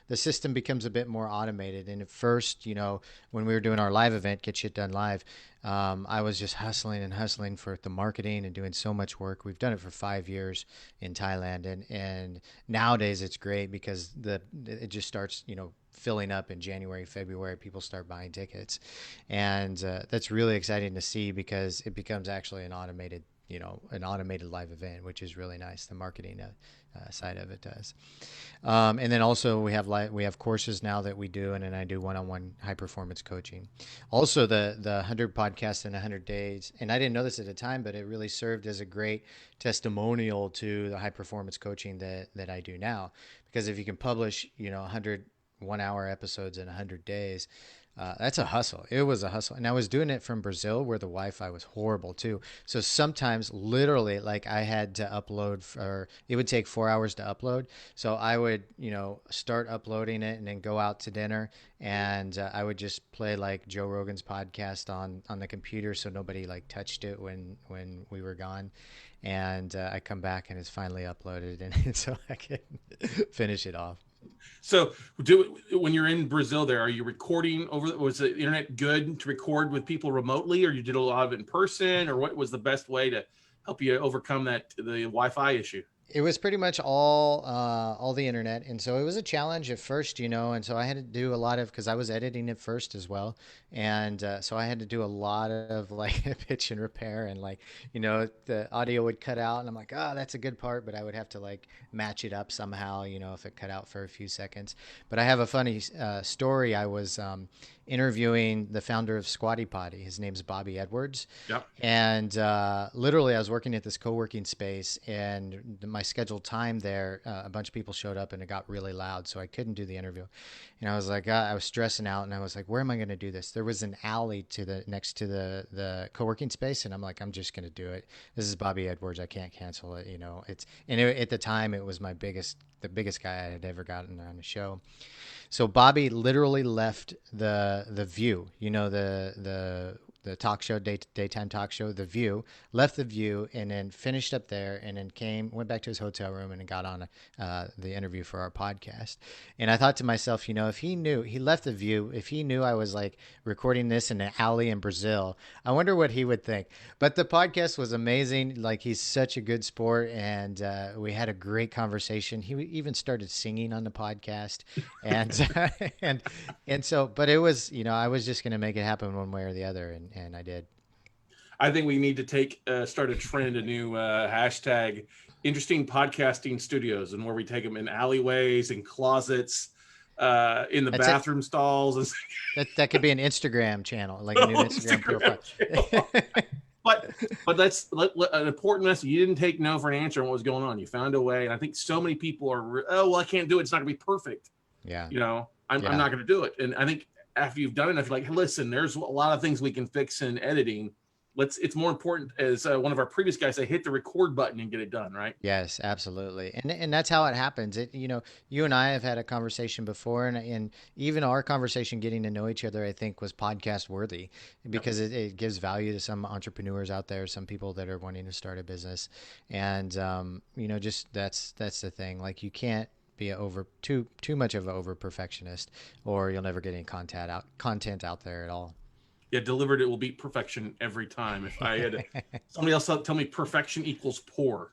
the system becomes a bit more automated. And at first, you know, when we were doing our live event, Get Shit Done Live, I was just hustling and hustling for the marketing and doing so much work. We've done it for 5 years in Thailand, and nowadays it's great because it just starts, you know, filling up in January, February. People start buying tickets, and that's really exciting to see, because it becomes actually an automated live event, which is really nice. The marketing side of it does. And then also we have courses now that we do, and then I do one-on-one high performance coaching. Also the 100 podcasts in 100 days. And I didn't know this at the time, but it really served as a great testimonial to the high performance coaching that I do now. Because if you can publish, you know, 100 1-hour episodes in 100 days, that's a hustle. It was a hustle. And I was doing it from Brazil, where the Wi-Fi was horrible too. So sometimes literally, like, I had to upload, or it would take 4 hours to upload. So I would, you know, start uploading it and then go out to dinner, and I would just play like Joe Rogan's podcast on the computer, so nobody like touched it when we were gone. And I come back and it's finally uploaded, and so I can finish it off. So when you're in Brazil there, are you recording was the internet good to record with people remotely, or you did a lot of it in person, or what was the best way to help you overcome the Wi-Fi issue? It was pretty much all the internet, and so it was a challenge at first, you know. And so I had to do a lot of, because I was editing it first as well, and so I had to do a lot of like pitch and repair, and like, you know, the audio would cut out, and I'm like, oh, that's a good part, but I would have to like match it up somehow, you know, if it cut out for a few seconds. But I have a funny story. I was interviewing the founder of Squatty Potty. His name's Bobby Edwards. Yep. And literally, I was working at this co-working space, and my scheduled time there, a bunch of people showed up, and it got really loud, so I couldn't do the interview. And I was like, I was stressing out, and I was like, where am I going to do this? There was an alley next to the co-working space, and I'm like, I'm just going to do it. This is Bobby Edwards. I can't cancel it. You know, at the time, it was the biggest guy I had ever gotten on the show. So Bobby literally left the View, you know, the talk show, daytime talk show, The View, left The View, and then finished up there, and then went back to his hotel room and got on the interview for our podcast. And I thought to myself, you know, if he left The View, if he knew I was like recording this in an alley in Brazil, I wonder what he would think. But the podcast was amazing. Like, he's such a good sport, and we had a great conversation. He even started singing on the podcast, and and so, but it was, you know, I was just going to make it happen one way or the other, and I did. I think we need to start a trend, a new hashtag, interesting podcasting studios, and where we take them in alleyways and closets, in the bathroom stalls. That could be an Instagram channel, like a new Instagram profile. But that's an important message. You didn't take no for an answer on what was going on. You found a way. And I think so many people are, oh, well, I can't do it. It's not gonna be perfect. Yeah. You know, I'm not going to do it. And I think after you've done enough, you're like, hey, listen, there's a lot of things we can fix in editing. It's more important, as one of our previous guys said, hit the record button and get it done, right? Yes, absolutely. And that's how it happens. You know, you and I have had a conversation before, and even our conversation getting to know each other, I think, was podcast worthy, because it gives value to some entrepreneurs out there, some people that are wanting to start a business. And, you know, just that's the thing. Like, you can't be too much of an over perfectionist, or you'll never get any content out there at all. Yeah, delivered, it will beat perfection every time. If I had somebody else tell me perfection equals poor.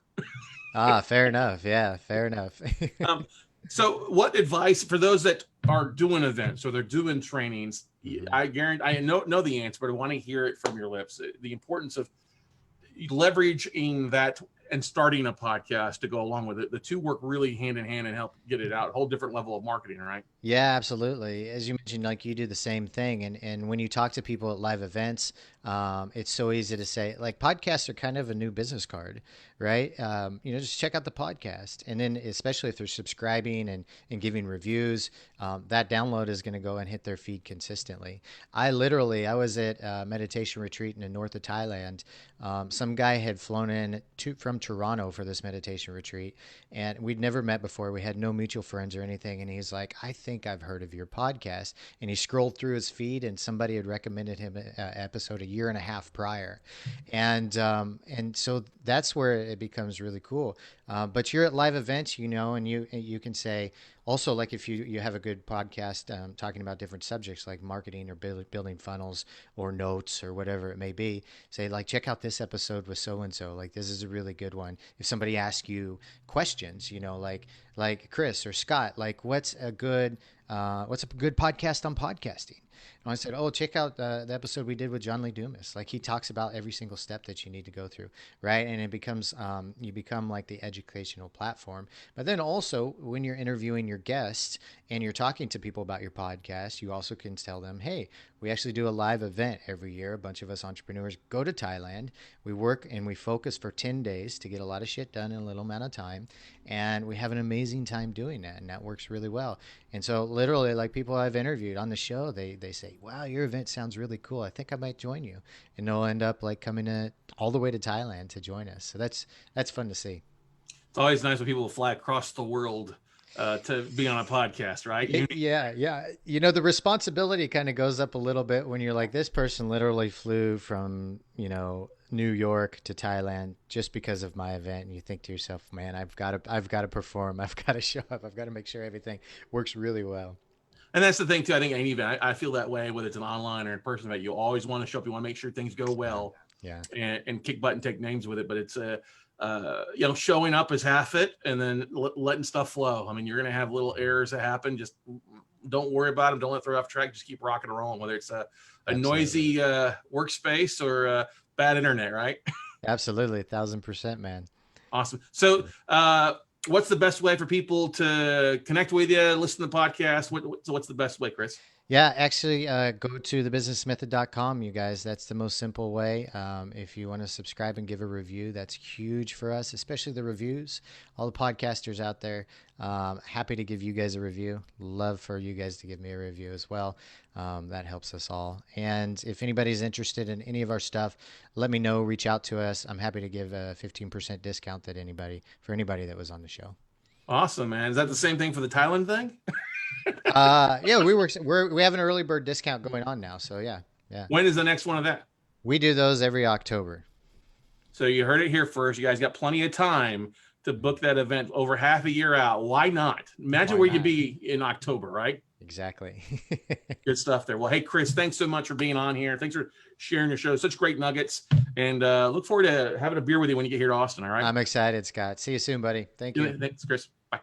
Fair enough. Yeah, fair enough. So what advice for those that are doing events or they're doing trainings? I guarantee I know the answer, but I want to hear it from your lips. The importance of leveraging that and starting a podcast to go along with it. The two work really hand in hand and help get it out. A whole different level of marketing, right? Yeah, absolutely. As you mentioned, like you do the same thing, and when you talk to people at live events, it's so easy to say like podcasts are kind of a new business card, right? Just check out the podcast, and then especially if they're subscribing and giving reviews, that download is going to go and hit their feed consistently. I was at a meditation retreat in the north of Thailand. Some guy had flown in from Toronto for this meditation retreat, and we'd never met before. We had no mutual friends or anything, and he's like, I think I've heard of your podcast. And he scrolled through his feed, and somebody had recommended him an episode a year and a half prior, and so that's where it becomes really cool. But you're at live events, and you can say also, like if you have a good podcast talking about different subjects like marketing or building funnels or notes or whatever it may be, say like check out this episode with so and so. Like this is a really good one. If somebody asks you questions, like Chris or Scott, like what's a good podcast on podcasting? And I said, oh, check out the episode we did with John Lee Dumas. Like he talks about every single step that you need to go through, right? And it becomes, you become like the educational platform. But then also when you're interviewing your guests and you're talking to people about your podcast, you also can tell them, hey, we actually do a live event every year. A bunch of us entrepreneurs go to Thailand. We work and we focus for 10 days to get a lot of shit done in a little amount of time. And we have an amazing time doing that. And that works really well. And so literally like people I've interviewed on the show, they say, wow, your event sounds really cool. I think I might join you. And they'll end up like coming all the way to Thailand to join us. So that's fun to see. It's always nice when people fly across the world to be on a podcast, right? Yeah. The responsibility kind of goes up a little bit when you're like, this person literally flew from, New York to Thailand just because of my event. And you think to yourself, man, I've got to perform. I've got to show up. I've got to make sure everything works really well. And that's the thing too. I think any event, I feel that way, whether it's an online or in person event, you always want to show up. You want to make sure things go well. Yeah. And kick butt and take names with it. But it's showing up is half it, and then letting stuff flow. I mean, you're going to have little errors that happen. Just don't worry about them. Don't let it throw off track. Just keep rocking and rolling, whether it's a noisy workspace or bad internet, right? Absolutely. 1,000%, man. Awesome. So, what's the best way for people to connect with you, listen to the podcast? What's the best way, Chris? Yeah, actually, go to thebusinessmethod.com, you guys. That's the most simple way. If you want to subscribe and give a review, that's huge for us, especially the reviews. All the podcasters out there, happy to give you guys a review. Love for you guys to give me a review as well. That helps us all. And if anybody's interested in any of our stuff, let me know. Reach out to us. I'm happy to give a 15% discount for anybody that was on the show. Awesome, man. Is that the same thing for the Thailand thing? Yeah, we have an early bird discount going on now. So yeah. When is the next one of that? We do those every October. So you heard it here first. You guys got plenty of time to book that event over half a year out. Why not? Imagine where you'd be in October, right? Exactly. Good stuff there. Well, hey, Chris, thanks so much for being on here. Thanks for sharing your show. Such great nuggets. And look forward to having a beer with you when you get here to Austin. All right. I'm excited, Scott. See you soon, buddy. Thank you. Thanks, Chris. Bye.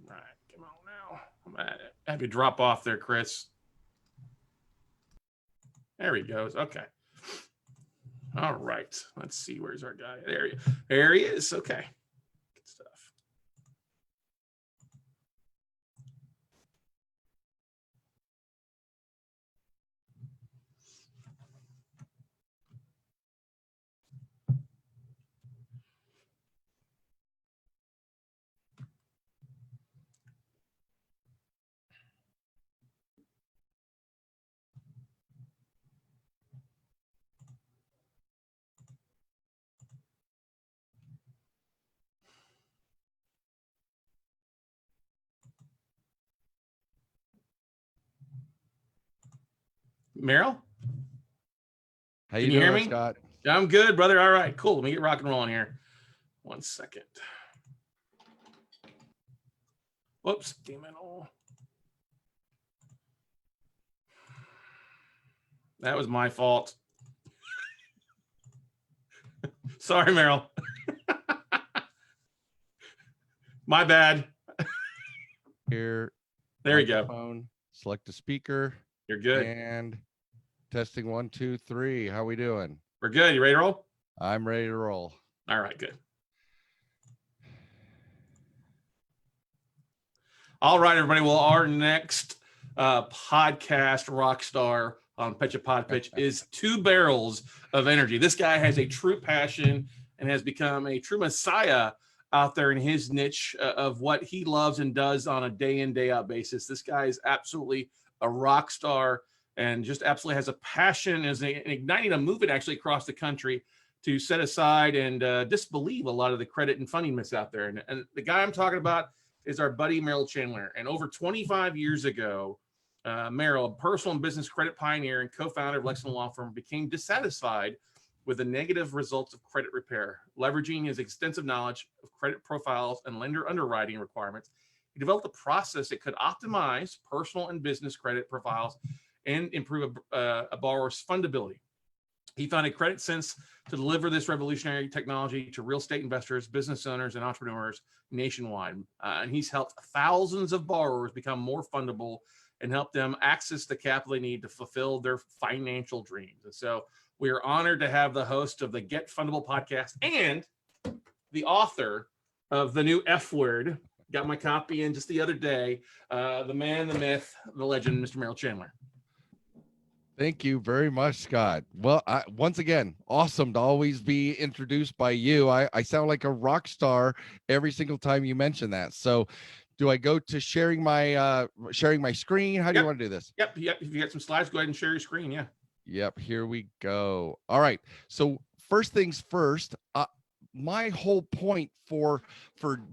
All right, come on now. I'm gonna have you drop off there, Chris. There he goes. Okay. All right. Let's see. Where's our guy? There he is. Okay. Good stuff. Merrill? How Can you you hear doing, me? Scott? I'm good, brother. All right, cool. Let me get rock and rolling here. 1 second. Whoops. Damn it all. That was my fault. Sorry, Meryl. My bad. Here. There you go. Microphone, select a speaker. You're good. And testing 1, 2, 3. How we doing? We're good. You ready to roll? I'm ready to roll. All right, good. All right, everybody. Well, our next podcast rock star on Pecha Pod Pitch is Two Barrels of Energy. This guy has a true passion and has become a true messiah out there in his niche of what he loves and does on a day in, day out basis. This guy is absolutely a rock star and just absolutely has a passion, is igniting a movement actually across the country to set aside and disbelieve a lot of the credit and funding myths out there. And the guy I'm talking about is our buddy Merrill Chandler. And over 25 years ago, Merrill, a personal and business credit pioneer and co-founder of Lexington Law Firm, became dissatisfied with the negative results of credit repair. Leveraging his extensive knowledge of credit profiles and lender underwriting requirements, he developed a process that could optimize personal and business credit profiles and improve a borrower's fundability. He founded Credit Sense to deliver this revolutionary technology to real estate investors, business owners, and entrepreneurs nationwide. And he's helped thousands of borrowers become more fundable and help them access the capital they need to fulfill their financial dreams. And so we are honored to have the host of the Get Fundable podcast and the author of the new F Word. Got my copy in just the other day. The man, the myth, the legend, Mr. Merrill Chandler. Thank you very much, Scott. Well, once again, awesome to always be introduced by you. I sound like a rock star every single time you mention that. So do I go to sharing my screen? How do you want to do this? Yep. If you got some slides, go ahead and share your screen. Yeah. Yep, here we go. All right. So first things first, my whole point for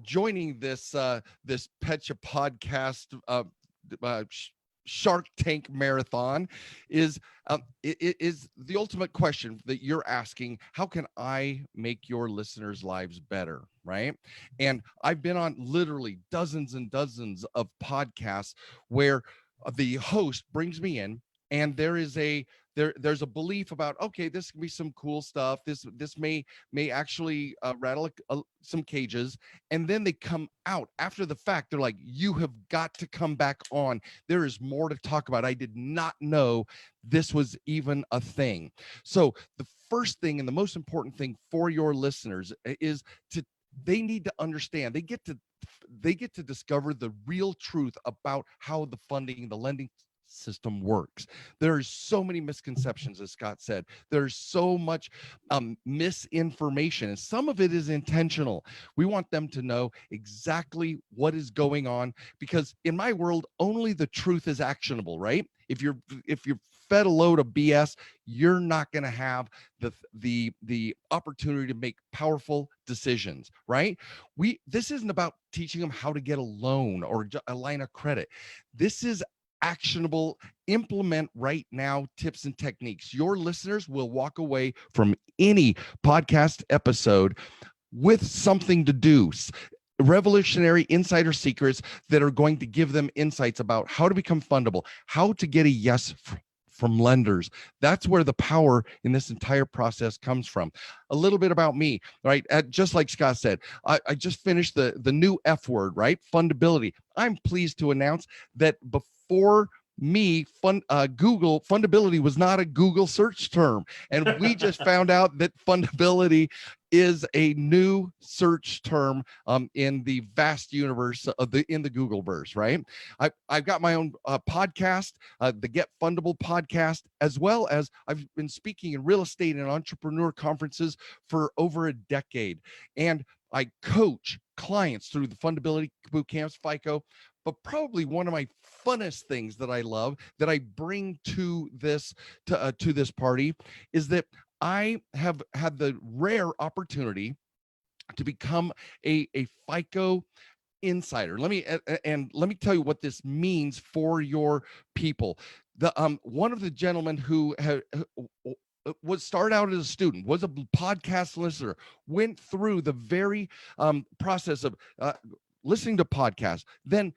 joining this this Pecha podcast Shark Tank marathon is the ultimate question that you're asking: how can I make your listeners' lives better? Right. And I've been on literally dozens and dozens of podcasts where the host brings me in, and there's a belief about, okay, this can be some cool stuff. This may actually rattle some cages. And then they come out after the fact. They're like, you have got to come back on. There is more to talk about. I did not know this was even a thing. So the first thing and the most important thing for your listeners is they need to understand, they get to discover the real truth about how the funding, the lending system works. There's so many misconceptions, as Scott said. There's so much misinformation, and some of it is intentional. We want them to know exactly what is going on, because in my world, only the truth is actionable, right? If you're fed a load of BS, you're not going to have the opportunity to make powerful decisions, right? This isn't about teaching them how to get a loan or a line of credit. This is actionable, implement right now tips and techniques. Your listeners will walk away from any podcast episode with something to do, revolutionary insider secrets that are going to give them insights about how to become fundable, how to get a yes from lenders. That's where the power in this entire process comes from. A little bit about me, right? Just like Scott said, I just finished the new F word, right? Fundability. I'm pleased to announce that before me, Google fundability was not a Google search term, and we just found out that fundability is a new search term in the vast universe of in the Googleverse, right? I've got my own podcast, the Get Fundable podcast, as well as I've been speaking in real estate and entrepreneur conferences for over a decade, and I coach clients through the fundability boot camps, FICO. But probably one of my funnest things that I love, that I bring to this party, is that I have had the rare opportunity to become a FICO insider. Let me tell you what this means for your people. One of the gentlemen who started out as a student, was a podcast listener, went through the very process of listening to podcasts, then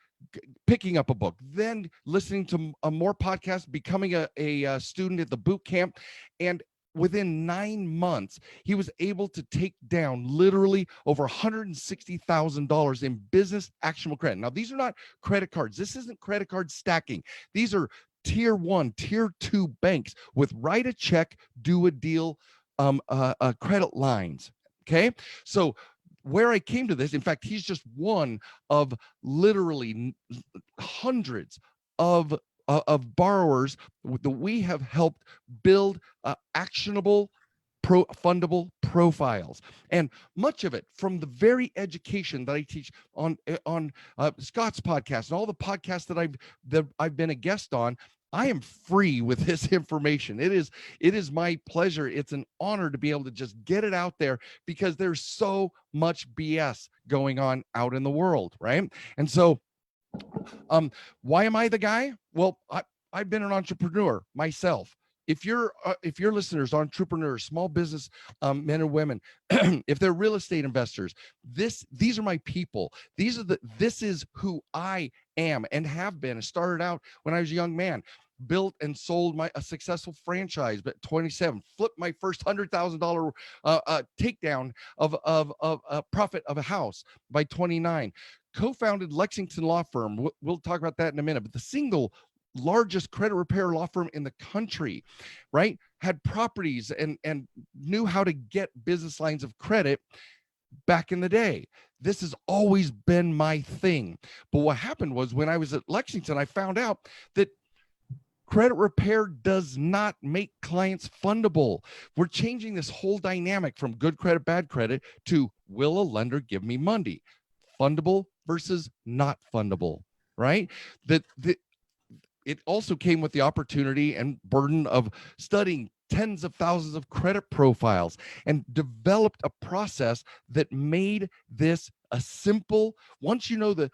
picking up a book, then listening to more podcasts, becoming a student at the boot camp. And within 9 months, he was able to take down literally over $160,000 in business actionable credit. Now, these are not credit cards. This isn't credit card stacking. These are tier 1, tier 2 banks with write a check, do a deal, credit lines. Okay. So where I came to this, in fact, he's just one of literally hundreds of borrowers that we have helped build actionable fundable profiles, and much of it from the very education that I teach on Scott's podcast and all the podcasts that I've been a guest on. I am free with this information. It is my pleasure. It's an honor to be able to just get it out there, because there's so much BS going on out in the world, right? And so why am I the guy? Well, I've been an entrepreneur myself. If your listeners are entrepreneurs, small business men and women, if they're real estate investors, these are my people. This is who I am and have been. I started out when I was a young man, built and sold a successful franchise, but 27, flipped my first $100,000 takedown of a profit of a house by 29. Co-founded Lexington law firm. We'll talk about that in a minute, but the single largest credit repair law firm in the country, right? Had properties and knew how to get business lines of credit back in the day. This has always been my thing. But what happened was, when I was at Lexington, I found out that credit repair does not make clients fundable. We're changing this whole dynamic from good credit, bad credit to will a lender give me money? Fundable versus not fundable, right? It also came with the opportunity and burden of studying tens of thousands of credit profiles and developed a process that made this a simple, once you know the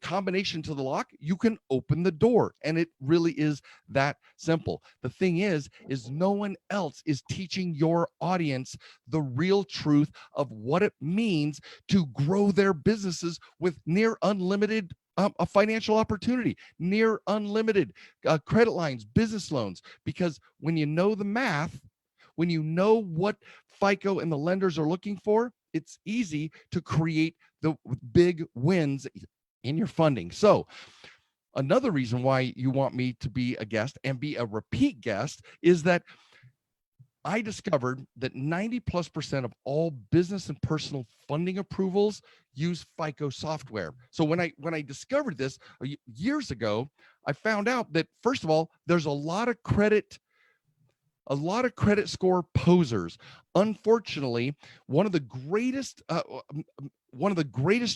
combination to the lock, you can open the door. And it really is that simple. The thing is no one else is teaching your audience the real truth of what it means to grow their businesses with near unlimited a financial opportunity, near unlimited credit lines, business loans. Because when you know the math, when you know what FICO and the lenders are looking for, it's easy to create the big wins in your funding. So another reason why you want me to be a guest and be a repeat guest is that I discovered that 90+% of all business and personal funding approvals use FICO software. So when I discovered this years ago, I found out that, first of all, there's a lot of credit score posers. Unfortunately, one of the greatest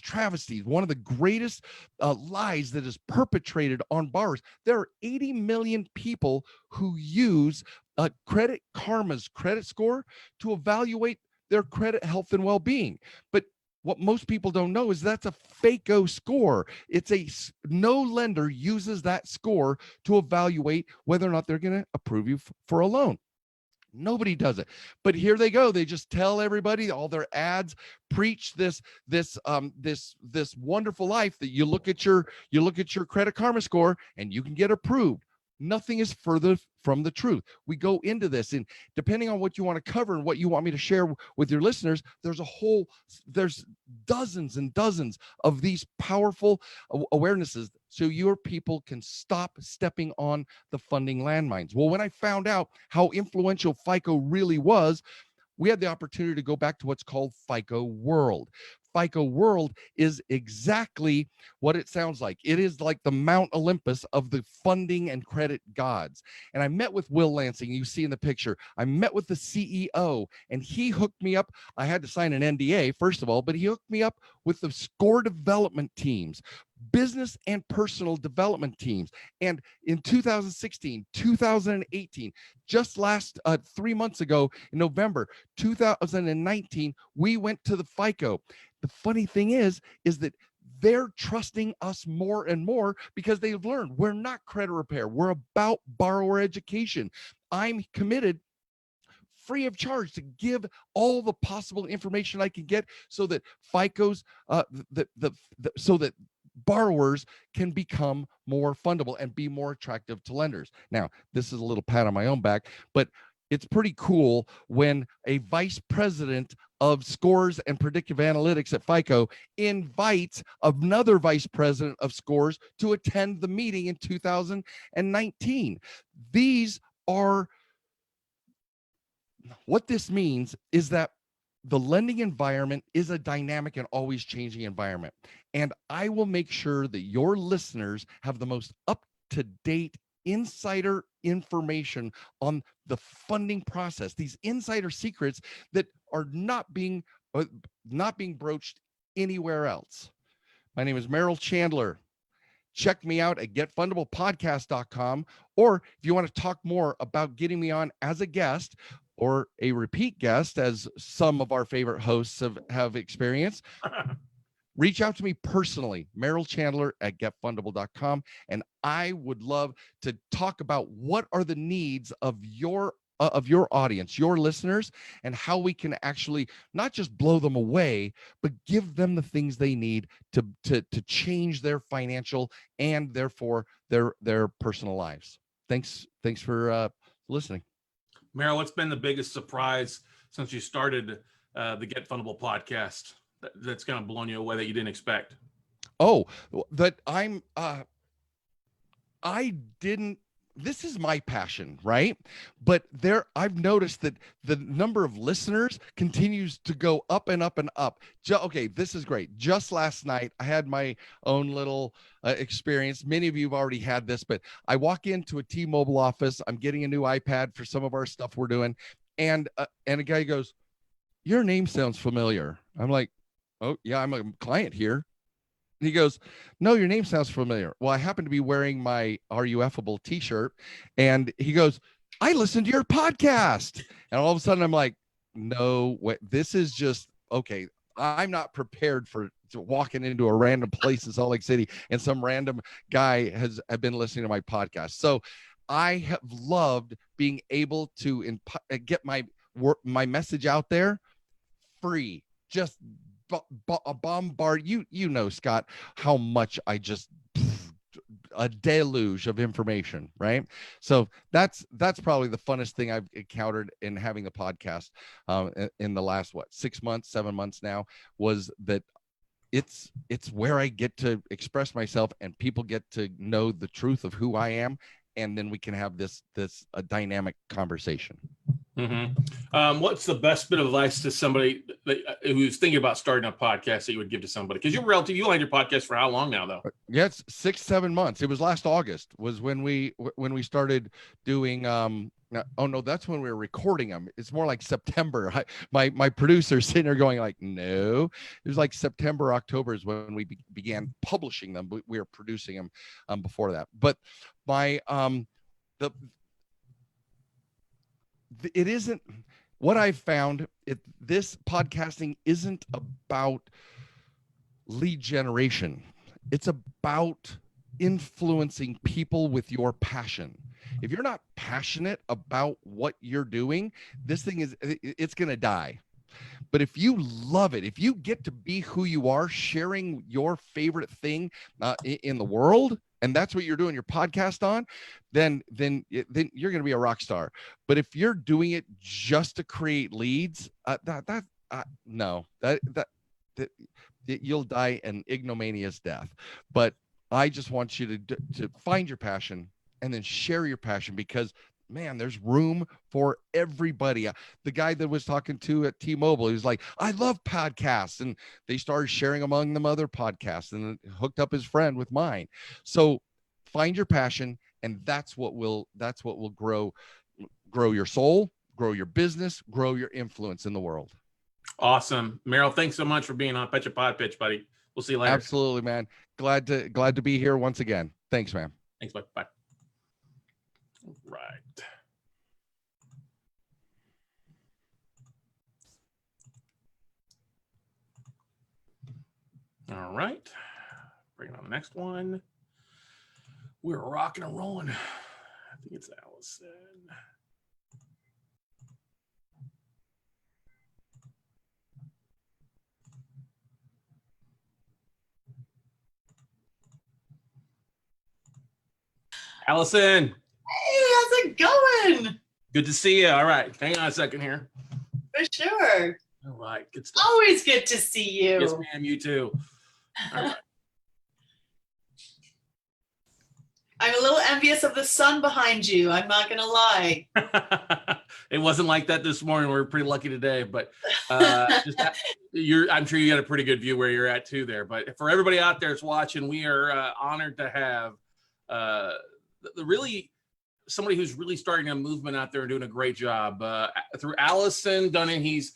travesties, one of the greatest lies that is perpetrated on borrowers. There are 80 million people who use Credit Karma's credit score to evaluate their credit health and well-being. But what most people don't know is that's a FICO score. No lender uses that score to evaluate whether or not they're going to approve you for a loan. Nobody does it. But here they go. They just tell everybody, all their ads preach this wonderful life that you look at your Credit Karma score and you can get approved. Nothing is further from the truth. We go into this, and depending on what you want to cover and what you want me to share with your listeners, there's dozens and dozens of these powerful awarenesses so your people can stop stepping on the funding landmines. Well, when I found out how influential FICO really was, we had the opportunity to go back to what's called FICO World. FICO World is exactly what it sounds like. It is like the Mount Olympus of the funding and credit gods. And I met with Will Lansing, you see in the picture. I met with the CEO, and he hooked me up. I had to sign an NDA, first of all, but he hooked me up with the score development teams, business and personal development teams. And in 2016, 2018, just last 3 months ago in November 2019, we went to the FICO. The funny thing is that they're trusting us more and more because they've learned we're not credit repair. We're about borrower education. I'm committed free of charge to give all the possible information I can get so that FICO's so that borrowers can become more fundable and be more attractive to lenders. Now, this is a little pat on my own back, but it's pretty cool when a vice president of scores and predictive analytics at FICO invites another vice president of scores to attend the meeting in 2019. These are, what this means is that the lending environment is a dynamic and always changing environment. And I will make sure that your listeners have the most up-to-date insider information on the funding process, these insider secrets that are not being broached anywhere else. My name is Merrill Chandler. Check me out at getfundablepodcast.com, or if you want to talk more about getting me on as a guest or a repeat guest, as some of our favorite hosts have experienced, reach out to me personally, Merrill Chandler at getfundable.com, and I would love to talk about what are the needs of your audience, your listeners, and how we can actually not just blow them away, but give them the things they need to change their financial and therefore their personal lives. Thanks for listening. Merrill, what's been the biggest surprise since you started the Get Fundable podcast that's kind of blown you away that you didn't expect? Oh, that I didn't, this is my passion, right? But I've noticed that the number of listeners continues to go up and up and up. Okay, this is great. Just last night, I had my own little experience. Many of you have already had this, but I walk into a T-Mobile office. I'm getting a new iPad for some of our stuff we're doing. And a guy goes, "Your name sounds familiar." I'm like, "Oh yeah, I'm a client here." He goes, "No, your name sounds familiar." Well, I happen to be wearing my Are You Effable t-shirt. And he goes, "I listened to your podcast." And all of a sudden I'm like, no, what, this is just, okay, I'm not prepared for walking into a random place in Salt Lake City and some random guy has been listening to my podcast. So I have loved being able to get my message out there free, just bombard you know, Scott, how much I just a deluge of information, right? So that's probably the funnest thing I've encountered in having the podcast in the last 6 months, 7 months now, was that it's where I get to express myself and people get to know the truth of who I am, and then we can have this a dynamic conversation. Mm-hmm. What's the best bit of advice to somebody who's thinking about starting a podcast that you would give to somebody? Because you're relative, you had your podcast for how long now, though? Yeah, it's 6-7 months. It was last August was when we started doing. Oh no, that's when we were recording them. It's more like September. My producer's sitting there going like, no, it was like September, October is when we began publishing them. We were producing them before that. But my it isn't what I've found. This podcasting isn't about lead generation. It's about influencing people with your passion. If you're not passionate about what you're doing, this thing it's going to die. But if you love it, if you get to be who you are, sharing your favorite thing in the world, and that's what you're doing your podcast on, then you're going to be a rock star. But if you're doing it just to create leads, no, you'll die an ignominious death. But I just want you to find your passion and then share your passion, because man, there's room for everybody. The guy that was talking to at T-Mobile, he was like, "I love podcasts," and they started sharing among them other podcasts, and hooked up his friend with mine. So find your passion, and that's what will grow your soul, grow your business, grow your influence in the world. Awesome. Merrill, thanks so much for being on Pecha Pod Pitch, buddy. We'll see you later. Absolutely, man. Glad to be here once again. Thanks, man. Thanks, bud. Bye. Right. All right. Bring on the next one. We're rocking and rolling. I think it's Allison. Allison, Hey, how's it going? good to see you. All right, hang on a second here. For sure. All right, good stuff. Always good to see you. Yes, ma'am, you too. All right. I'm a little envious of the sun behind you. I'm not gonna lie. It wasn't like that this morning. We were pretty lucky today, but I'm sure you got a pretty good view where you're at too there. But for everybody out there that's watching, we are honored to have somebody who's really starting a movement out there and doing a great job. Through Allison Dunning, he's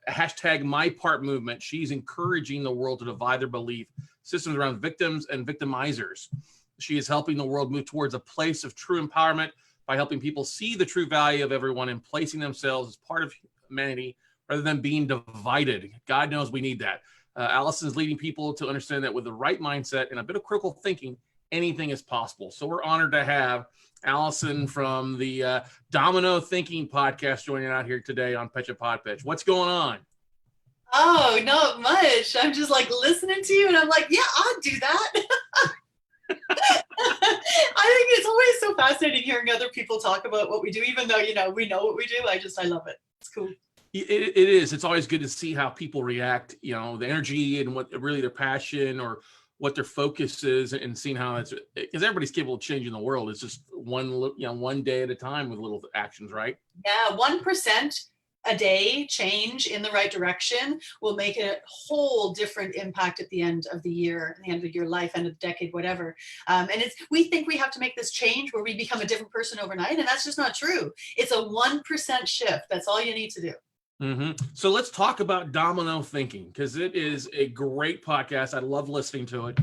hashtag My Part Movement. She's encouraging the world to divide their belief systems around victims and victimizers. She is helping the world move towards a place of true empowerment by helping people see the true value of everyone and placing themselves as part of humanity rather than being divided. God knows we need that. Allison is leading people to understand that with the right mindset and a bit of critical thinking, anything is possible. So we're honored to have Allison from the Domino Thinking podcast joining out here today on Pecha Pod Pitch. What's going on? Oh, not much. I'm just like listening to you and I'm like, yeah, I'll do that. I think it's always so fascinating hearing other people talk about what we do, even though, we know what we do. I love it. It's cool. It is. It's always good to see how people react, the energy and what really their passion or what their focus is, and seeing how it's, because everybody's capable of changing the world. It's just one day at a time with little actions, right? Yeah, 1% a day change in the right direction will make a whole different impact at the end of the year, at the end of your life, end of the decade, whatever. And we think we have to make this change where we become a different person overnight, and that's just not true. It's a 1% shift. That's all you need to do. Mm-hmm. So let's talk about Domino Thinking, because it is a great podcast. I love listening to it.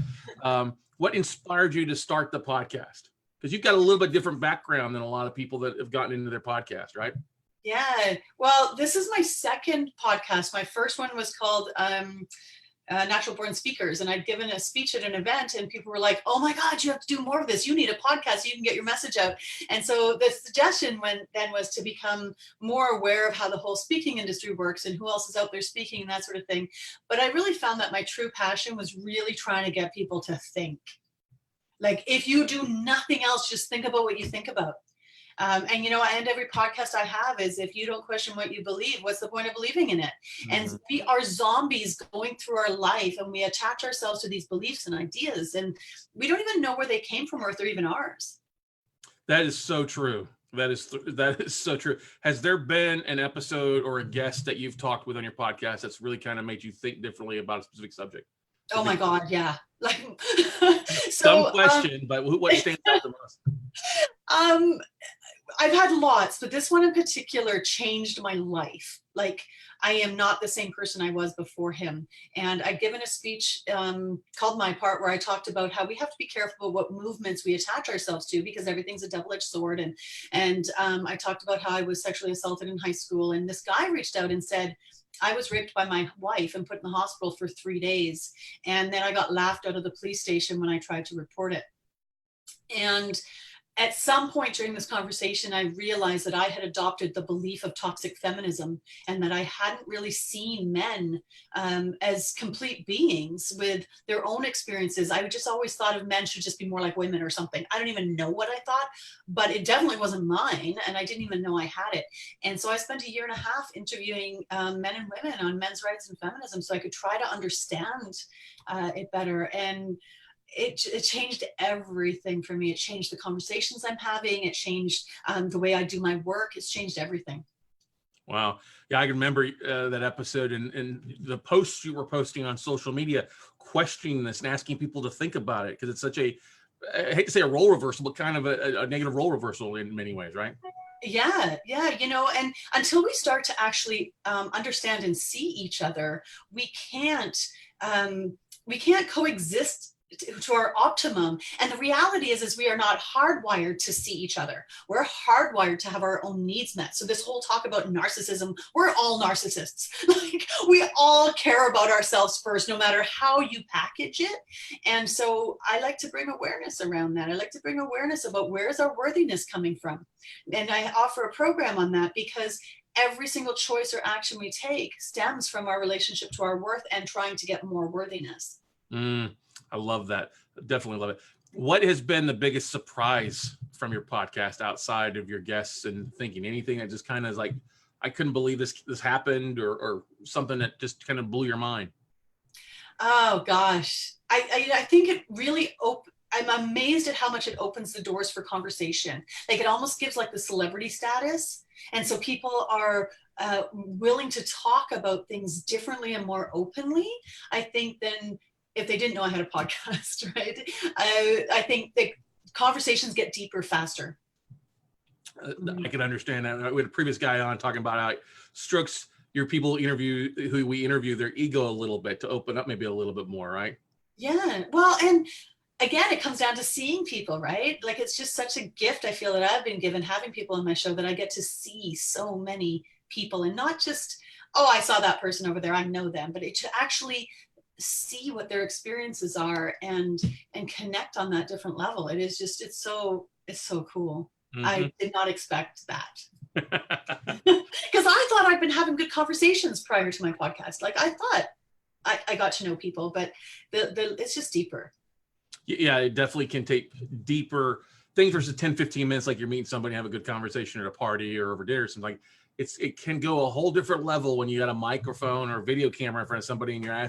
What inspired you to start the podcast? Because you've got a little bit different background than a lot of people that have gotten into their podcast, right? Yeah. Well, this is my second podcast. My first one was called Natural Born Speakers, and I'd given a speech at an event and people were like, oh my God, you have to do more of this. You need a podcast so you can get your message out. And so the suggestion then was to become more aware of how the whole speaking industry works and who else is out there speaking and that sort of thing. But I really found that my true passion was really trying to get people to think. Like, if you do nothing else, just think about what you think about. And I end every podcast I have is, if you don't question what you believe, what's the point of believing in it? Mm-hmm. And we are zombies going through our life, and we attach ourselves to these beliefs and ideas, and we don't even know where they came from or if they're even ours. That is so true. That is so true. Has there been an episode or a guest that you've talked with on your podcast that's really kind of made you think differently about a specific subject? Oh my God, yeah. Like, some question, but what stands out the most? I've had lots, but this one in particular changed my life. Like, I am not the same person I was before him. And I'd given a speech called My Part, where I talked about how we have to be careful about what movements we attach ourselves to, because everything's a double-edged sword. And I talked about how I was sexually assaulted in high school. And this guy reached out and said, I was raped by my wife and put in the hospital for 3 days. And then I got laughed out of the police station when I tried to report it. And at some point during this conversation, I realized that I had adopted the belief of toxic feminism, and that I hadn't really seen men as complete beings with their own experiences. I just always thought of men should just be more like women or something. I don't even know what I thought, but it definitely wasn't mine, and I didn't even know I had it. And so I spent 1.5 years interviewing men and women on men's rights and feminism, so I could try to understand it better. And it changed everything for me. It changed the conversations I'm having. It changed the way I do my work. It's changed everything. Wow. Yeah, I can remember that episode and the posts you were posting on social media, questioning this and asking people to think about it, because it's such I hate to say a role reversal, but kind of a negative role reversal in many ways, right? Yeah. And until we start to actually understand and see each other, we can't coexist to our optimum. And the reality is we are not hardwired to see each other. We're hardwired to have our own needs met. So this whole talk about narcissism, we're all narcissists. Like, we all care about ourselves first, no matter how you package it. And so I like to bring awareness around that. I like to bring awareness about where's our worthiness coming from. And I offer a program on that, because every single choice or action we take stems from our relationship to our worth and trying to get more worthiness. I love that. Definitely love it. What has been the biggest surprise from your podcast outside of your guests and thinking? Anything that just kind of is like, I couldn't believe this happened, or something that just kind of blew your mind? Oh gosh, I think it really I'm amazed at how much it opens the doors for conversation. Like it almost gives like the celebrity status, and so people are willing to talk about things differently and more openly, I think, than if they didn't know I had a podcast, right? I think the conversations get deeper faster. I can understand that. We had a previous guy on talking about how it strokes your people who we interview their ego a little bit to open up maybe a little bit more, right? Yeah, well, and again, it comes down to seeing people, right? Like it's just such a gift I feel that I've been given, having people on my show, that I get to see so many people, and not just, oh, I saw that person over there, I know them, but to actually see what their experiences are and connect on that different level. It is just, it's so cool. Mm-hmm. I did not expect that. Because I thought I'd been having good conversations prior to my podcast. Like I thought I got to know people, but it's just deeper. Yeah, it definitely can take deeper things versus 10-15 minutes, like you're meeting somebody, have a good conversation at a party or over dinner or something. Like it can go a whole different level when you got a microphone or a video camera in front of somebody and you're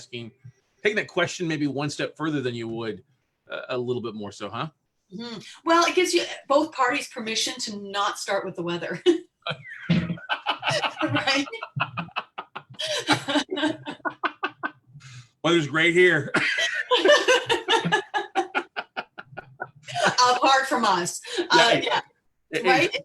taking that question maybe one step further than you would a little bit more so, huh? Mm-hmm. Well, it gives you both parties permission to not start with the weather. Right? Weather's great here. Apart from us. Yeah. Right?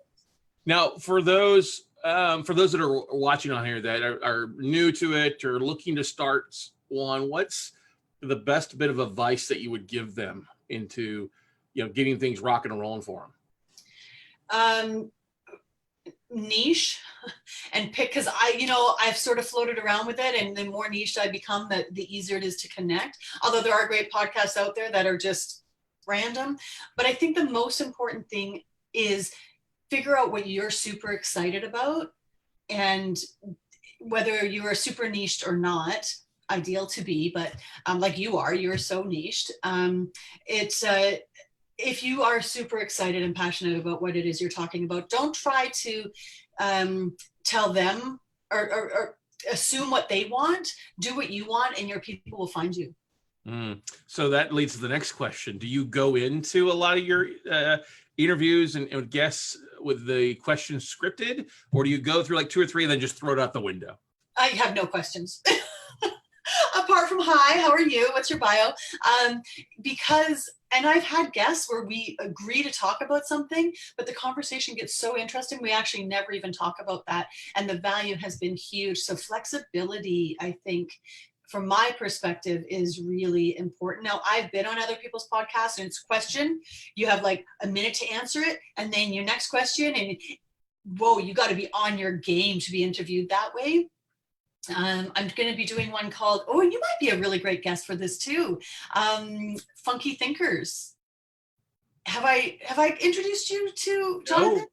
Now, for those that are watching on here that are new to it or looking to start one, what's the best bit of advice that you would give them into, getting things rocking and rolling for them? Niche and pick, because I've sort of floated around with it, and the more niche I become, the easier it is to connect. Although there are great podcasts out there that are just random, but I think the most important thing is figure out what you're super excited about, and whether you are super niched or not, ideal to be, but like you're so niched. If you are super excited and passionate about what it is you're talking about, don't try to tell them or assume what they want. Do what you want, and your people will find you. So that leads to the next question. Do you go into a lot of your interviews and guests with the questions scripted, or do you go through like 2 or 3 and then just throw it out the window? I have no questions. Apart from, hi, how are you? What's your bio? And I've had guests where we agree to talk about something, but the conversation gets so interesting, we actually never even talk about that. And the value has been huge. So flexibility, I think, from my perspective, is really important. Now, I've been on other people's podcasts, and it's question, you have like a minute to answer it, and then your next question, and whoa, you got to be on your game to be interviewed that way. I'm going to be doing one called, oh, you might be a really great guest for this too. Funky Thinkers. Have I introduced you to Jonathan? No.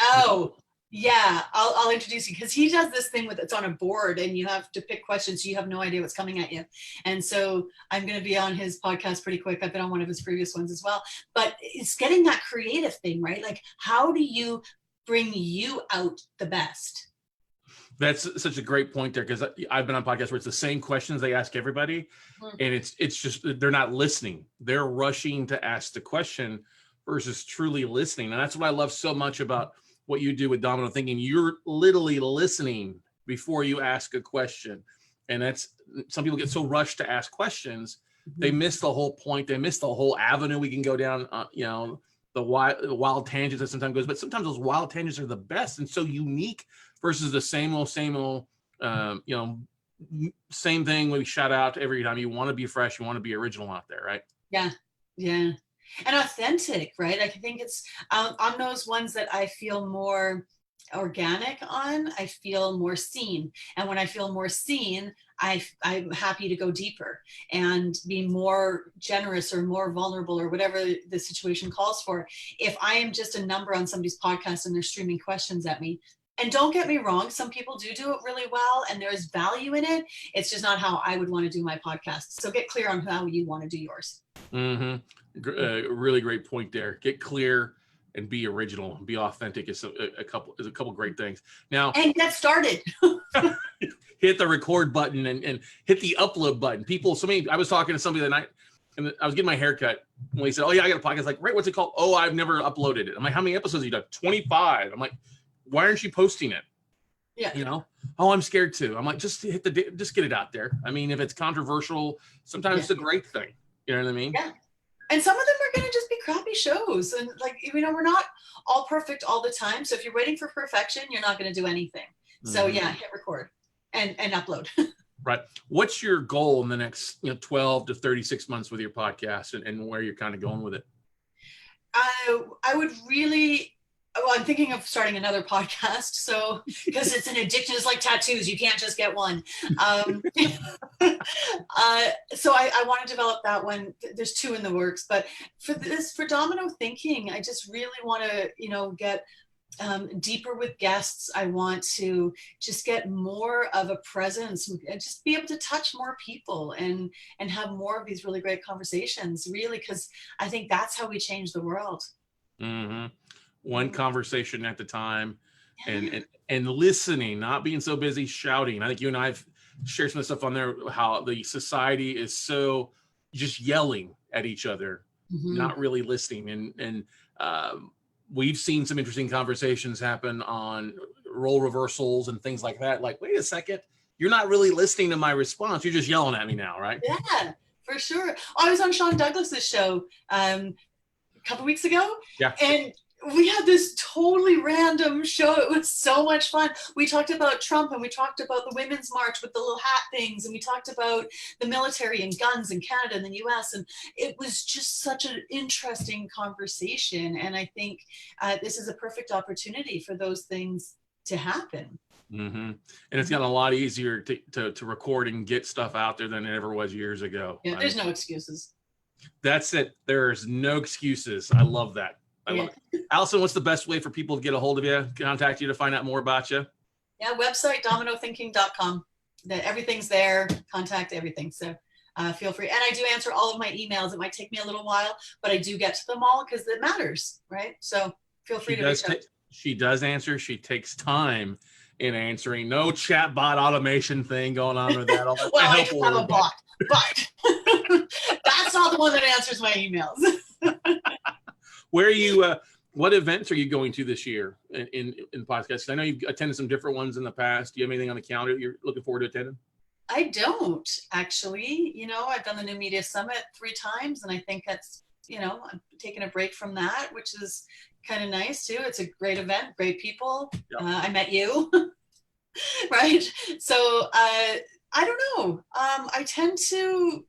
Oh, yeah. I'll introduce you, because he does this thing it's on a board, and you have to pick questions, so you have no idea what's coming at you. And so I'm going to be on his podcast pretty quick. I've been on one of his previous ones as well. But it's getting that creative thing, right? Like, how do you bring you out the best? That's such a great point there, because I've been on podcasts where it's the same questions they ask everybody, and it's just they're not listening. They're rushing to ask the question versus truly listening. And that's what I love so much about what you do with Domino Thinking. You're literally listening before you ask a question. And that's, some people get so rushed to ask questions, they miss the whole point. They miss the whole avenue we can go down, the wild tangents that sometimes goes, but sometimes those wild tangents are the best and so unique versus the same old, same thing we shout out every time. You want to be fresh, you want to be original out there, right? Yeah. And authentic, right? I think it's on those ones that I feel more organic on, I feel more seen. And when I feel more seen, I'm happy to go deeper and be more generous or more vulnerable or whatever the situation calls for. If I am just a number on somebody's podcast and they're streaming questions at me, and don't get me wrong, some people do it really well and there is value in it. It's just not how I would want to do my podcast. So get clear on how you want to do yours. Really great point there. Get clear and be original and be authentic is a couple great things. Now, And get started. hit the record button and hit the upload button. I was talking to somebody the night and I was getting my haircut when he said, "Oh yeah, I got a podcast." Like, right, what's it called? "Oh, I've never uploaded it." I'm like, "How many episodes have you done?" 25. I'm like, "Why aren't you posting it?" Yeah. You know, "Oh, I'm scared to." I'm like, just get it out there. I mean, if it's controversial, sometimes it's a great thing. You know what I mean? Yeah. And some of them are going to just be crappy shows. And like, we're not all perfect all the time. So if you're waiting for perfection, you're not going to do anything. So yeah, hit record and upload. Right. What's your goal in the next 12 to 36 months with your podcast and where you're kind of going with it? I would really, I'm thinking of starting another podcast. So, because it's an addiction, it's like tattoos. You can't just get one. So I want to develop that one. There's 2 in the works, but for Domino Thinking, I just really want to, get deeper with guests. I want to just get more of a presence and just be able to touch more people and have more of these really great conversations, really, because I think that's how we change the world. One conversation at a time, and listening, not being so busy shouting. I think you and I've shared some of the stuff on there, how the society is so just yelling at each other, not really listening. And we've seen some interesting conversations happen on role reversals and things like that. Like, wait a second, you're not really listening to my response. You're just yelling at me now, right? Yeah, for sure. I was on Sean Douglas's show a couple weeks ago. Yeah. And we had this totally random show. It was so much fun. We talked about Trump and we talked about the Women's March with the little hat things. And we talked about the military and guns in Canada and the US. And it was just such an interesting conversation. And I think this is a perfect opportunity for those things to happen. And it's gotten a lot easier to record and get stuff out there than it ever was years ago. Yeah, there's no excuses. That's it. There's no excuses. I love that. I love it. Allison, what's the best way for people to get a hold of you, contact you to find out more about you? Yeah, website, dominothinking.com. Everything's there, contact everything. So feel free. And I do answer all of my emails. It might take me a little while, but I do get to them all because it matters, right? So feel free to reach out. She does answer. She takes time in answering. No chat bot automation thing going on with that. Well, I do have a bot, but that's not the one that answers my emails. Where are you? What events are you going to this year in podcasts? I know you've attended some different ones in the past. Do you have anything on the calendar you're looking forward to attending? I don't actually. I've done the New Media Summit 3 times, and I think that's, I'm taking a break from that, which is kind of nice too. It's a great event, great people. Yep. I met you, right? So I don't know. I tend to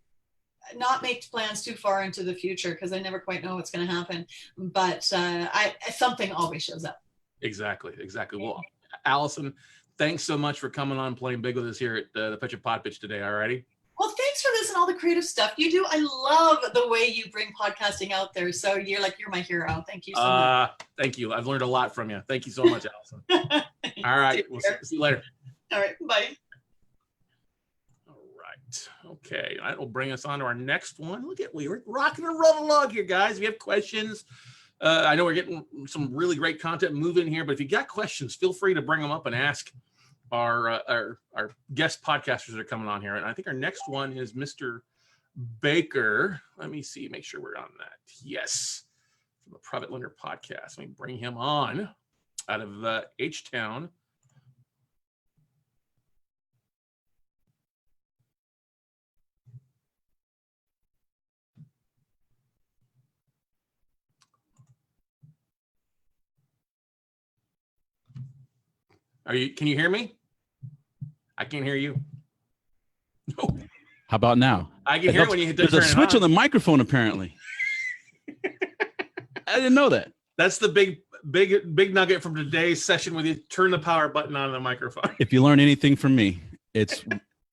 not make plans too far into the future because I never quite know what's going to happen. But something always shows up. Exactly. Well, Allison, thanks so much for coming on, playing big with us here at the Pecha Pod Pitch today. All righty. Well, thanks for this and all the creative stuff you do. I love the way you bring podcasting out there. So you're my hero. Thank you so much. Thank you. I've learned a lot from you. Thank you so much, Allison. All right. We'll see you later. All right. Bye. Okay, that will bring us on to our next one. We're rocking and rolling along here, guys. If you have questions, I know we're getting some really great content moving here, but if you got questions, feel free to bring them up and ask our guest podcasters that are coming on here. And I think our next one is Mr. Baker. Let me see, make sure we're on that. Yes, from the Private Lender Podcast. Let me bring him on out of H-Town. Can you hear me? I can't hear you. No. How about now? I can hear when you hit the There's a switch on the microphone, apparently. I didn't know that. That's the big nugget from today's session with you. Turn the power button on the microphone. If you learn anything from me, it's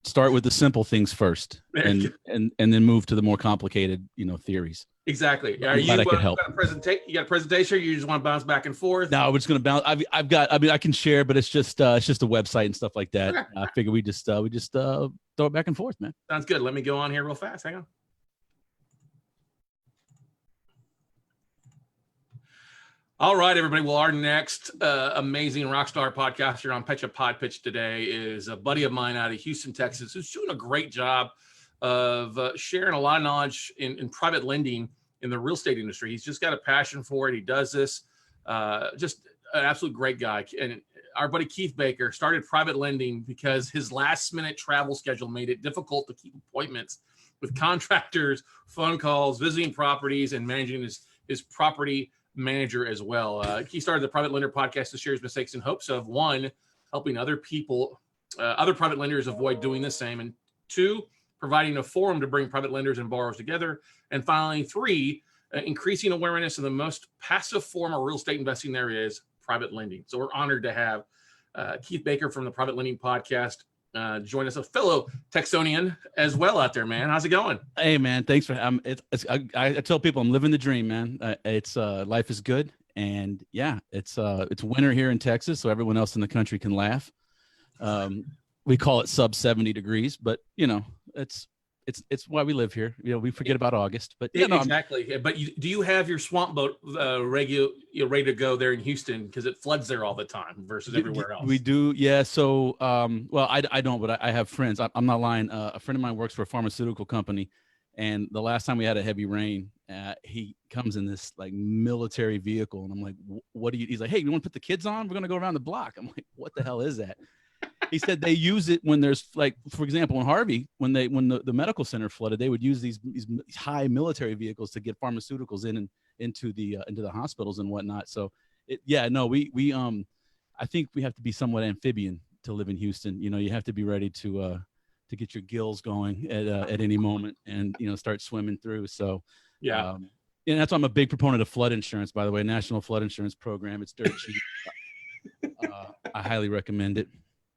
start with the simple things first and then move to the more complicated, theories. Exactly. Are you? I could help. You got a presentation? Or you just want to bounce back and forth? No, we're just going to bounce. I can share, but it's just a website and stuff like that. Okay. I figure we just throw it back and forth, man. Sounds good. Let me go on here real fast. Hang on. All right, everybody. Well, our next amazing rock star podcaster on Pecha Pod Pitch today is a buddy of mine out of Houston, Texas, who's doing a great job of sharing a lot of knowledge in private lending in the real estate industry. He's just got a passion for it. He does this. Just an absolute great guy. And our buddy Keith Baker started private lending because his last minute travel schedule made it difficult to keep appointments with contractors, phone calls, visiting properties, and managing his property manager as well. He started the Private Lender Podcast to share his mistakes in hopes of, one, helping other people, other private lenders avoid doing the same, and two, providing a forum to bring private lenders and borrowers together, and finally, three, increasing awareness of the most passive form of real estate investing there is, private lending. So we're honored to have Keith Baker from the Private Lending Podcast join us, a fellow Texonian as well out there, man. How's it going? Hey, man, thanks for I tell people I'm living the dream, man. It's life is good, and yeah, it's winter here in Texas, so everyone else in the country can laugh. We call it sub 70 degrees, but you know, it's why we live here. You know, we forget about August, but yeah, no, exactly. But do you have your swamp boat ready to go there in Houston, because it floods there all the time versus everywhere else? We do, yeah. So, well, I don't, but I have friends. I'm not lying. A friend of mine works for a pharmaceutical company, and the last time we had a heavy rain, he comes in this like military vehicle, and I'm like, "What do you?" He's like, "Hey, you want to put the kids on? We're gonna go around the block." I'm like, "What the hell is that?" He said they use it when there's, like, for example, in Harvey, when the medical center flooded, they would use these high military vehicles to get pharmaceuticals into the hospitals and whatnot. So we I think we have to be somewhat amphibian to live in Houston. You know, you have to be ready to get your gills going at any moment, and you know, start swimming through. So yeah. And that's why I'm a big proponent of flood insurance, by the way, National Flood Insurance Program. It's dirt cheap. I highly recommend it.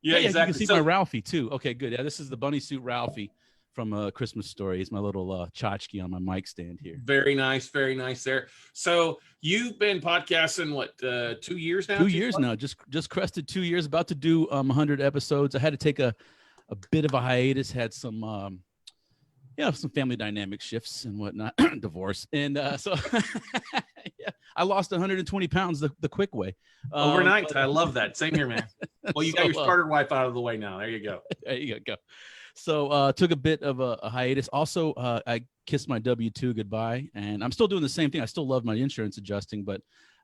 Yeah, exactly. You can see my Ralphie too. Okay, good. Yeah, this is the bunny suit Ralphie from A Christmas Story. He's my little tchotchke on my mic stand here. Very nice there. So you've been podcasting what, 2 years now? 2 years now. Just crested 2 years. About to do 100 episodes. I had to take a bit of a hiatus. Had some some family dynamic shifts and whatnot, divorce, and so yeah, I lost 120 pounds the quick way. Overnight. I love that. Same here, man. Well, you got your starter wife out of the way now. There you go. There you go. So took a bit of a hiatus. Also, I kissed my W-2 goodbye, and I'm still doing the same thing. I still love my insurance adjusting, but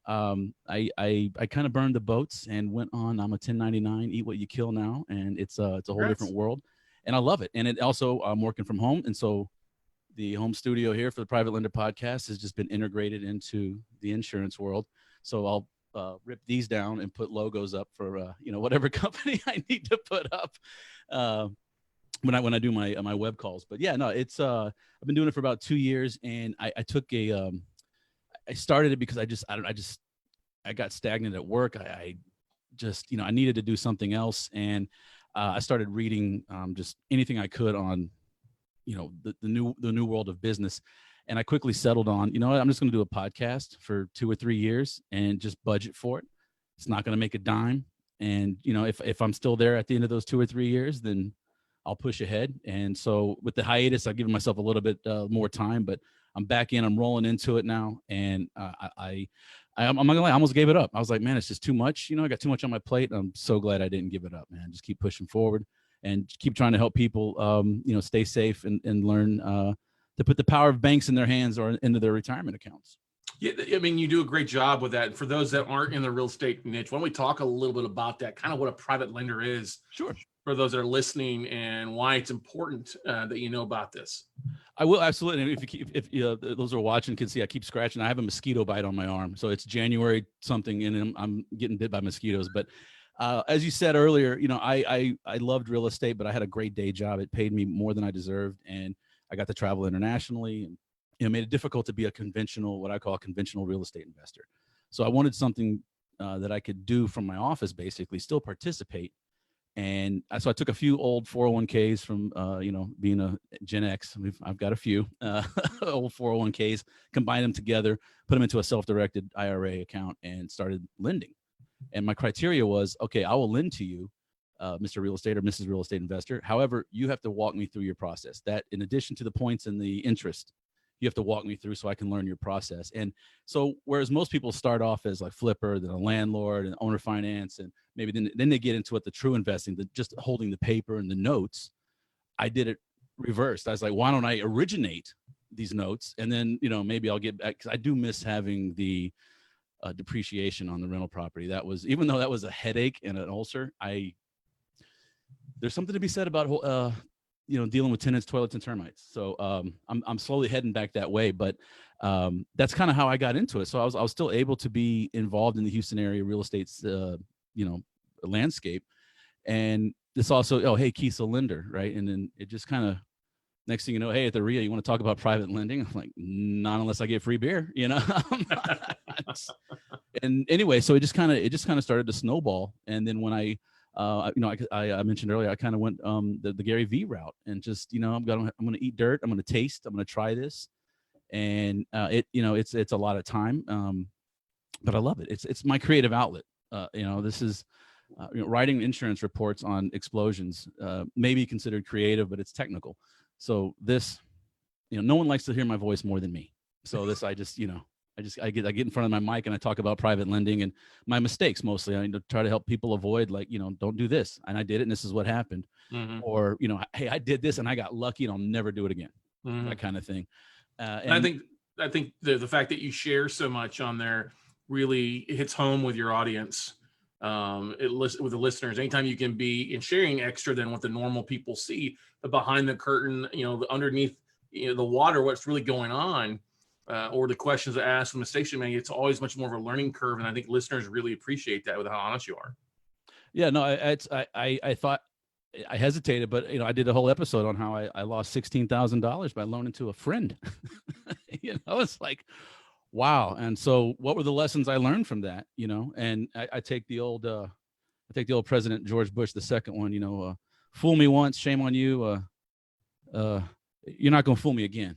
I kind of burned the boats and went on. I'm a 1099, eat what you kill now, and it's a whole different world. And I love it. And it also, I'm working from home. And so the home studio here for the Private Lender Podcast has just been integrated into the insurance world. So I'll rip these down and put logos up for, whatever company I need to put up when I do my web calls. But yeah, no, it's, I've been doing it for about 2 years, and I took I started it because I got stagnant at work. I just, I needed to do something else. And I started reading just anything I could on, the new world of business, and I quickly settled on, I'm just going to do a podcast for 2 or 3 years and just budget for it. It's not going to make a dime, and if I'm still there at the end of those 2 or 3 years, then I'll push ahead. And so with the hiatus, I've given myself a little bit more time, but I'm back in. I'm rolling into it now, and I'm not gonna lie, I almost gave it up. I was like, man, it's just too much. I got too much on my plate. I'm so glad I didn't give it up, man. Just keep pushing forward and keep trying to help people, stay safe and learn to put the power of banks in their hands or into their retirement accounts. Yeah, I mean, you do a great job with that. And for those that aren't in the real estate niche, why don't we talk a little bit about that, kind of what a private lender is? Sure. For those that are listening, and why it's important that you know about this. I will, absolutely. And if those who are watching can see, I keep scratching. I have a mosquito bite on my arm, so it's January something, and I'm getting bit by mosquitoes. But as you said earlier, I loved real estate, but I had a great day job. It paid me more than I deserved, and I got to travel internationally, and it made it difficult to be what I call a conventional real estate investor. So I wanted something that I could do from my office, basically, still participate. And so I took a few old 401ks from, being a Gen X. I've got a few old 401ks, combined them together, put them into a self-directed IRA account, and started lending. And my criteria was, okay, I will lend to you, Mr. Real Estate or Mrs. Real Estate Investor. However, you have to walk me through your process. That, in addition to the points and the interest, you have to walk me through so I can learn your process. And so whereas most people start off as like flipper, then a landlord and owner finance, and maybe then they get into what the true investing, the just holding the paper and the notes. I did it reversed. I was like, why don't I originate these notes? And then, maybe I'll get back, because I do miss having the depreciation on the rental property. That was, even though that was a headache and an ulcer, there's something to be said about dealing with tenants, toilets, and termites. So I'm slowly heading back that way, but that's kind of how I got into it. So I was still able to be involved in the Houston area real estate's landscape. And this also, oh, hey, Keith's a lender, right? And then it just kind of, next thing you know, hey, at the RIA, you want to talk about private lending? I'm like, not unless I get free beer, And anyway, so it just kind of started to snowball. And then when I mentioned earlier, I kind of went the Gary V route, and just I'm going to eat dirt, I'm going to taste, I'm going to try this, and it's a lot of time, but I love it. It's my creative outlet. This is writing insurance reports on explosions may be considered creative, but it's technical. So this, no one likes to hear my voice more than me. So this, I get in front of my mic and I talk about private lending and my mistakes mostly. I try to help people avoid, like, don't do this. And I did it, and this is what happened. Mm-hmm. Or, hey, I did this and I got lucky and I'll never do it again. Mm-hmm. That kind of thing. And I think the fact that you share so much on there really hits home with your audience. With the listeners, anytime you can be in sharing extra than what the normal people see, the behind the curtain, the underneath, the water, what's really going on, or the questions asked, the mistakes you make, it's always much more of a learning curve. And I think listeners really appreciate that with how honest you are. Yeah, no, I thought, I hesitated, but I did a whole episode on how I lost $16,000 by loaning to a friend. It's like, wow. And so what were the lessons I learned from that? And I take the old President George Bush II one, fool me once, shame on you. You're not going to fool me again.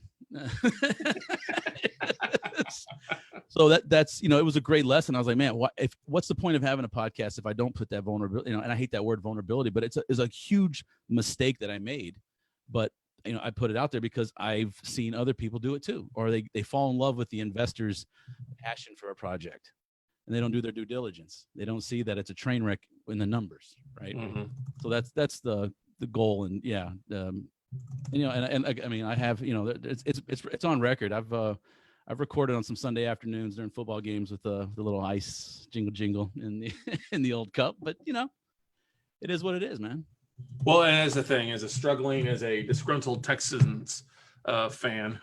So that's it was a great lesson. I was like, man, what's the point of having a podcast if I don't put that vulnerability, and I hate that word vulnerability, but it's a huge mistake that I made. But I put it out there because I've seen other people do it too, or they fall in love with the investor's passion for a project, and they don't do their due diligence. They don't see that it's a train wreck in the numbers, right? Mm-hmm. So that's the goal, and yeah, and I mean, I have it's on record. I've recorded on some Sunday afternoons during football games with the little ice jingle in the in the old cup, but it is what it is, man. Well, and as a disgruntled Texans fan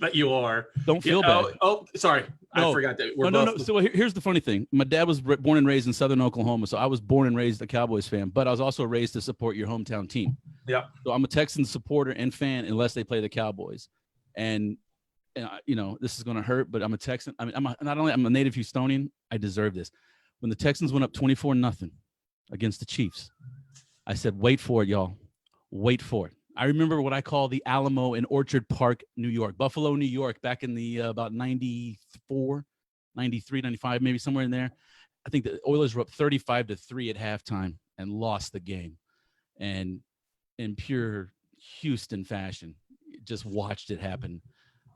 that you are, don't feel bad. Oh, sorry, I forgot that. No. So here's the funny thing: my dad was born and raised in Southern Oklahoma, so I was born and raised a Cowboys fan. But I was also raised to support your hometown team. Yeah. So I'm a Texans supporter and fan unless they play the Cowboys, and this is going to hurt, but I'm a Texan. I mean, I'm a native Houstonian. I deserve this. When the Texans went up 24-0 against the Chiefs, I said, wait for it, y'all. Wait for it. I remember what I call the Alamo in Orchard Park, New York, Buffalo, New York, back in the about 94, 93, 95, maybe somewhere in there. I think the Oilers were up 35-3 at halftime and lost the game. And in pure Houston fashion, just watched it happen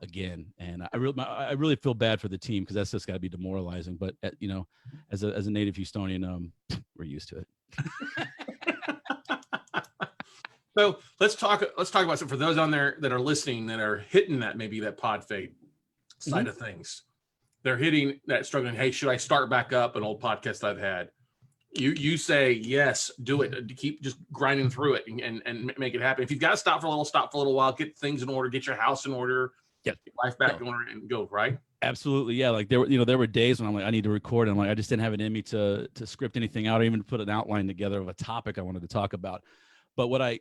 again. And I really feel bad for the team, because that's just got to be demoralizing. But as a native Houstonian, we're used to it. So let's talk about something for those on there that are listening, that are hitting that, maybe that pod fade side of things. They're hitting that, struggling. Hey, should I start back up an old podcast I've had? You say, yes, do it. Keep just grinding through it and make it happen. If you've got to stop for a little while, get things in order, get your house in order, get life back in order, and go, right? Absolutely. Yeah. Like there were days when I'm like, I need to record. And I'm like, I just didn't have it in me to script anything out, or even to put an outline together of a topic I wanted to talk about. But when I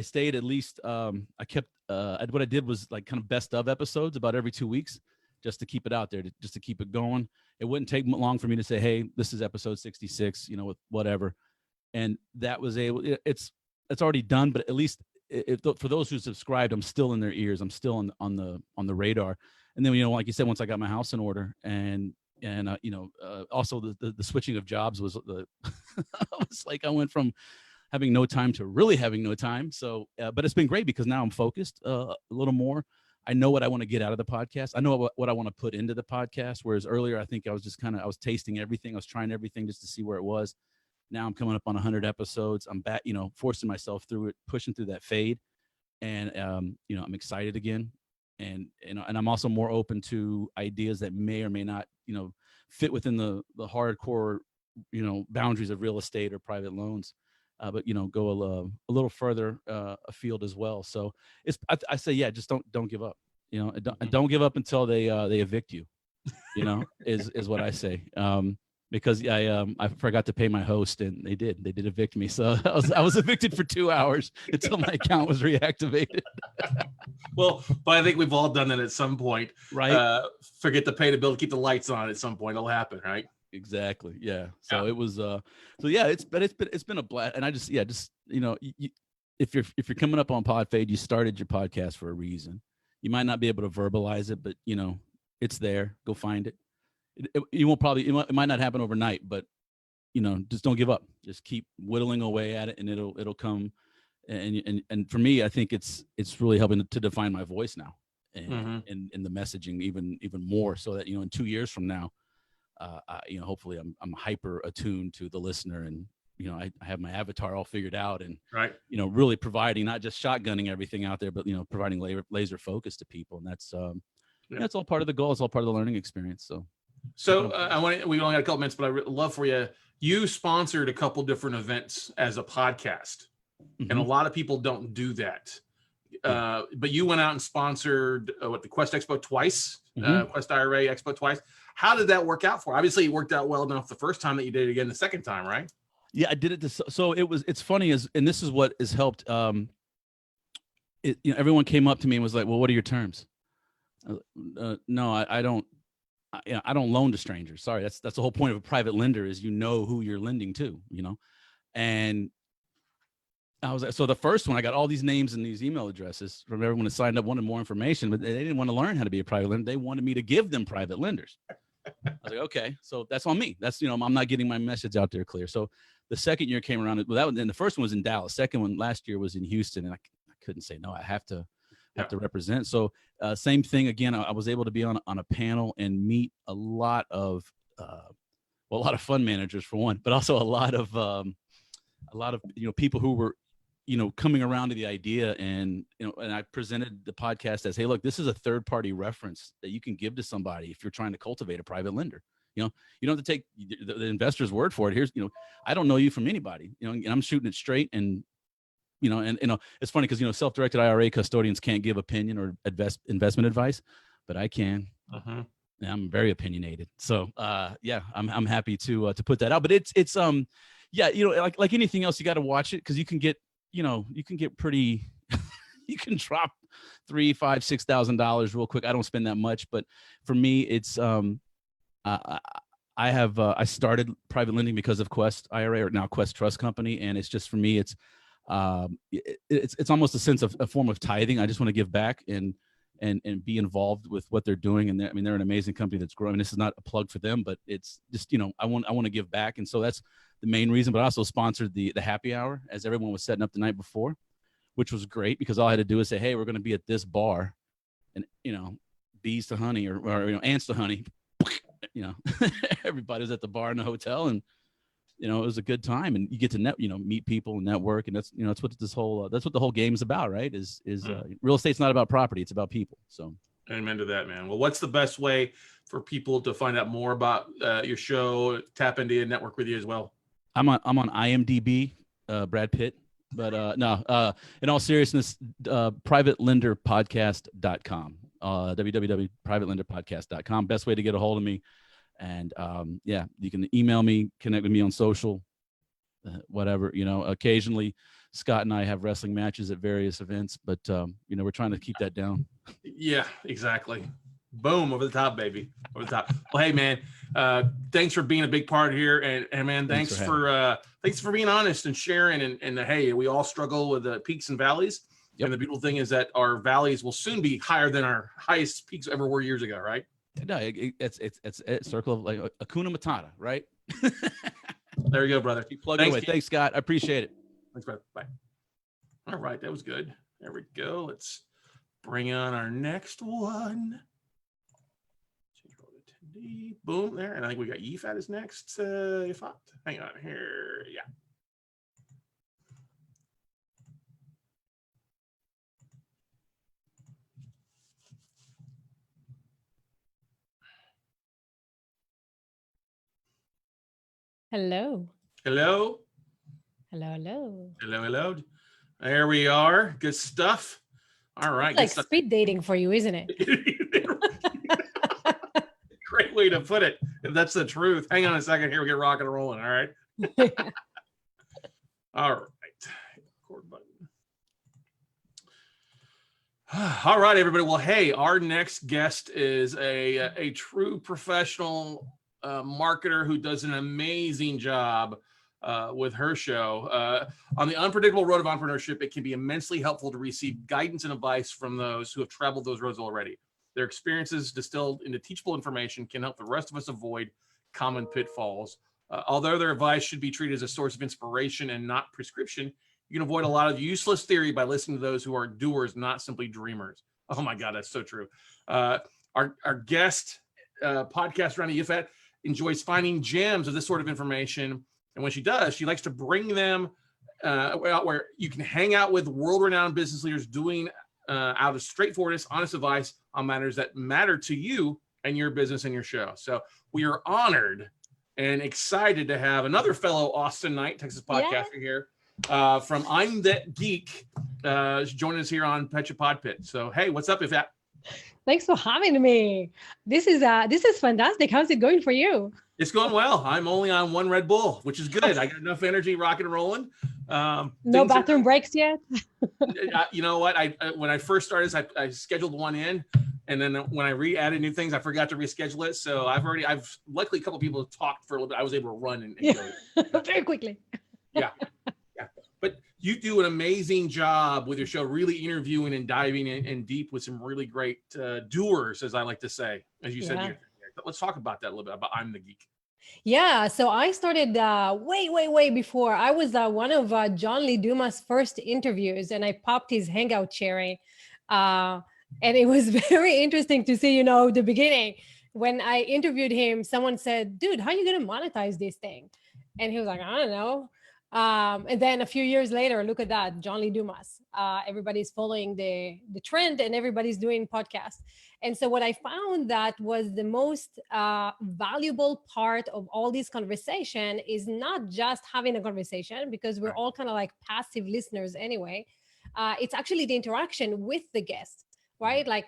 stayed, at least I kept what I did was like kind of best of episodes about every 2 weeks, just to keep it out there, just to keep it going. It wouldn't take long for me to say, hey, this is episode 66, with whatever. And that was it's already done, but at least for those who subscribed, I'm still in their ears. I'm still on the radar. And then, like you said, once I got my house in order, and also the switching of jobs was I was like, I went from having no time to really having no time. So, but it's been great because now I'm focused a little more. I know what I want to get out of the podcast. I know what I want to put into the podcast. Whereas earlier, I think I was just I was tasting everything. I was trying everything just to see where it was. Now I'm coming up on 100 episodes. I'm back, forcing myself through it, pushing through that fade. And, I'm excited again. And I'm also more open to ideas that may or may not, fit within the hardcore, boundaries of real estate or private loans. But go a little further afield as well. So I say, yeah, just don't give up. Don't give up until they evict you. Is what I say. Because I forgot to pay my host, and they did evict me. So I was evicted for 2 hours until my account was reactivated. Well, but I think we've all done that at some point, right? Forget to pay the bill to keep the lights on. At some point, it'll happen, right? Exactly. Yeah. So it was. So yeah, it's been a blast, and I just if you're coming up on Podfade, you started your podcast for a reason. You might not be able to verbalize it, but it's there. Go find it. It might not happen overnight, but just don't give up. Just keep whittling away at it, and it'll come. And for me, I think it's really helping to define my voice now, and the messaging even more, so that in 2 years from now, hopefully I'm hyper attuned to the listener, and I have my avatar all figured out, and really providing, not just shotgunning everything out there, but providing laser focus to people, and that's that's all part of the goal. It's all part of the learning experience. So we only got a couple minutes, but I'd love for you. You sponsored a couple different events as a podcast, and a lot of people don't do that. But you went out and sponsored the Quest Expo twice, Quest IRA Expo twice. How did that work out for? Obviously, it worked out well enough the first time that you did it again the second time, right? Yeah, I did it. So it's funny, and this is what has helped. Everyone came up to me and was like, "Well, what are your terms?" No, I don't. I don't loan to strangers. Sorry, that's the whole point of a private lender, is who you're lending to. And I was like, so the first one, I got all these names and these email addresses from everyone that signed up, wanted more information, but they didn't want to learn how to be a private lender. They wanted me to give them private lenders. I was like, okay, so that's on me. That's, I'm not getting my message out there clear. So the second year came around. Well, then the first one was in Dallas. Second one last year was in Houston. And I couldn't say no. I have to represent. So same thing again. I was able to be on a panel and meet a lot of fund managers for one, but also a lot of people who were coming around to the idea, and and I presented the podcast as, hey, look, this is a third party reference that you can give to somebody if you're trying to cultivate a private lender. You don't have to take the investor's word for it. Here's I don't know you from anybody. And I'm shooting it straight, and it's funny because self-directed IRA custodians can't give opinion or investment advice, but I can. And I'm very opinionated. So I'm happy to put that out. But it's like anything else, you got to watch it, because you can get pretty you can drop $3,000, $5,000, $6,000 real quick. I don't spend that much, but for me, it's I started private lending because of Quest IRA, or now Quest Trust Company, and it's just, for me, it's almost a sense of a form of tithing. I just want to give back and be involved with what they're doing. And they're an amazing company that's growing. This is not a plug for them, but it's just, I want to give back. And so that's the main reason. But I also sponsored the happy hour as everyone was setting up the night before, which was great, because all I had to do is say, hey, we're going to be at this bar, and, bees to honey, or ants to honey, everybody was at the bar in the hotel, and, it was a good time, and you get to meet people and network. And that's, that's what that's what the whole game is about, right? Is real estate's not about property. It's about people. So amen to that, man. Well, what's the best way for people to find out more about your show, tap into you, network with you as well? I'm on IMDb, Brad Pitt, but no, in all seriousness, privatelenderpodcast.com, www.privatelenderpodcast.com. Best way to get a hold of me. And you can email me, connect with me on social, whatever. Occasionally Scott and I have wrestling matches at various events, but we're trying to keep that down. Yeah, exactly. Boom, over the top, baby, over the top. Well, hey, man, thanks for being a big part here, and man, thanks for being honest and sharing. And hey, we all struggle with the peaks and valleys. Yep. And the beautiful thing is that our valleys will soon be higher than our highest peaks ever were years ago, right? No, it's a circle of like Hakuna Matata, right? There you go, brother. Keep plugging away. Thanks, Scott. I appreciate it. Thanks, brother. Bye. All right, that was good. There we go. Let's bring on our next one. Change role to attendee. Boom, there. And I think we got Yifat is next. Yifat, hang on here. Yeah. Hello. Hello. Hello, hello. Hello, hello. There we are. Good stuff. All right. It's like speed dating for you, isn't it? Great way to put it. If that's the truth. Hang on a second here. We get rocking and rolling. All right. All right. Record button. All right, everybody. Well, hey, our next guest is a true professional marketer who does an amazing job with her show. On the unpredictable road of entrepreneurship, it can be immensely helpful to receive guidance and advice from those who have traveled those roads already. Their experiences distilled into teachable information can help the rest of us avoid common pitfalls. Although their advice should be treated as a source of inspiration and not prescription, you can avoid a lot of useless theory by listening to those who are doers, not simply dreamers. Oh my God, that's so true. Our guest, podcast Randy Yifat, enjoys finding gems of this sort of information. And when she does, she likes to bring them where you can hang out with world-renowned business leaders doing out of straightforwardness, honest advice on matters that matter to you and your business and your show. So we are honored and excited to have another fellow Austinite, Texas podcaster here from I'm That Geek joining us here on Pecha Pod Pitch. So, hey, what's up, Yvette? Thanks for having me. This is fantastic. How's it going for you? It's going well. I'm only on one Red Bull, which is good. I got enough energy rocking and rolling. No bathroom breaks yet? You know what? When I first started, I scheduled one in, and then when I re-added new things, I forgot to reschedule it. So I've luckily a couple of people have talked for a little bit. I was able to run and go. Very quickly. Yeah. But you do an amazing job with your show, really interviewing and diving in deep with some really great doers, as I like to say, as you said. Let's talk about that a little bit, about I'm the Geek. Yeah, so I started way before. I was one of John Lee Dumas' first interviews, and I popped his hangout cherry. And it was very interesting to see, the beginning. When I interviewed him, someone said, dude, how are you going to monetize this thing? And he was like, I don't know. And then a few years later, look at that, John Lee Dumas. Everybody's following the trend and everybody's doing podcasts. And so what I found that was the most valuable part of all this conversation is not just having a conversation, because we're all kind of like passive listeners anyway. It's actually the interaction with the guest, right? Like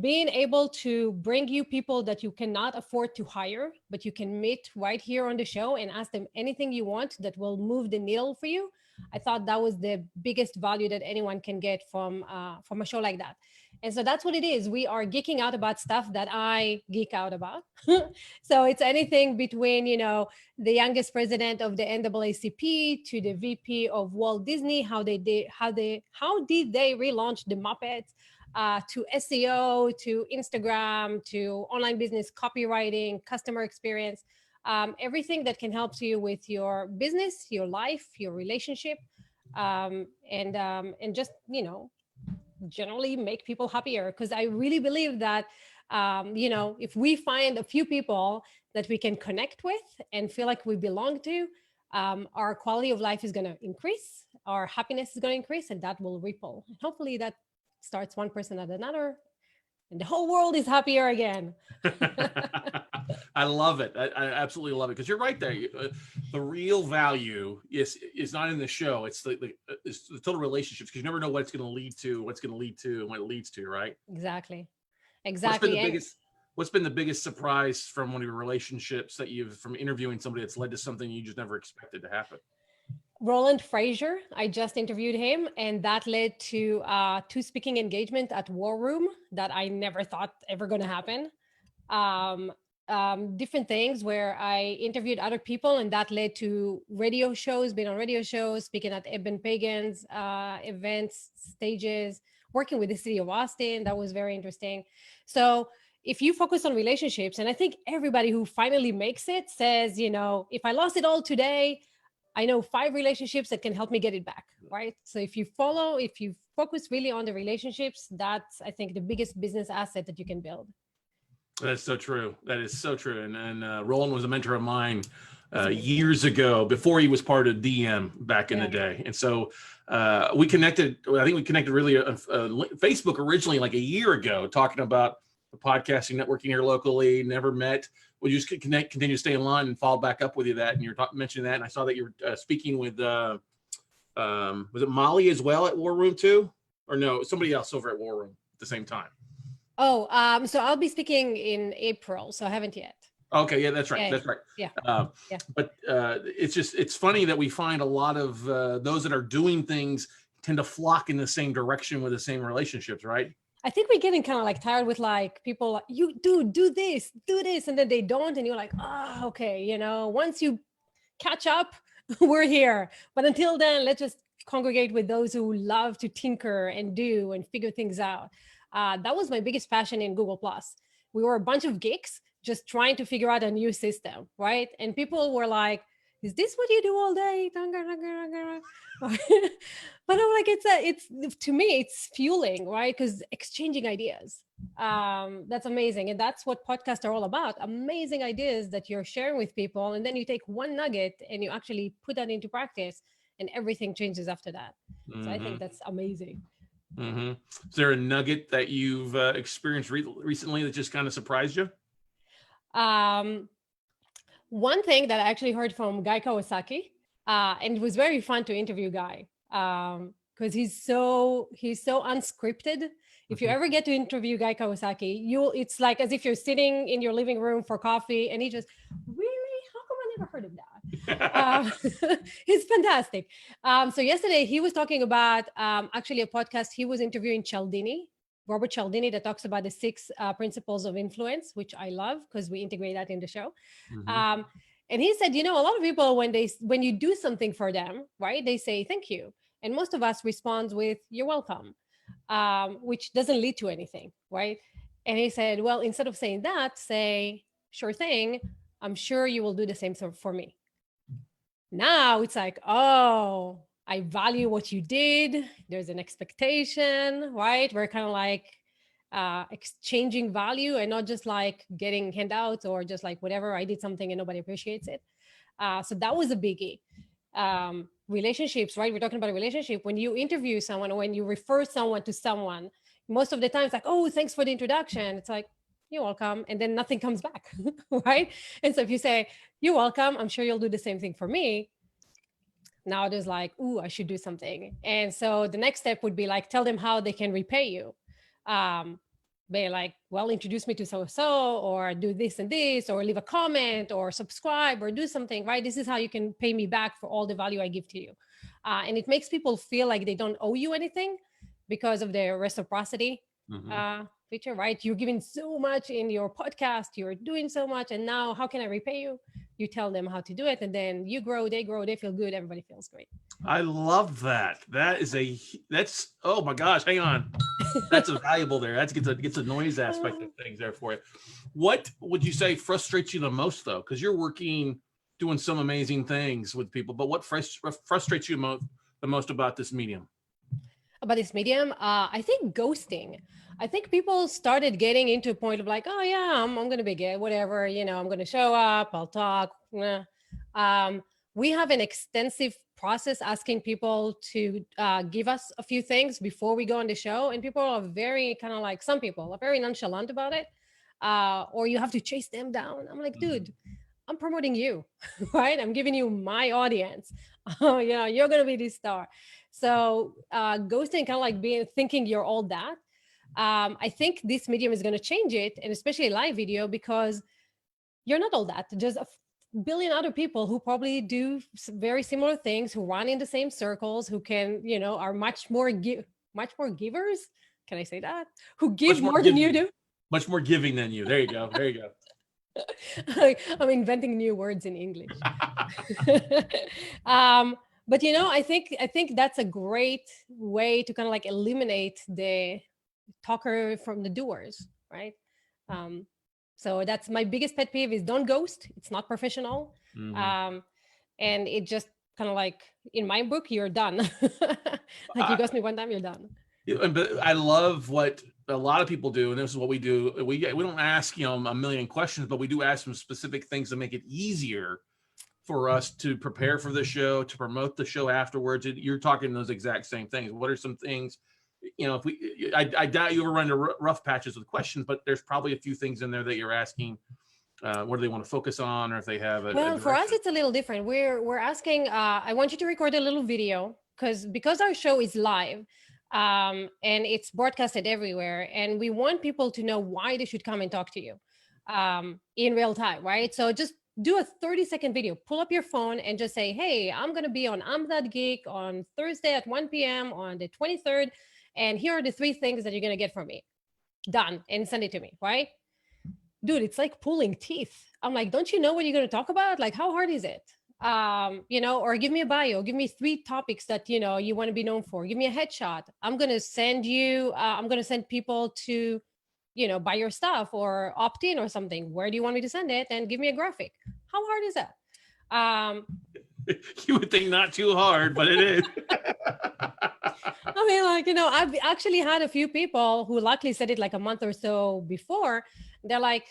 being able to bring you people that you cannot afford to hire, but you can meet right here on the show and ask them anything you want that will move the needle for you. I thought that was the biggest value that anyone can get from a show like that. And so that's what it is. We are geeking out about stuff that I geek out about. So it's anything between, the youngest president of the NAACP to the VP of Walt Disney, how did they relaunch the Muppets, to SEO, to Instagram, to online business copywriting, customer experience, everything that can help you with your business, your life, your relationship, and just, generally make people happier. Because I really believe that, if we find a few people that we can connect with and feel like we belong to, our quality of life is going to increase, our happiness is going to increase, and that will ripple. And hopefully that starts one person at another, and the whole world is happier again. I love it. I absolutely love it, because you're right there. The real value is not in the show. It's the total relationships, because you never know what it's going to lead to, and what it leads to, right? Exactly. What's been the biggest surprise from one of your relationships from interviewing somebody that's led to something you just never expected to happen? Roland Frazier, I just interviewed him, and that led to 2 speaking engagements at War Room that I never thought ever going to happen. Different things where I interviewed other people, and that led to radio shows, being on radio shows, speaking at Eben Pagan's events, stages, working with the city of Austin. That was very interesting. So if you focus on relationships, and I think everybody who finally makes it says, if I lost it all today, I know 5 relationships that can help me get it back, right? So if you focus really on the relationships, that's, I think, the biggest business asset that you can build. That's so true. That is so true. And Roland was a mentor of mine years ago, before he was part of DM back in the day. And so we connected. I think we connected really on Facebook originally, like a year ago, talking about the podcasting, networking here locally. Never met. We just continue to stay in line and follow back up with you that. And you're mentioning that. And I saw that you were speaking with, was it Molly as well at War Room too? Or no, somebody else over at War Room at the same time? Oh, so I'll be speaking in April, so I haven't yet. Okay, yeah, that's right. Yeah. That's right. Yeah. Yeah. But it's funny that we find a lot of those that are doing things tend to flock in the same direction with the same relationships, right? I think we're getting kind of like tired with like people like, you do this, and then they don't, and you're like, oh, okay, you know, once you catch up, we're here. But until then, let's just congregate with those who love to tinker and do and figure things out. That was my biggest passion in Google Plus. We were a bunch of geeks just trying to figure out a new system, right? And people were like, is this what you do all day? But I'm like, it's to me, it's fueling, right? Because exchanging ideas, that's amazing. And that's what podcasts are all about. Amazing ideas that you're sharing with people. And then you take one nugget and you actually put that into practice and everything changes after that. So I think that's amazing. Is there a nugget that you've experienced recently that just kind of surprised you? One thing that I actually heard from Guy Kawasaki, and it was very fun to interview Guy, because he's so unscripted. If you ever get to interview Guy Kawasaki, it's like as if you're sitting in your living room for coffee, and he just, really? How come I never heard of that? He's fantastic. So yesterday he was talking about actually a podcast. He was interviewing Robert Cialdini, that talks about the 6 principles of influence, which I love because we integrate that in the show. And he said, you know, a lot of people, when you do something for them, right, they say thank you, and most of us respond with you're welcome, which doesn't lead to anything, right? And he said, well, instead of saying that, say sure thing, I'm sure you will do the same for me. Now it's like, oh, I value what you did. There's an expectation, right? We're kind of like exchanging value and not just like getting handouts or just like whatever, I did something and nobody appreciates it. So that was a biggie. Relationships, right? We're talking about a relationship. When you interview someone or when you refer someone to someone, most of the time it's like, oh, thanks for the introduction. It's like, you're welcome. And then nothing comes back, right? And so if you say, you're welcome, I'm sure you'll do the same thing for me. Now there's like, ooh, I should do something. And so the next step would be like, tell them how they can repay you. They like, well, introduce me to so-and-so, or do this and this, or leave a comment, or subscribe, or do something, right? This is how you can pay me back for all the value I give to you. And it makes people feel like they don't owe you anything because of the reciprocity feature, right? You're giving so much in your podcast, you're doing so much, and now how can I repay you? You tell them how to do it, and then you grow, they feel good, everybody feels great. I love that. That's oh my gosh, hang on. That's a valuable there. That gets a noise aspect of things there for you. What would you say frustrates you the most though? Because you're doing some amazing things with people, but what frustrates you the most about this medium? About this medium, I think ghosting. I think people started getting into a point of like, oh yeah, I'm going to be gay, whatever, you know, I'm going to show up, I'll talk. We have an extensive process asking people to give us a few things before we go on the show. And people are very kind of like, some people are very nonchalant about it. Or you have to chase them down. I'm like, dude, I'm promoting you, right? I'm giving you my audience. You know, you're going to be this star. So ghosting, kind of like thinking you're all that. I think this medium is going to change it, and especially live video, because you're not all that. There's a billion other people who probably do very similar things, who run in the same circles, who can, you know, are much more givers. Can I say that? Who give more than you do? Much more giving than you. There you go. There you go. I'm inventing new words in English. But you know, I think that's a great way to kind of like eliminate the talker from the doers, right? So that's my biggest pet peeve is don't ghost. It's not professional. And it just kind of like in my book, you're done. Like you ghost me one time, you're done. But I love what a lot of people do, and this is what we do. We don't ask, you know, a million questions, but we do ask some specific things to make it easier for us to prepare for the show, to promote the show afterwards. You're talking those exact same things. What are some things, you know, I doubt you ever run into rough patches with questions, but there's probably a few things in there that you're asking. What do they want to focus on, or if they have Well, for us, it's a little different. We're asking, I want you to record a little video because our show is live, and it's broadcasted everywhere, and we want people to know why they should come and talk to you in real time, right? So just do a 30-second video, pull up your phone and just say, hey, I'm going to be on I'm That Geek on Thursday at 1 p.m. on the 23rd. And here are the 3 things that you're going to get from me. Done. And send it to me, right? Dude, it's like pulling teeth. I'm like, don't you know what you're going to talk about? Like, how hard is it? You know, or give me a bio, give me 3 topics that, you know, you want to be known for. Give me a headshot. I'm going to send you, I'm going to send people to, you know, buy your stuff or opt in or something. Where do you want me to send it? And give me a graphic. How hard is that? You would think not too hard, but it is. I mean, like, you know, I've actually had a few people who luckily said it like a month or so before. They're like,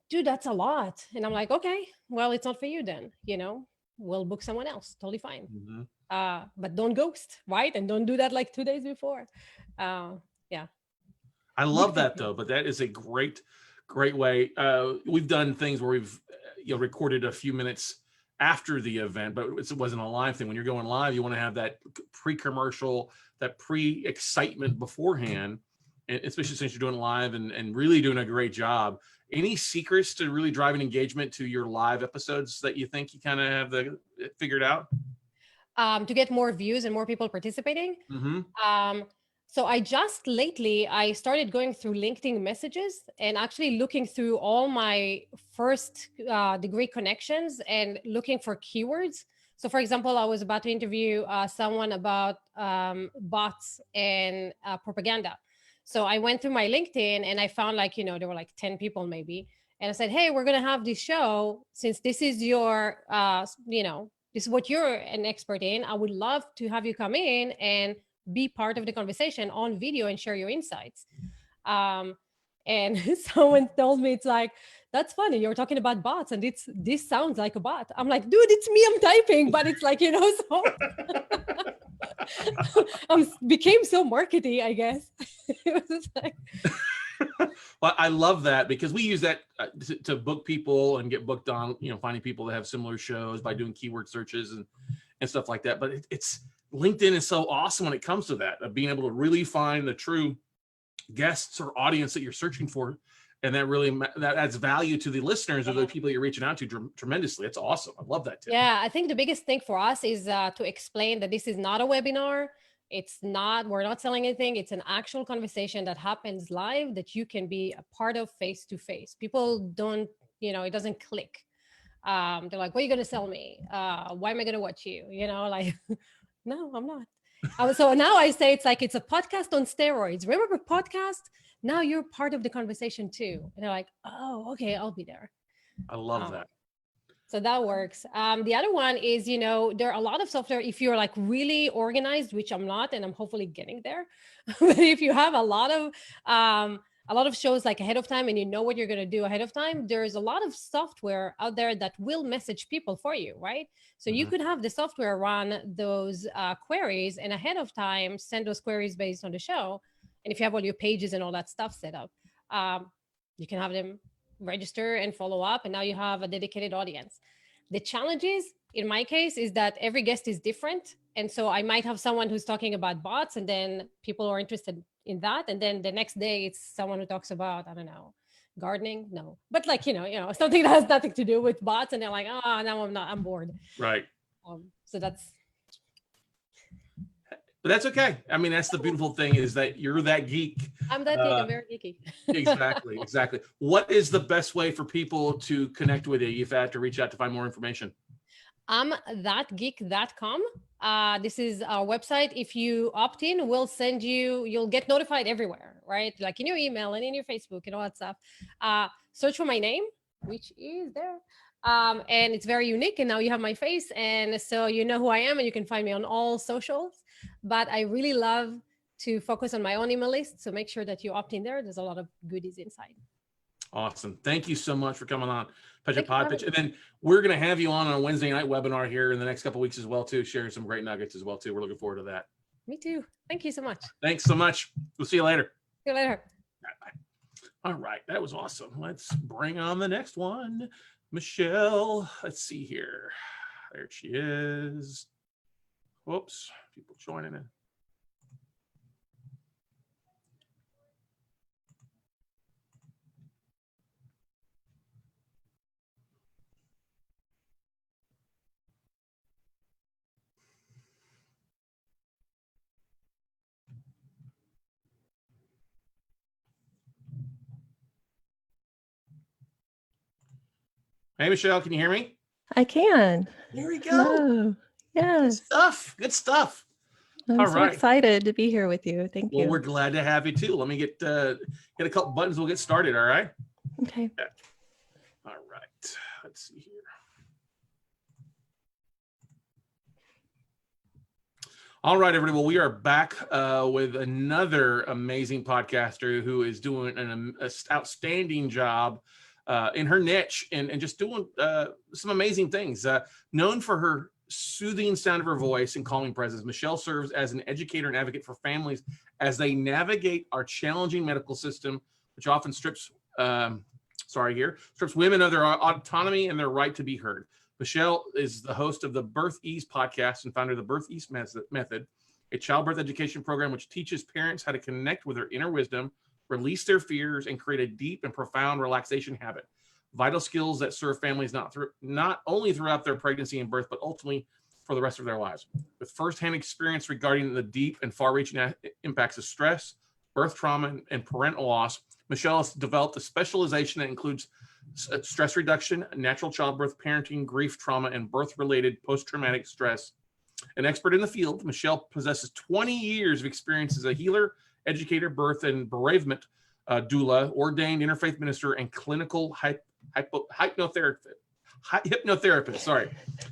dude, that's a lot. And I'm like, okay, well, it's not for you then, you know, we'll book someone else. Totally fine. Mm-hmm. But don't ghost, right? And don't do that like 2 days before. Yeah. I love that though, but that is a great way. We've done things where we've recorded a few minutes after the event, but it wasn't a live thing. When you're going live, you want to have that pre-commercial, that pre-excitement beforehand, and especially since you're doing live and really doing a great job. Any secrets to really driving engagement to your live episodes that you think you kind of have figured out? To get more views and more people participating. Mm-hmm. So I started going through LinkedIn messages and actually looking through all my first degree connections and looking for keywords. So for example, I was about to interview someone about bots and propaganda. So I went through my LinkedIn and I found like, you know, there were like 10 people maybe. And I said, hey, we're going to have this show. Since this is your, you know, this is what you're an expert in. I would love to have you come in and be part of the conversation on video and share your insights. And someone told me, it's like, that's funny. You're talking about bots and this sounds like a bot. I'm like, dude, it's me, I'm typing, but it's like, you know, so I became so markety, I guess. It was like... Well, I love that because we use that to book people and get booked on, you know, finding people that have similar shows by doing keyword searches and stuff like that. But it's LinkedIn is so awesome when it comes to that, of being able to really find the true guests or audience that you're searching for. And that adds value to the listeners or the people you're reaching out to tremendously. It's awesome. I love that tip. Yeah, I think the biggest thing for us is to explain that this is not a webinar. We're not selling anything. It's an actual conversation that happens live that you can be a part of face to face. People don't, you know, it doesn't click. They're like, what are you going to sell me? Why am I going to watch you? You know, like, no, I'm not. So now I say it's like, it's a podcast on steroids. Remember podcast? Now you're part of the conversation too. And they're like, oh, okay, I'll be there. I love that. So that works. The other one is, you know, there are a lot of software, if you're like really organized, which I'm not, and I'm hopefully getting there. But if you have a lot of shows like ahead of time and you know what you're going to do ahead of time, there's a lot of software out there that will message people for you, right? So you could have the software run those queries and ahead of time send those queries based on the show. And if you have all your pages and all that stuff set up, you can have them register and follow up. And now you have a dedicated audience. The challenge is, in my case, is that every guest is different. And so I might have someone who's talking about bots and then people are interested in that. And then the next day it's someone who talks about, I don't know, gardening. No, but like, you know, something that has nothing to do with bots. And they're like, oh, now I'm bored. Right. So but that's okay. I mean, that's the beautiful thing is that you're that geek. I'm that geek. I'm very geeky. Exactly. What is the best way for people to connect with you if they have to reach out to find more information? thatgeek.com. This is our website. If you opt in, we'll send you'll get notified everywhere, right? Like in your email and in your Facebook and all that stuff. Search for my name, which is there. And it's very unique. And now you have my face. And so you know who I am and you can find me on all socials. But I really love to focus on my own email list. So make sure that you opt in there. There's a lot of goodies inside. Awesome. Thank you so much for coming on Pecha Thank you Pod for Pitch. having And then we're going to have you on a Wednesday night webinar here in the next couple of weeks as well, too, sharing some great nuggets as well, too. We're looking forward to that. Me too. Thank you so much. Thanks so much. We'll see you later. See you later. All right. That was awesome. Let's bring on the next one. Michelle. Let's see here. There she is. Whoops. People joining in. Hey, Michelle, can you hear me? I can. There we go. Hello. Good Yes. stuff. Good stuff. I'm All so right. excited to be here with you. Thank Well, you. we're glad to have you too. Let me get a couple buttons. We'll get started. All right. Okay. All right. Let's see here. All right, everybody. Well, we are back with another amazing podcaster who is doing an outstanding job in her niche and just doing some amazing things. Known for her soothing sound of her voice and calming presence, Michelle serves as an educator and advocate for families as they navigate our challenging medical system, which often strips women of their autonomy and their right to be heard. Michelle is the host of the Birth Ease podcast and founder of the Birth Ease Method, a childbirth education program which teaches parents how to connect with their inner wisdom, release their fears, and create a deep and profound relaxation habit. Vital skills that serve families not only throughout their pregnancy and birth, but ultimately for the rest of their lives. With firsthand experience regarding the deep and far-reaching impacts of stress, birth trauma, and parental loss, Michelle has developed a specialization that includes stress reduction, natural childbirth, parenting, grief, trauma, and birth-related post-traumatic stress. An expert in the field, Michelle possesses 20 years of experience as a healer, educator, birth and bereavement doula, ordained interfaith minister, and clinical hypnotherapist. Sorry.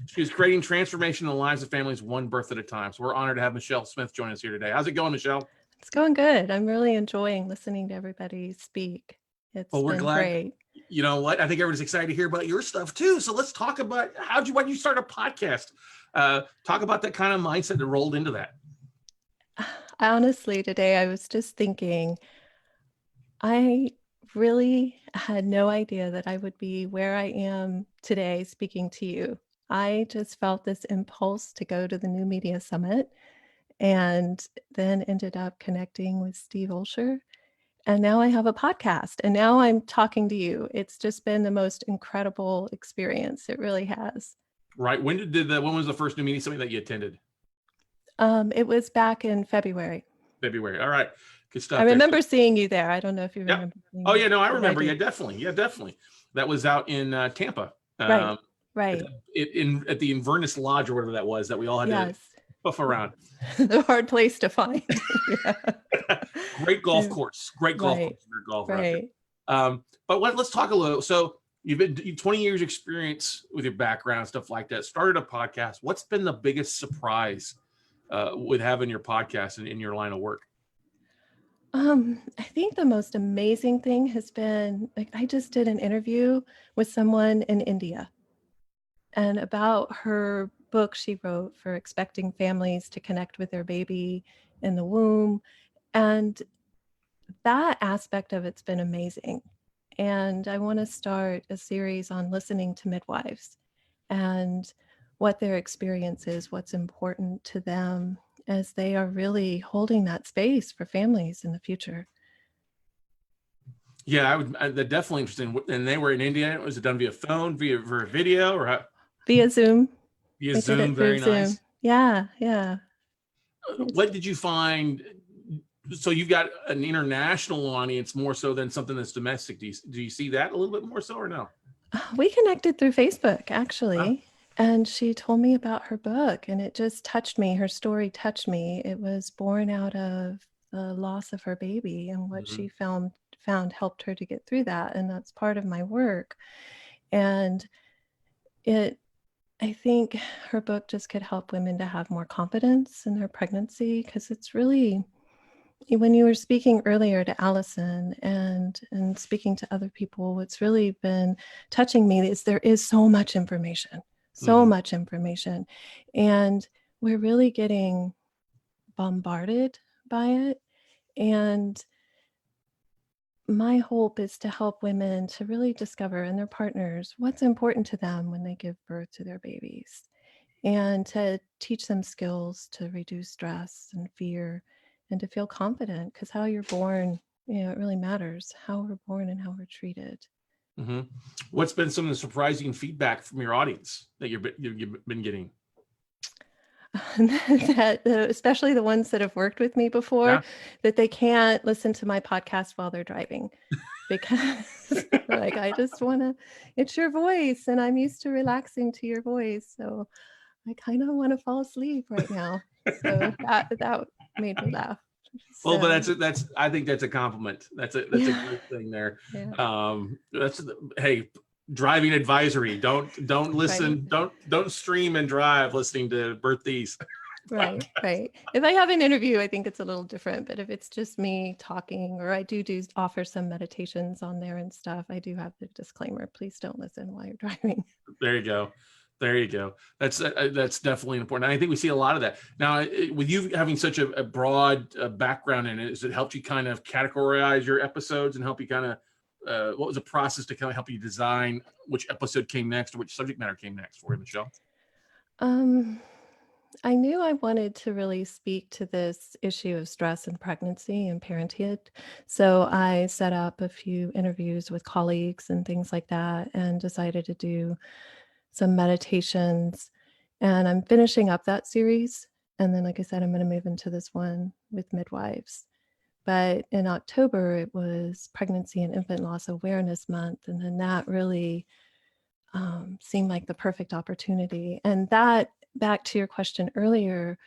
She's creating transformation in the lives of families one birth at a time. So we're honored to have Michelle Smith join us here today. How's it going, Michelle? It's going good. I'm really enjoying listening to everybody speak. It's Well, we're been glad. great. You know what? I think everybody's excited to hear about your stuff too. So let's talk about why did you start a podcast? Talk about that kind of mindset that rolled into that. Honestly, today I was just thinking, I really had no idea that I would be where I am today speaking to you. I just felt this impulse to go to the New Media Summit and then ended up connecting with Steve Olsher. And now I have a podcast and now I'm talking to you. It's just been the most incredible experience. It really has. Right. When was the first New Media Summit that you attended? It was back in February. February. All right. Good stuff. I remember seeing you there. I don't know if you remember. Oh yeah, no, I but remember. do. Yeah, definitely. Yeah, definitely. That was out in Tampa. Right. At the Inverness Lodge or whatever that was that we all had to puff around. The hard place to find. Great golf course. Great golf course. Great golf. Right. But let's talk a little. So you've 20 years experience with your background, stuff like that. Started a podcast. What's been the biggest surprise with having your podcast in your line of work? I think the most amazing thing has been, like, I just did an interview with someone in India and about her book she wrote for expecting families to connect with their baby in the womb. And that aspect of it's been amazing. And I want to start a series on listening to midwives and what their experience is, what's important to them as they are really holding that space for families in the future. Yeah, they're definitely interesting. And they were in India. Was it done via phone, via video, or how? Via Zoom. Via Zoom, very nice. Zoom. Yeah. What did you find? So you've got an international audience more so than something that's domestic. Do you see that a little bit more so or no? We connected through Facebook, actually. And she told me about her book and it just touched me. Her story touched me. It was born out of the loss of her baby and what she found helped her to get through that. And that's part of my work. And I think her book just could help women to have more confidence in their pregnancy, because it's really, when you were speaking earlier to Allison and speaking to other people, what's really been touching me is there is so much information, much information, and we're really getting bombarded by it. And my hope is to help women to really discover in their partners what's important to them when they give birth to their babies, and to teach them skills to reduce stress and fear and to feel confident, because how you're born, it really matters how we're born and how we're treated. Mm-hmm. What's been some of the surprising feedback from your audience that you've been getting? That especially the ones that have worked with me before, that they can't listen to my podcast while they're driving, because like, I just want to, it's your voice and I'm used to relaxing to your voice, so I kind of want to fall asleep right now. So that made me laugh. Well, but that's I think that's a compliment. That's a great thing there. Yeah. Hey, driving advisory. Don't listen. Don't stream and drive listening to birthies. Right. If I have an interview, I think it's a little different. But if it's just me talking, or I do offer some meditations on there and stuff, I do have the disclaimer: please don't listen while you're driving. There you go. That's definitely important. I think we see a lot of that now with you having such a broad background in it. Has it helped you kind of categorize your episodes and help you kind of what was the process to kind of help you design which episode came next or which subject matter came next for you, Michelle? I knew I wanted to really speak to this issue of stress and pregnancy and parenthood. So I set up a few interviews with colleagues and things like that, and decided to do some meditations. And I'm finishing up that series. And then, like I said, I'm going to move into this one with midwives. But in October, it was Pregnancy and Infant Loss Awareness Month. And then that really seemed like the perfect opportunity. And that, back to your question earlier,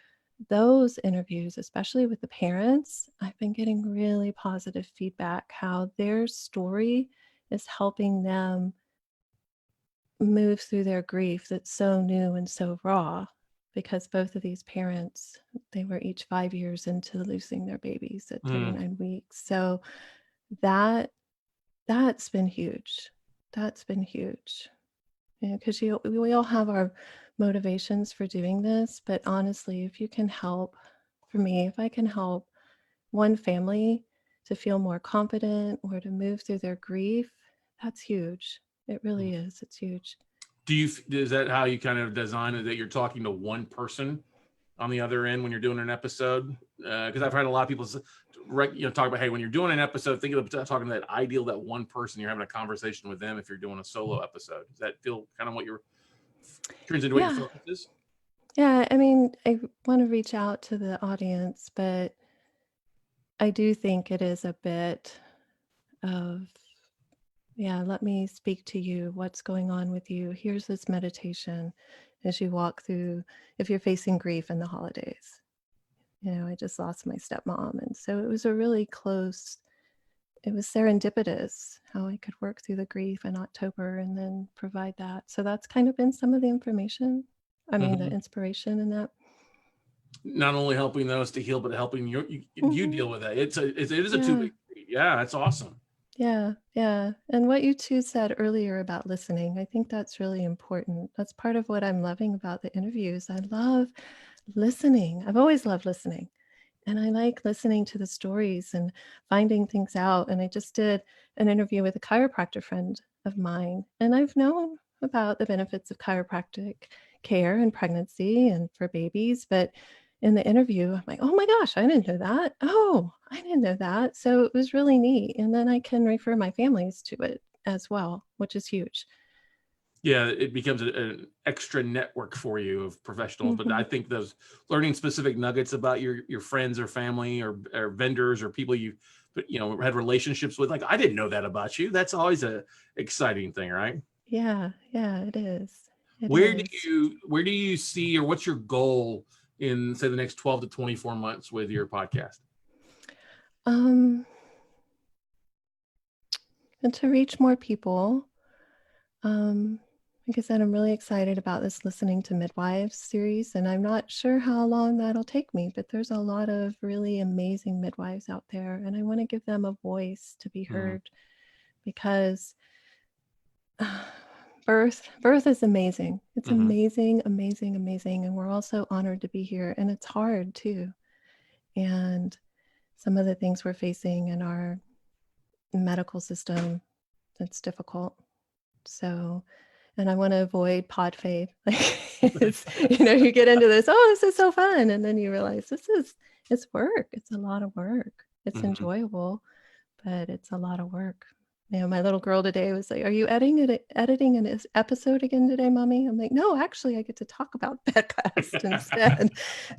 those interviews, especially with the parents, I've been getting really positive feedback, how their story is helping them move through their grief that's so new and so raw, because both of these parents, they were each 5 years into losing their babies at 39 weeks. So that's been huge. Because we all have our motivations for doing this, but honestly, if you can help, for me, if I can help one family to feel more confident or to move through their grief, that's huge. It really is. It's huge. Is that how you kind of design it, that you're talking to one person on the other end when you're doing an episode? Because I've heard a lot of people talk about, hey, when you're doing an episode, think of talking to that one person, you're having a conversation with them if you're doing a solo episode. Does that feel kind of what turns into what your focus is? Yeah, I mean, I want to reach out to the audience, but I do think it is a bit of, let me speak to you. What's going on with you? Here's this meditation as you walk through, if you're facing grief in the holidays. I just lost my stepmom. And so it was it was serendipitous how I could work through the grief in October and then provide that. So that's kind of been some of the information. I mean, the inspiration in that. Not only helping those to heal, but helping you deal with that. It is a two-way street. Yeah, that's awesome. Yeah. And what you two said earlier about listening, I think that's really important. That's part of what I'm loving about the interviews. I love listening. I've always loved listening. And I like listening to the stories and finding things out. And I just did an interview with a chiropractor friend of mine. And I've known about the benefits of chiropractic care in pregnancy and for babies. But in the interview, I'm like, oh my gosh, I didn't know that. Oh, I didn't know that. So it was really neat. And then I can refer my families to it as well, which is huge. Yeah, it becomes an extra network for you of professionals. But I think those learning specific nuggets about your friends or family or vendors or people you had relationships with, like, I didn't know that about you. That's always a exciting thing, right? Yeah, it is. Where do you see, or what's your goal in, say, the next 12 to 24 months with your podcast? And to reach more people. like I said, I'm really excited about this Listening to Midwives series, and I'm not sure how long that'll take me, but there's a lot of really amazing midwives out there, and I want to give them a voice to be heard because birth is amazing. It's amazing, amazing, amazing, and we're also honored to be here, and it's hard too. And some of the things we're facing in our medical system, it's difficult. So, and I want to avoid pod fade. Like it's, you get into this, oh, this is so fun. And then you realize it's work. It's a lot of work. It's enjoyable, but it's a lot of work. My little girl today was like, are you editing an episode again today, Mommy? I'm like, no, actually I get to talk about Petcast instead.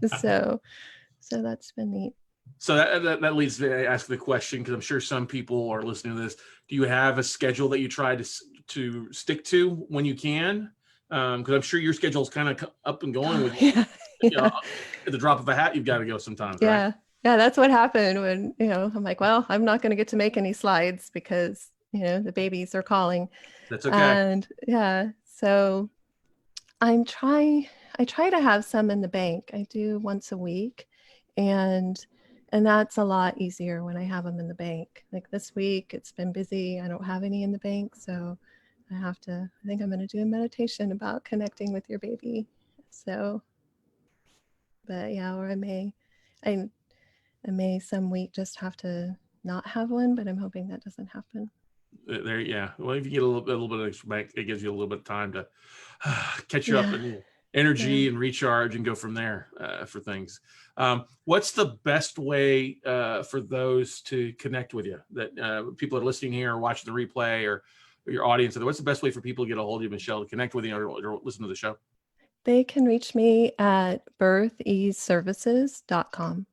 So that's been neat. So that leads me to ask the question, because I'm sure some people are listening to this. Do you have a schedule that you try to stick to when you can? Because I'm sure your schedule is kind of up and going with at the drop of a hat. You've got to go sometimes, right? Yeah, that's what happened when I'm like, well, I'm not going to get to make any slides because the babies are calling. That's okay. And so I try to have some in the bank. I do once a week, and that's a lot easier when I have them in the bank. Like this week, it's been busy. I don't have any in the bank, so I think I'm going to do a meditation about connecting with your baby. So, but yeah, or I may some week just have to not have one, but I'm hoping that doesn't happen. There, yeah. Well, if you get a little bit of extra bank, it gives you a little bit of time to catch you up in energy and recharge and go from there for things. What's the best way for those to connect with you? That people are listening here or watching the replay, or your audience. What's the best way for people to get a hold of you, Michelle, to connect with you or listen to the show? They can reach me at birtheaseservices.com.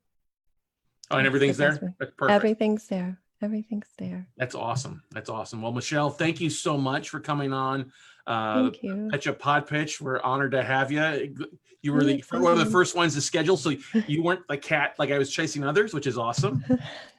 Oh, and everything's there? That's perfect. Everything's there. Everything's there. That's awesome. That's awesome. Well, Michelle, thank you so much for coming on. Thank you. Pecha Pod Pitch. We're honored to have you. You were one of the first ones to schedule, so you weren't the cat like I was chasing others, which is awesome.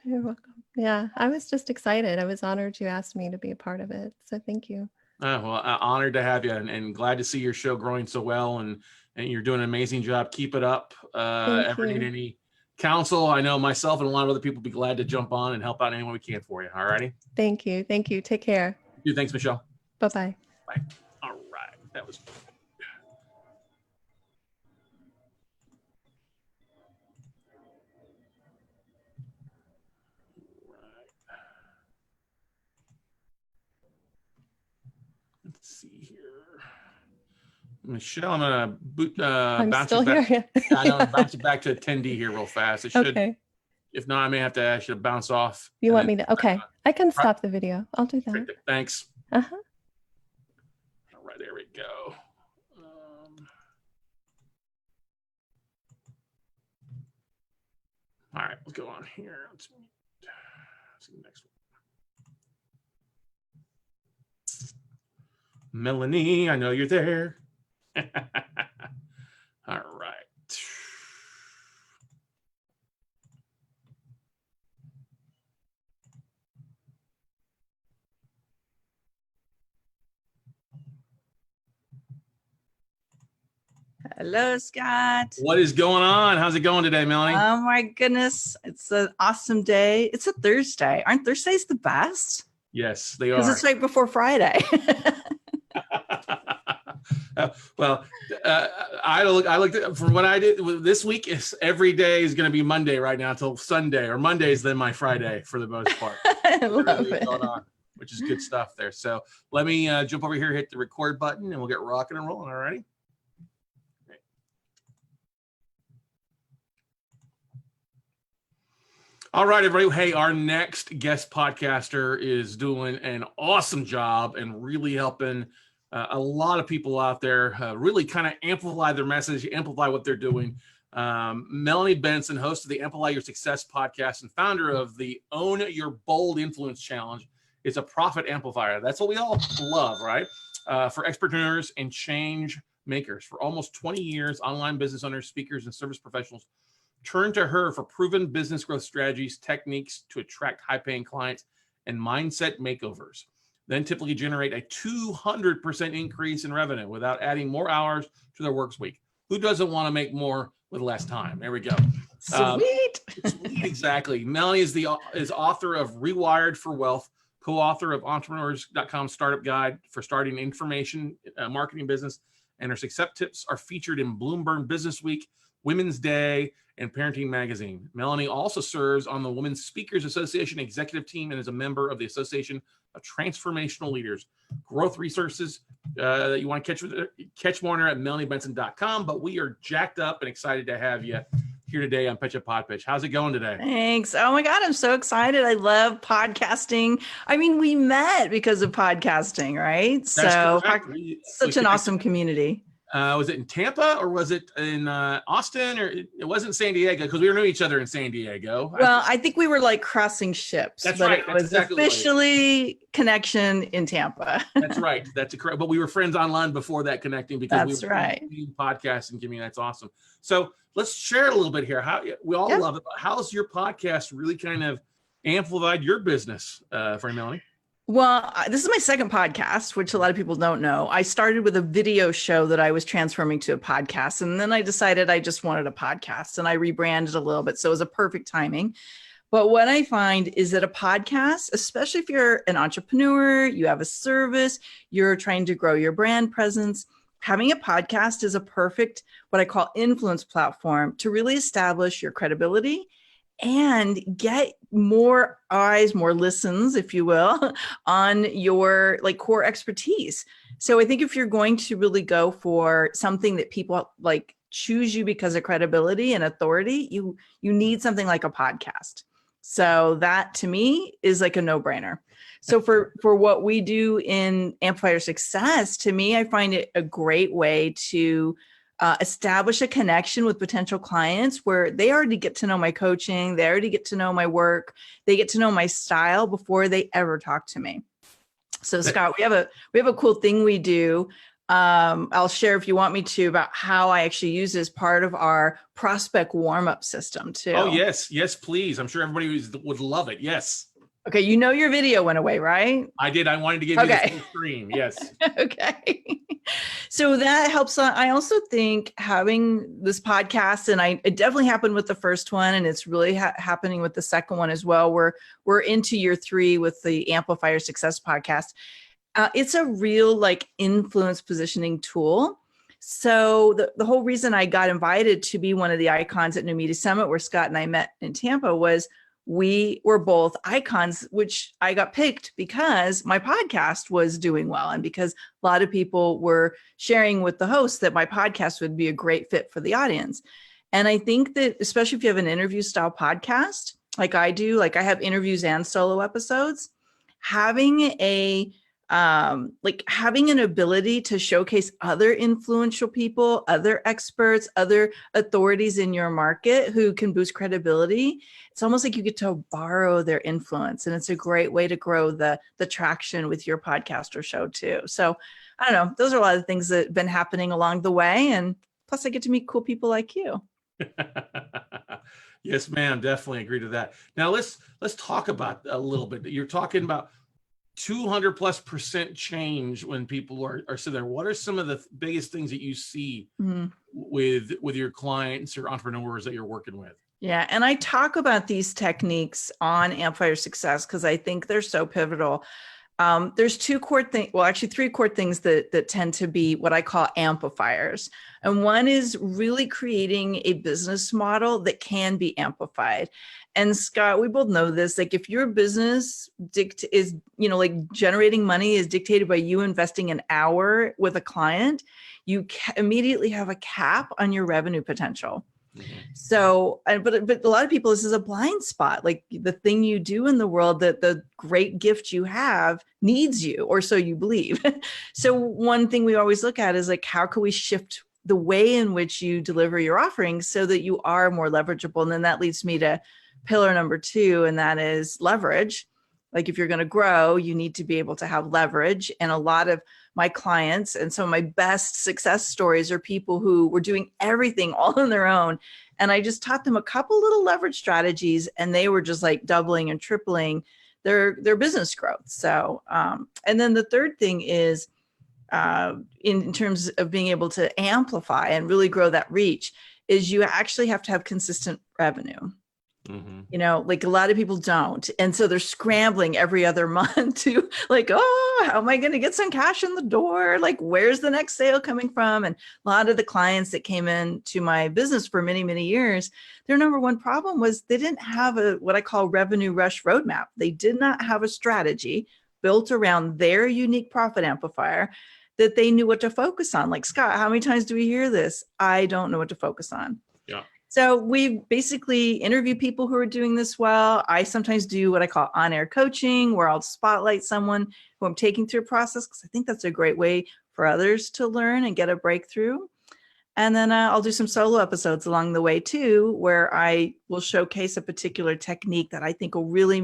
You're welcome. Yeah, I was just excited. I was honored you asked me to be a part of it. So thank you. Well, honored to have you, and glad to see your show growing so well, and you're doing an amazing job. Keep it up. Ever need any counsel? I know myself and a lot of other people be glad to jump on and help out any way we can for you. All righty. Thank you. Thank you. Take care. Thanks, Michelle. Bye-bye. Bye. All right. That was. Let's see here. Michelle, I'm gonna bounce still it back. Here. I know, bounce it back to attendee here real fast. It should. Okay. If not, I may have to ask you to bounce off. You want me to? Okay, I can stop the video. I'll do that. Right, thanks. Uh-huh. All right, there we go. All right, let's go on here. Let's see the next one. Melanie, I know you're there. All right. Hello, Scott. What is going on? How's it going today, Melanie? Oh my goodness. It's an awesome day. It's a Thursday. Aren't Thursdays the best? Yes, they are. Because it's right before Friday. Well, I looked at, for what I did this week, is every day is going to be Monday right now until Sunday, or Monday's then my Friday for the most part. I love it. Going on, which is good stuff there. So let me jump over here, hit the record button, and we'll get rocking and rolling. All righty. All right, everybody. Hey, our next guest podcaster is doing an awesome job and really helping a lot of people out there really kind of amplify their message, amplify what they're doing. Melanie Benson, host of the Amplify Your Success podcast and founder of the Own Your Bold Influence Challenge, is a profit amplifier. That's what we all love, right? For entrepreneurs and change makers. For almost 20 years, online business owners, speakers, and service professionals turn to her for proven business growth strategies, techniques to attract high-paying clients, and mindset makeovers. then typically generate a 200% increase in revenue without adding more hours to their work week. Who doesn't want to make more with less time? There we go. Sweet. Sweet, exactly. Melanie is author of Rewired for Wealth, co-author of Entrepreneurs.com Startup Guide for Starting Information Marketing Business, and her success tips are featured in Bloomberg Business Week, Women's Day, and Parenting Magazine. Melanie also serves on the Women's Speakers Association executive team and is a member of the Association of Transformational Leaders. Growth resources that you want to catch more on her at melaniebenson.com. But we are jacked up and excited to have you here today on Pecha Pod Pitch. How's it going today? Thanks. Oh my God, I'm so excited. I love podcasting. I mean, we met because of podcasting, right? So such an awesome community. Was it in Tampa or was it in Austin, or it wasn't San Diego? Because we knew each other in San Diego. Well, I think we were like crossing ships. That's but right. It That's was exactly officially connection in Tampa. That's right. That's correct. But we were friends online before that connecting because That's we were right. in podcasting community. That's awesome. So let's share a little bit here. How we all love it. How's your podcast really kind of amplified your business, for Melanie? Well, this is my second podcast, which a lot of people don't know. I started with a video show that I was transforming to a podcast. And then I decided I just wanted a podcast and I rebranded a little bit. So it was a perfect timing. But what I find is that a podcast, especially if you're an entrepreneur, you have a service, you're trying to grow your brand presence, having a podcast is a perfect, what I call influence platform to really establish your credibility and get more eyes, more listens, if you will, on your like core expertise. So I think if you're going to really go for something that people like choose you because of credibility and authority, you need something like a podcast. So that to me is like a no-brainer. So for what we do in Amplifier Success, to me, I find it a great way to establish a connection with potential clients where they already get to know my coaching, they already get to know my work, they get to know my style before they ever talk to me. So Scott, we have a cool thing we do. I'll share if you want me to about how I actually use this part of our prospect warm-up system too. Oh yes, please. I'm sure everybody would love it. Yes. Okay, you know your video went away, right? I did. I wanted to give you the full screen. Yes. Okay. So that helps. I also think having this podcast, and it definitely happened with the first one, and it's really happening with the second one as well. We're into year 3 with the Amplifier Success podcast. It's a real like influence positioning tool. So the whole reason I got invited to be one of the icons at New Media Summit, where Scott and I met in Tampa, was we were both icons, which I got picked because my podcast was doing well. And because a lot of people were sharing with the host that my podcast would be a great fit for the audience. And I think that especially if you have an interview style podcast, like I do, like I have interviews and solo episodes, having having an ability to showcase other influential people, other experts, other authorities in your market who can boost credibility. It's almost like you get to borrow their influence. And it's a great way to grow the traction with your podcast or show too. So I don't know, those are a lot of things that have been happening along the way. And plus I get to meet cool people like you. Yes, ma'am. Definitely agree to that. Now let's talk about a little bit. You're talking about 200+% change when people are sitting there. What are some of the biggest things that you see with your clients or entrepreneurs that you're working with? Yeah. And I talk about these techniques on Amplifier Success because I think they're so pivotal. There's three core things that tend to be what I call amplifiers. And one is really creating a business model that can be amplified. And Scott, we both know this, like if your business is, generating money is dictated by you investing an hour with a client, you immediately have a cap on your revenue potential. So, but a lot of people, this is a blind spot. Like the thing you do in the world, that the great gift you have needs you, or so you believe. So one thing we always look at is like, how can we shift the way in which you deliver your offerings so that you are more leverageable? And then that leads me to pillar number 2, and that is leverage. Like if you're going to grow, you need to be able to have leverage. And a lot of my clients and some of my best success stories are people who were doing everything all on their own. And I just taught them a couple little leverage strategies, and they were just like doubling and tripling their business growth. So, and then the third thing is in terms of being able to amplify and really grow that reach is you actually have to have consistent revenue. Mm-hmm. You know, like a lot of people don't. And so they're scrambling every other month to like, oh, how am I going to get some cash in the door? Like, where's the next sale coming from? And a lot of the clients that came into my business for many, many years, their number one problem was they didn't have what I call revenue rush roadmap. They did not have a strategy built around their unique profit amplifier that they knew what to focus on. Like, Scott, how many times do we hear this? I don't know what to focus on. Yeah. So we basically interview people who are doing this well. I sometimes do what I call on-air coaching, where I'll spotlight someone who I'm taking through a process, because I think that's a great way for others to learn and get a breakthrough. And then I'll do some solo episodes along the way too, where I will showcase a particular technique that I think will really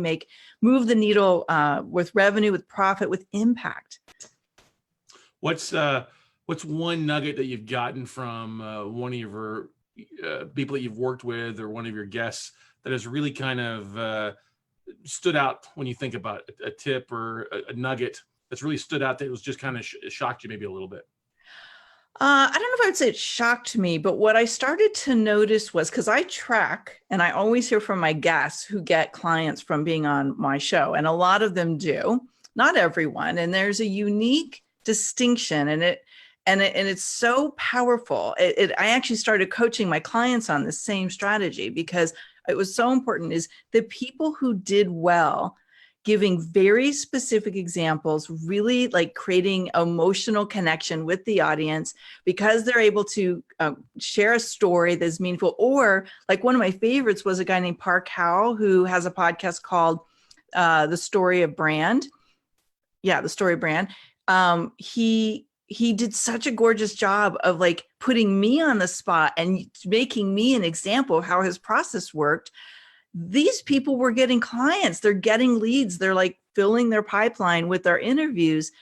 move the needle with revenue, with profit, with impact. What's one nugget that you've gotten from one of your people that you've worked with or one of your guests that has really kind of stood out when you think about a tip or a nugget that's really stood out that was just kind of shocked you maybe a little bit? I don't know if I would say it shocked me, but what I started to notice was, because I track and I always hear from my guests who get clients from being on my show, and a lot of them do, not everyone. And there's a unique distinction and it's so powerful. I actually started coaching my clients on the same strategy because it was so important, is the people who did well, giving very specific examples, really like creating emotional connection with the audience because they're able to share a story that's meaningful. Or like one of my favorites was a guy named Park Howell, who has a podcast called The Story of Brand. Yeah, The Story of Brand. He did such a gorgeous job of like putting me on the spot and making me an example of how his process worked. These people were getting clients, they're getting leads, they're like filling their pipeline with their interviews.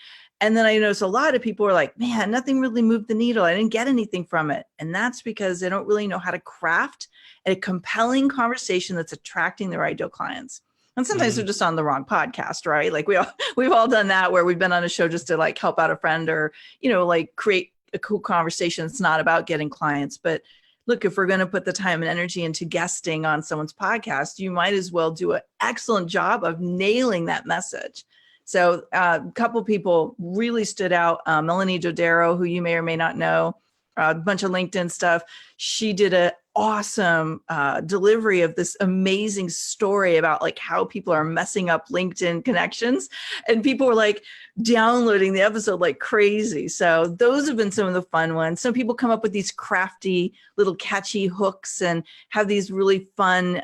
And then I noticed a lot of people are like, man, nothing really moved the needle. I didn't get anything from it. And that's because they don't really know how to craft a compelling conversation that's attracting their ideal clients. And sometimes they're just on the wrong podcast, right? Like we've all done that, where we've been on a show just to like help out a friend or, you know, like create a cool conversation. It's not about getting clients. But look, if we're going to put the time and energy into guesting on someone's podcast, you might as well do an excellent job of nailing that message. So a couple people really stood out. Melanie Dodaro, who you may or may not know, a bunch of LinkedIn stuff. She did an awesome delivery of this amazing story about like how people are messing up LinkedIn connections, and people were like downloading the episode like crazy. So those have been some of the fun ones. Some people come up with these crafty little catchy hooks and have these really fun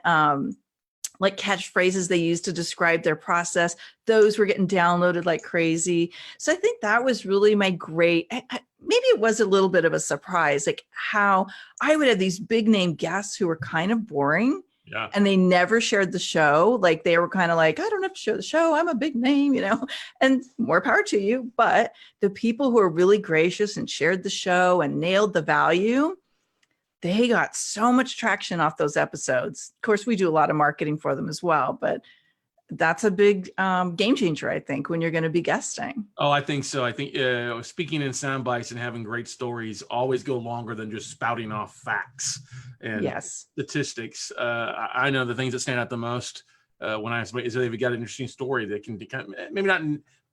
like catchphrases they use to describe their process. Those were getting downloaded like crazy. So I think that was really my great, maybe it was a little bit of a surprise, like how I would have these big name guests who were kind of boring. Yeah. And they never shared the show. Like they were kind of like, I don't have to share the show. I'm a big name, you know, and more power to you. But the people who are really gracious and shared the show and nailed the value, they got so much traction off those episodes. Of course, we do a lot of marketing for them as well, but that's a big game changer, I think, when you're going to be guesting. Oh, I think so. I think speaking in sound bites and having great stories always go longer than just spouting off facts and statistics. I know the things that stand out the most when I is they've got an interesting story that can maybe not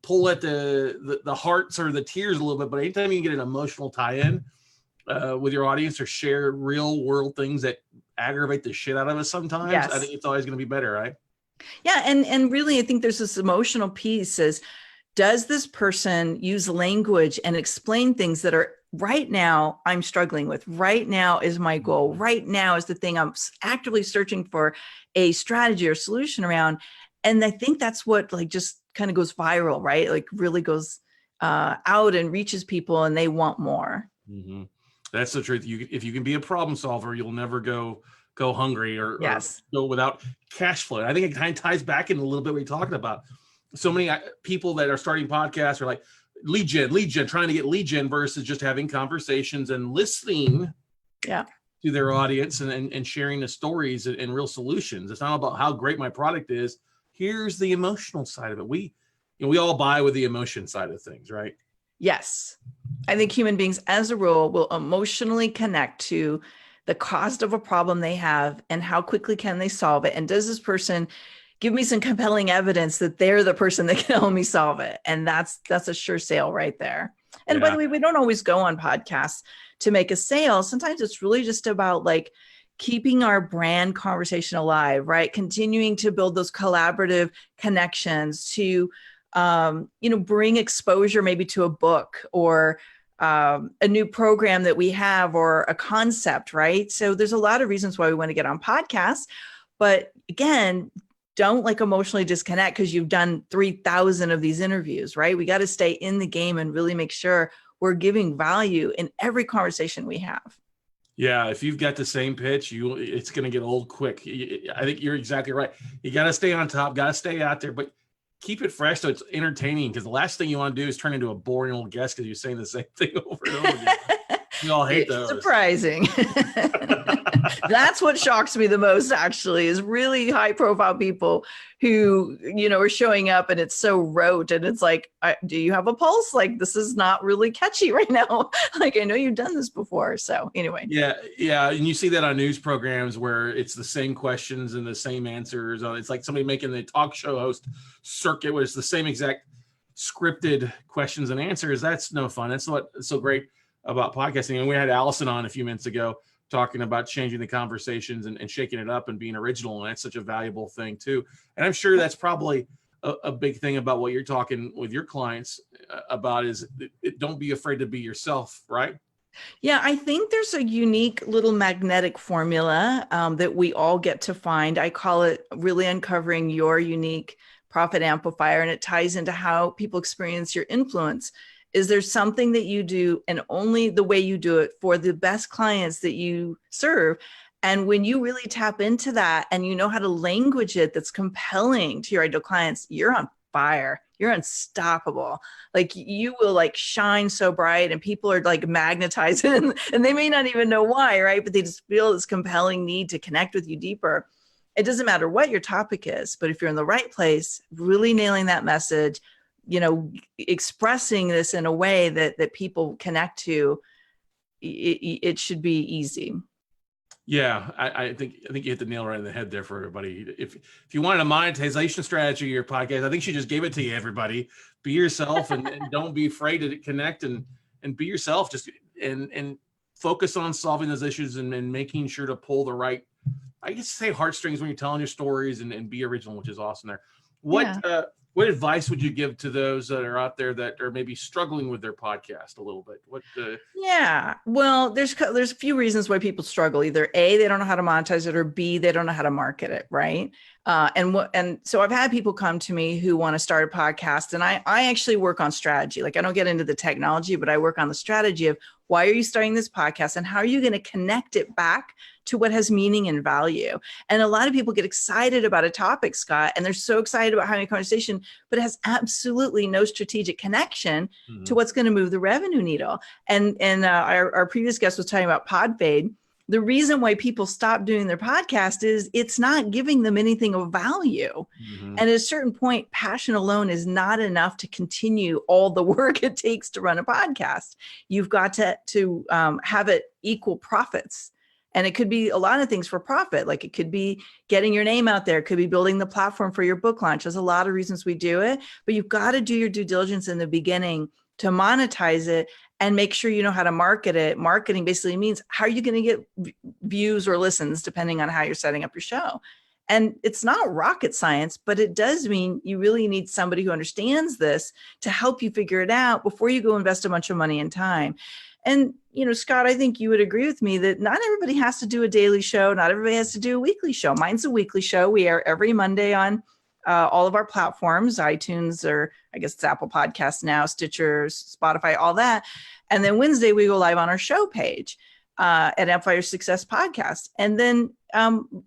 pull at the hearts or the tears a little bit, but anytime you can get an emotional tie-in with your audience or share real world things that aggravate the shit out of us sometimes, I think it's always going to be better, right? Yeah. And really, I think there's this emotional piece is, does this person use language and explain things that are right now I'm struggling with, right now is my goal, right now is the thing I'm actively searching for a strategy or solution around. And I think that's what like just kind of goes viral, right? Like really goes out and reaches people and they want more. Mm-hmm. That's the truth. If you can be a problem solver, you'll never go hungry or go without cash flow. I think it kind of ties back in a little bit what you're talking about. So many people that are starting podcasts are like lead gen, trying to get lead gen versus just having conversations and listening to their audience and sharing the stories and real solutions. It's not about how great my product is. here's the emotional side of it. We all buy with the emotion side of things, right? Yes. I think human beings, as a rule, will emotionally connect to the cost of a problem they have and how quickly can they solve it. And does this person give me some compelling evidence that they're the person that can help me solve it? And that's a sure sale right there. And by the way, we don't always go on podcasts to make a sale. Sometimes it's really just about like keeping our brand conversation alive, right? Continuing to build those collaborative connections to, bring exposure maybe to a book or a new program that we have or a concept, right? So there's a lot of reasons why we want to get on podcasts. But again, don't like emotionally disconnect because you've done 3,000 of these interviews, right? We got to stay in the game and really make sure we're giving value in every conversation we have. Yeah, if you've got the same pitch, it's going to get old quick. I think you're exactly right. You got to stay on top, got to stay out there, but keep it fresh so it's entertaining, because the last thing you want to do is turn into a boring old guest because you're saying the same thing over and over again. We all hate those. Surprising. That's what shocks me the most, actually, is really high profile people who, are showing up and it's so rote. And it's like, do you have a pulse? Like, this is not really catchy right now. Like, I know you've done this before. So anyway. Yeah. And you see that on news programs where it's the same questions and the same answers. It's like somebody making the talk show host circuit where it's the same exact scripted questions and answers. That's no fun. That's what's so great about podcasting. And we had Allison on a few minutes ago talking about changing the conversations and shaking it up and being original. And that's such a valuable thing too. And I'm sure that's probably a big thing about what you're talking with your clients about is don't be afraid to be yourself, right? Yeah, I think there's a unique little magnetic formula that we all get to find. I call it really uncovering your unique profit amplifier. And it ties into how people experience your influence. Is there something that you do and only the way you do it for the best clients that you serve? And when you really tap into that and you know how to language it that's compelling to your ideal clients, you're on fire. You're unstoppable. Like you will like shine so bright and people are like magnetized and they may not even know why, right? But they just feel this compelling need to connect with you deeper. It doesn't matter what your topic is, but if you're in the right place, really nailing that message, expressing this in a way that people connect to, it should be easy. Yeah, I think you hit the nail right in the head there for everybody. If you wanted a monetization strategy of your podcast, I think she just gave it to you, everybody. Be yourself and don't be afraid to connect and be yourself. Just and focus on solving those issues and making sure to pull the right, I guess say heartstrings when you're telling your stories and be original, which is awesome there. What advice would you give to those that are out there that are maybe struggling with their podcast a little bit? Yeah, well, there's a few reasons why people struggle. Either A, they don't know how to monetize it, or B, they don't know how to market it, right? And so I've had people come to me who want to start a podcast, and I actually work on strategy. Like I don't get into the technology, but I work on the strategy of why are you starting this podcast and how are you going to connect it back to what has meaning and value? And a lot of people get excited about a topic, Scott, and they're so excited about having a conversation, but it has absolutely no strategic connection to what's going to move the revenue needle. And our previous guest was talking about pod fade. The reason why people stop doing their podcast is it's not giving them anything of value. And at a certain point, passion alone is not enough to continue all the work it takes to run a podcast. You've got to have it equal profits. And it could be a lot of things for profit. Like it could be getting your name out there. It could be building the platform for your book launch. There's a lot of reasons we do it, but you've got to do your due diligence in the beginning to monetize it and make sure you know how to market it. Marketing basically means how are you going to get views or listens depending on how you're setting up your show. And it's not rocket science, but it does mean you really need somebody who understands this to help you figure it out before you go invest a bunch of money and time. And, Scott, I think you would agree with me that not everybody has to do a daily show. Not everybody has to do a weekly show. Mine's a weekly show. We air every Monday on all of our platforms, iTunes, or I guess it's Apple Podcasts now, Stitcher, Spotify, all that. And then Wednesday, we go live on our show page at Amplify Success Podcast. And then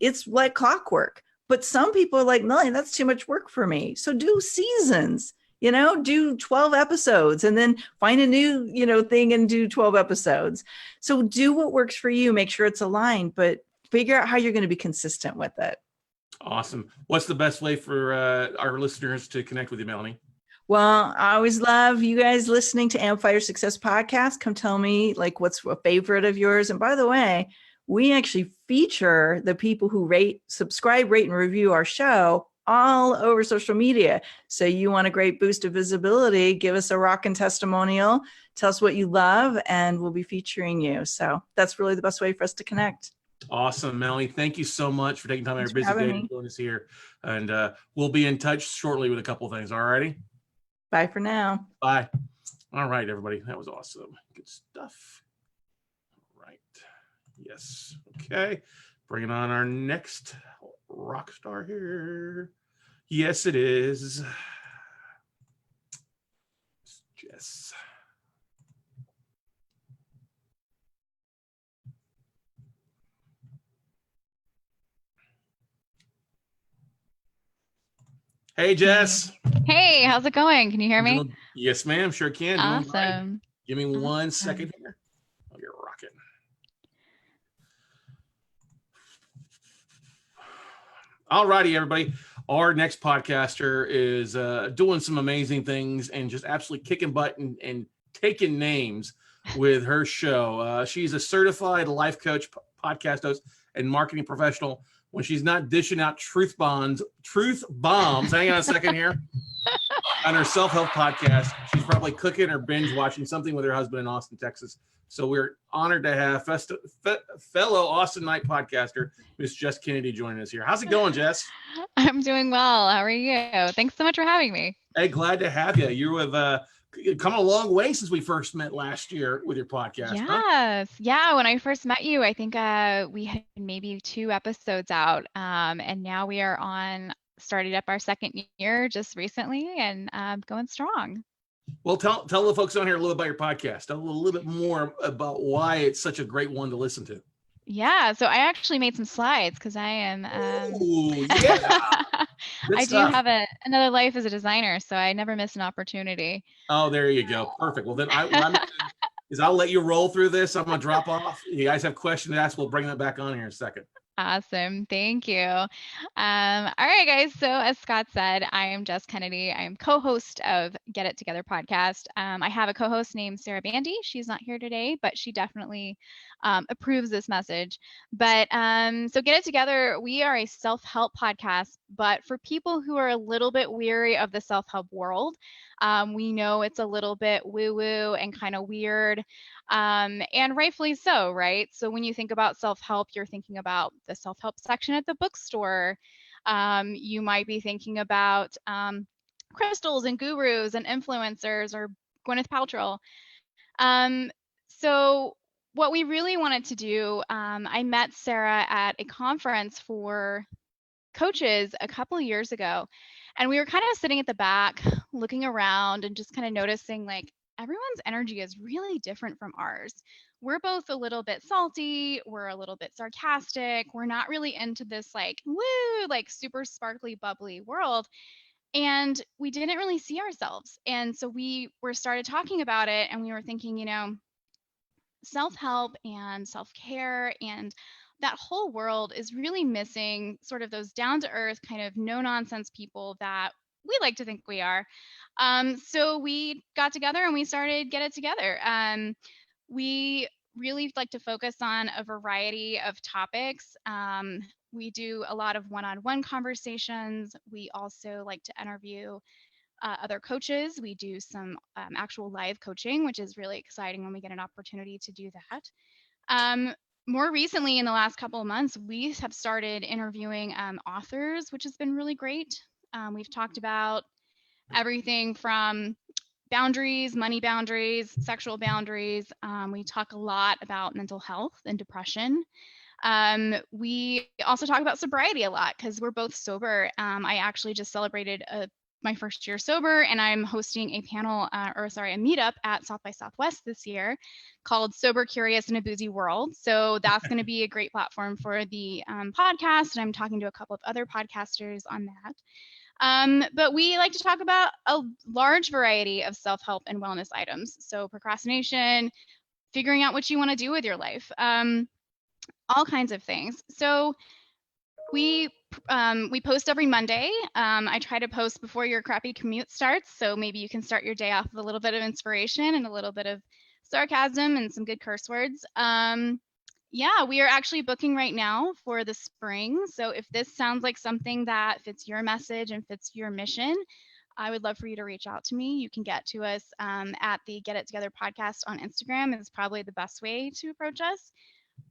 it's like clockwork. But some people are like, Melanie, that's too much work for me. So do seasons. Do 12 episodes and then find a new, thing and do 12 episodes. So do what works for you, make sure it's aligned, but figure out how you're going to be consistent with it. Awesome. What's the best way for our listeners to connect with you, Melanie? Well, I always love you guys listening to Amplifier Success Podcast. Come tell me like what's a favorite of yours. And by the way, we actually feature the people who subscribe, rate, and review our show all over social media. So you want a great boost of visibility, give us a rockin' testimonial, tell us what you love, and we'll be featuring you. So that's really the best way for us to connect. Awesome, Melanie. Thank you so much for taking time out of Thanks your for busy having day me. to join us here. And we'll be in touch shortly with a couple of things. All righty. Bye for now. Bye. All right, everybody. That was awesome. Good stuff. All right. Yes. Okay. Bringing on our next rock star here. Yes, it is. Jess. Hey, Jess. Hey, how's it going? Can you hear me? Yes, ma'am. Sure can. Doing great. Awesome. Give me 1 second here. I'll get rocking. All righty, everybody. Our next podcaster is doing some amazing things and just absolutely kicking butt and taking names with her show. She's a certified life coach, podcast host, and marketing professional. When she's not dishing out truth bombs, hang on a second here, on her self-help podcast, she's probably cooking or binge watching something with her husband in Austin, Texas. So we're honored to have fellow Austin Night podcaster, Miss Jess Kennedy, joining us here. How's it going, Jess? I'm doing well. How are you? Thanks so much for having me. Hey, glad to have you. You're with come a long way since we first met last year with your podcast. Yes. Huh? Yeah. When I first met you, I think we had maybe 2 episodes out. And now we are started up our 2nd year just recently and going strong. Well, tell the folks on here a little about your podcast. Tell a little bit more about why it's such a great one to listen to. Yeah. So I actually made some slides because I am. Ooh, yeah. I do have another life as a designer, so I never miss an opportunity. Oh, there you go. Perfect. Well, then I'll let you roll through this. I'm going to drop off. You guys have questions to ask. We'll bring that back on here in a second. Awesome. Thank you. All right, guys. So as Scott said, I am Jess Kennedy. I am co-host of Get It Together podcast. I have a co-host named Sarah Bandy. She's not here today, but she definitely approves this message. But so Get It Together, we are a self-help podcast, but for people who are a little bit weary of the self-help world, we know it's a little bit woo-woo and kind of weird. And rightfully so, right? So when you think about self-help, you're thinking about the self-help section at the bookstore. You might be thinking about crystals and gurus and influencers or Gwyneth Paltrow. So what we really wanted to do, I met Sarah at a conference for coaches a couple of years ago, and we were kind of sitting at the back looking around and just kind of noticing like everyone's energy is really different from ours. We're both a little bit salty, we're a little bit sarcastic, we're not really into this like woo, like super sparkly bubbly world, and we didn't really see ourselves. And so we started talking about it, and we were thinking, self-help and self-care and that whole world is really missing sort of those down-to-earth kind of no-nonsense people that we like to think we are. So we got together and we started Get It Together. We really like to focus on a variety of topics. We do a lot of one-on-one conversations. We also like to interview other coaches. We do some actual live coaching, which is really exciting when we get an opportunity to do that. More recently, in the last couple of months, we have started interviewing authors, which has been really great. We've talked about everything from boundaries, money boundaries, sexual boundaries. We talk a lot about mental health and depression. We also talk about sobriety a lot because we're both sober. I actually just celebrated my first year sober, and I'm hosting a panel, a meetup at South by Southwest this year called Sober, Curious, in a Boozy World. So that's going to be a great platform for the podcast, and I'm talking to a couple of other podcasters on that. But we like to talk about a large variety of self-help and wellness items. So procrastination, figuring out what you want to do with your life, all kinds of things. So we we post every Monday. I try to post before your crappy commute starts, so maybe you can start your day off with a little bit of inspiration and a little bit of sarcasm and some good curse words. Yeah, we are actually booking right now for the spring. So if this sounds like something that fits your message and fits your mission, I would love for you to reach out to me. You can get to us at the Get It Together podcast on Instagram. Is probably the best way to approach us.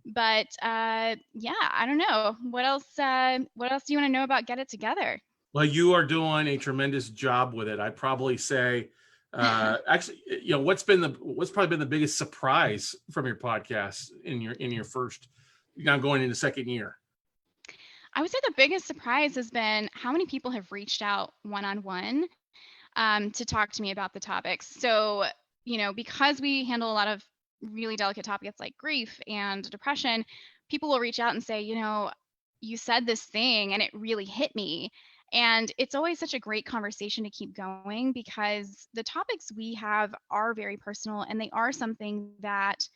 But yeah, I don't know. What else do you want to know about Get It Together? Well, you are doing a tremendous job with it. I'd probably say, actually, what's probably been the biggest surprise from your podcast in your first, now going into second year? I would say the biggest surprise has been how many people have reached out one-on-one to talk to me about the topics. So, because we handle a lot of really delicate topics like grief and depression, people will reach out and say, you said this thing and it really hit me. And it's always such a great conversation to keep going because the topics we have are very personal and they are something that,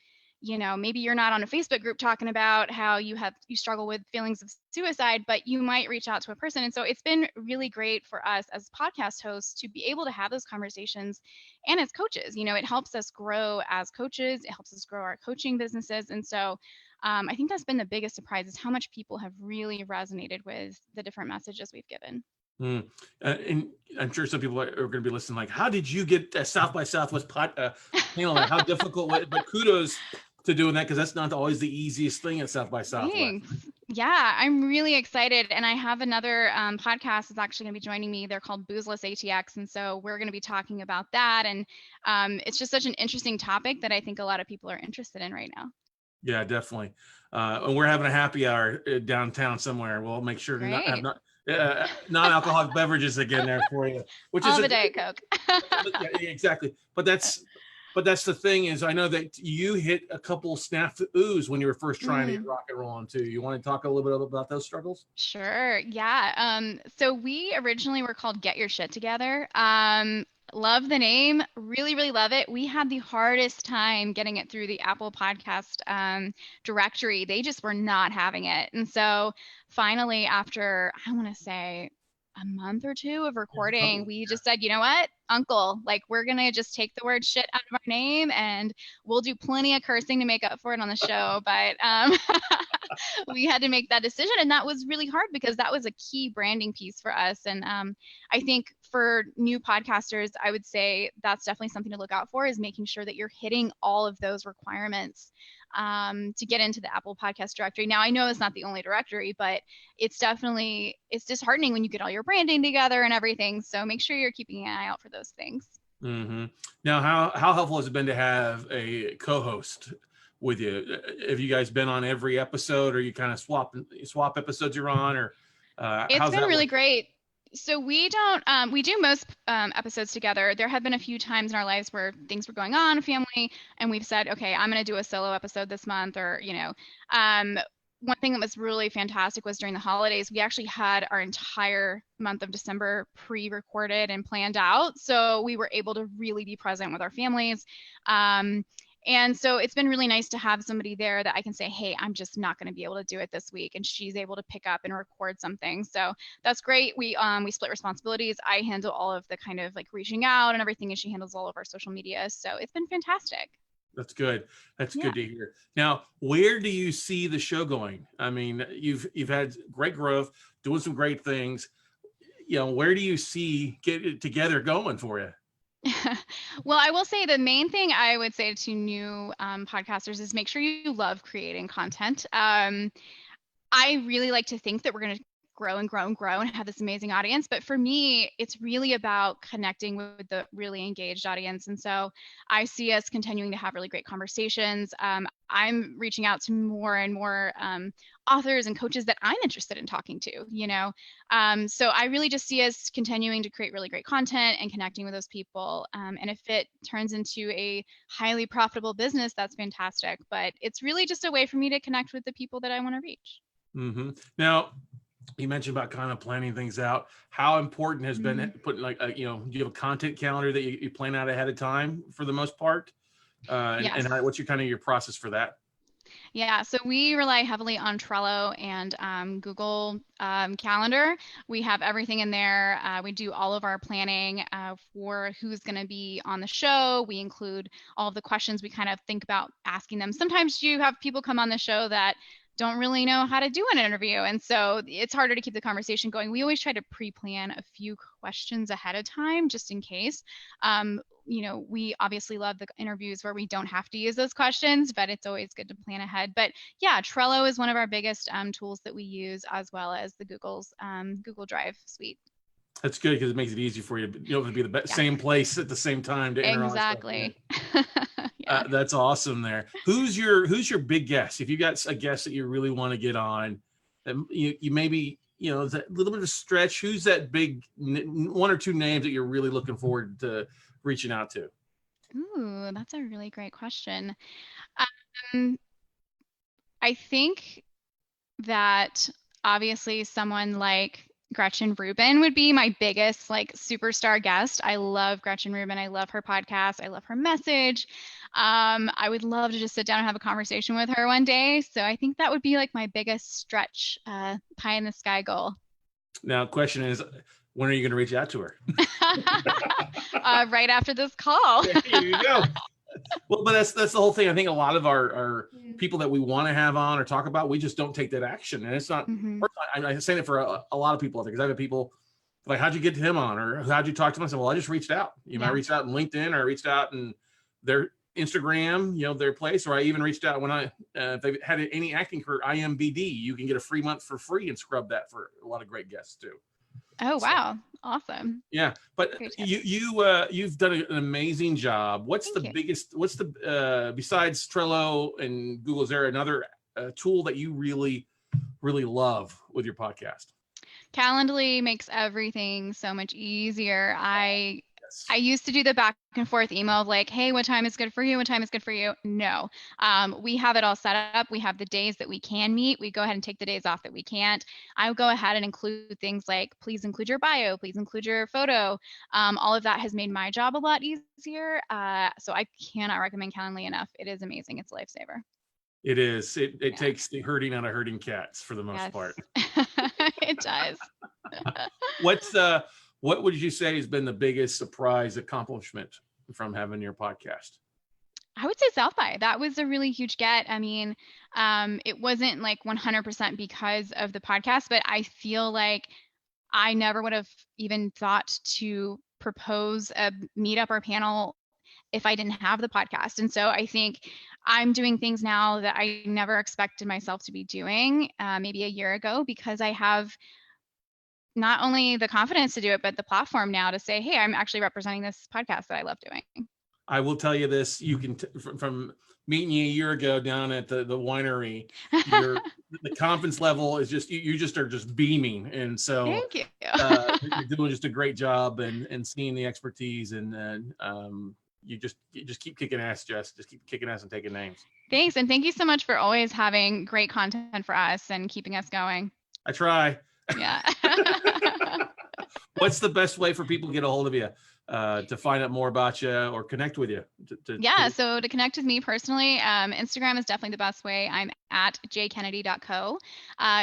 maybe you're not on a Facebook group talking about how you struggle with feelings of suicide, but you might reach out to a person. And so it's been really great for us as podcast hosts to be able to have those conversations. And as coaches, it helps us grow as coaches. It helps us grow our coaching businesses. And so I think that's been the biggest surprise is how much people have really resonated with the different messages we've given. And I'm sure some people are going to be listening like, how did you get South by Southwest panel? How difficult was it? But kudos to doing that, because that's not always the easiest thing at South by Southwest. Thanks. Yeah, I'm really excited. And I have another podcast that's actually going to be joining me. They're called Boozeless ATX. And so we're going to be talking about that. And it's just such an interesting topic that I think a lot of people are interested in right now. Yeah, definitely. And we're having a happy hour downtown somewhere. We'll make sure to not have non-alcoholic beverages again there for you. Which all is the Diet Coke. Yeah, exactly. But that's the thing is, I know that you hit a couple snafus when you were first trying to get rock and roll on too. You want to talk a little bit about those struggles? Sure. Yeah. So we originally were called Get Your Shit Together. Love the name. Really, really love it. We had the hardest time getting it through the Apple Podcast directory. They just were not having it. And so finally, after, I want to say, a month or two of recording, we just said, you know what, Uncle, like we're going to just take the word shit out of our name and we'll do plenty of cursing to make up for it on the show. But we had to make that decision. And that was really hard because that was a key branding piece for us. And I think for new podcasters, I would say that's definitely something to look out for, is making sure that you're hitting all of those requirements to get into the Apple Podcast directory. Now, I know it's not the only directory, but it's disheartening when you get all your branding together and everything. So make sure you're keeping an eye out for those things. Mm-hmm. Now, how helpful has it been to have a co-host with you? Have you guys been on every episode, or you kind of swap episodes you're on, or it's been really great. So we do most episodes together. There have been a few times in our lives where things were going on, family, and we've said, okay, I'm going to do a solo episode this month, or, one thing that was really fantastic was during the holidays, we actually had our entire month of December pre-recorded and planned out. So we were able to really be present with our families. And so it's been really nice to have somebody there that I can say, hey, I'm just not going to be able to do it this week. And she's able to pick up and record something. So that's great. We split responsibilities. I handle all of the kind of like reaching out and everything, and she handles all of our social media. So it's been fantastic. That's good. That's good to hear. Now, where do you see the show going? I mean, you've had great growth, doing some great things. Where do you see Get It Together going for you? Well, I will say the main thing I would say to new podcasters is make sure you love creating content. I really like to think that we're going to grow and grow and grow and have this amazing audience. But for me, it's really about connecting with the really engaged audience. And so I see us continuing to have really great conversations. I'm reaching out to more and more authors and coaches that I'm interested in talking to, So I really just see us continuing to create really great content and connecting with those people. And if it turns into a highly profitable business, that's fantastic. But it's really just a way for me to connect with the people that I want to reach. Mm-hmm. Now, you mentioned about kind of planning things out. How important has been putting do you have a content calendar that you plan out ahead of time for the most part? Yes. And what's your process for that? Yeah, so we rely heavily on Trello and Google Calendar. We have everything in there. We do all of our planning for who's going to be on the show. We include all of the questions we kind of think about asking them. Sometimes you have people come on the show that don't really know how to do an interview, and so it's harder to keep the conversation going. We always try to pre-plan a few questions ahead of time just in case. We obviously love the interviews where we don't have to use those questions, but it's always good to plan ahead. But yeah, Trello is one of our biggest tools that we use, as well as the Google's Google Drive suite. That's good because it makes it easy for you. You don't have to be the same place at the same time to enter Exactly. That's awesome there. Who's your big guest? If you got a guest that you really want to get on, you maybe, is that a little bit of a stretch? Who's that big one or two names that you're really looking forward to reaching out to? Ooh, that's a really great question. I think that obviously someone like Gretchen Rubin would be my biggest superstar guest. I love Gretchen Rubin. I love her podcast. I love her message. I would love to just sit down and have a conversation with her one day. So I think that would be my biggest stretch, pie in the sky goal. Now, question is, when are you going to reach out to her? Right after this call. There you go. Well, but that's the whole thing. I think a lot of our people that we want to have on or talk about, we just don't take that action. And it's not, I'm saying it for a lot of people, because I've had people like, how'd you get him on? Or how'd you talk to him? I said, well, I just reached out. I reached out in LinkedIn, or I reached out in their Instagram, their place, or I even reached out when if they've had any acting career, IMBD, you can get a free month for free and scrub that for a lot of great guests too. Oh, wow. Awesome. Yeah. But you've done an amazing job. What's besides Trello and Google, is there another tool that you really, really love with your podcast? Calendly makes everything so much easier. I used to do the back and forth email of hey, what time is good for you? What time is good for you? No, we have it all set up. We have the days that we can meet. We go ahead and take the days off that we can't. I would go ahead and include things like, please include your bio, please include your photo. All of that has made my job a lot easier. So I cannot recommend Calendly enough. It is amazing. It's a lifesaver. It is. It takes the hurting out of hurting cats for the most part. It does. What would you say has been the biggest surprise accomplishment from having your podcast? I would say South by. That was a really huge get. I mean, it wasn't 100% because of the podcast, but I feel like I never would have even thought to propose a meetup or panel if I didn't have the podcast. And so I think I'm doing things now that I never expected myself to be doing maybe a year ago, because I have not only the confidence to do it, but the platform now to say, hey, I'm actually representing this podcast that I love doing. I will tell you this, you can, from meeting you a year ago down at the winery, the confidence level is just, you just are just beaming. And so thank you. You're doing just a great job and seeing the expertise, and you just keep kicking ass, Jess. Just keep kicking ass and taking names. Thanks. And thank you so much for always having great content for us and keeping us going. I try. Yeah. What's the best way for people to get a hold of you, to find out more about you or connect with you? So to connect with me personally, Instagram is definitely the best way. I'm at jkennedy.co.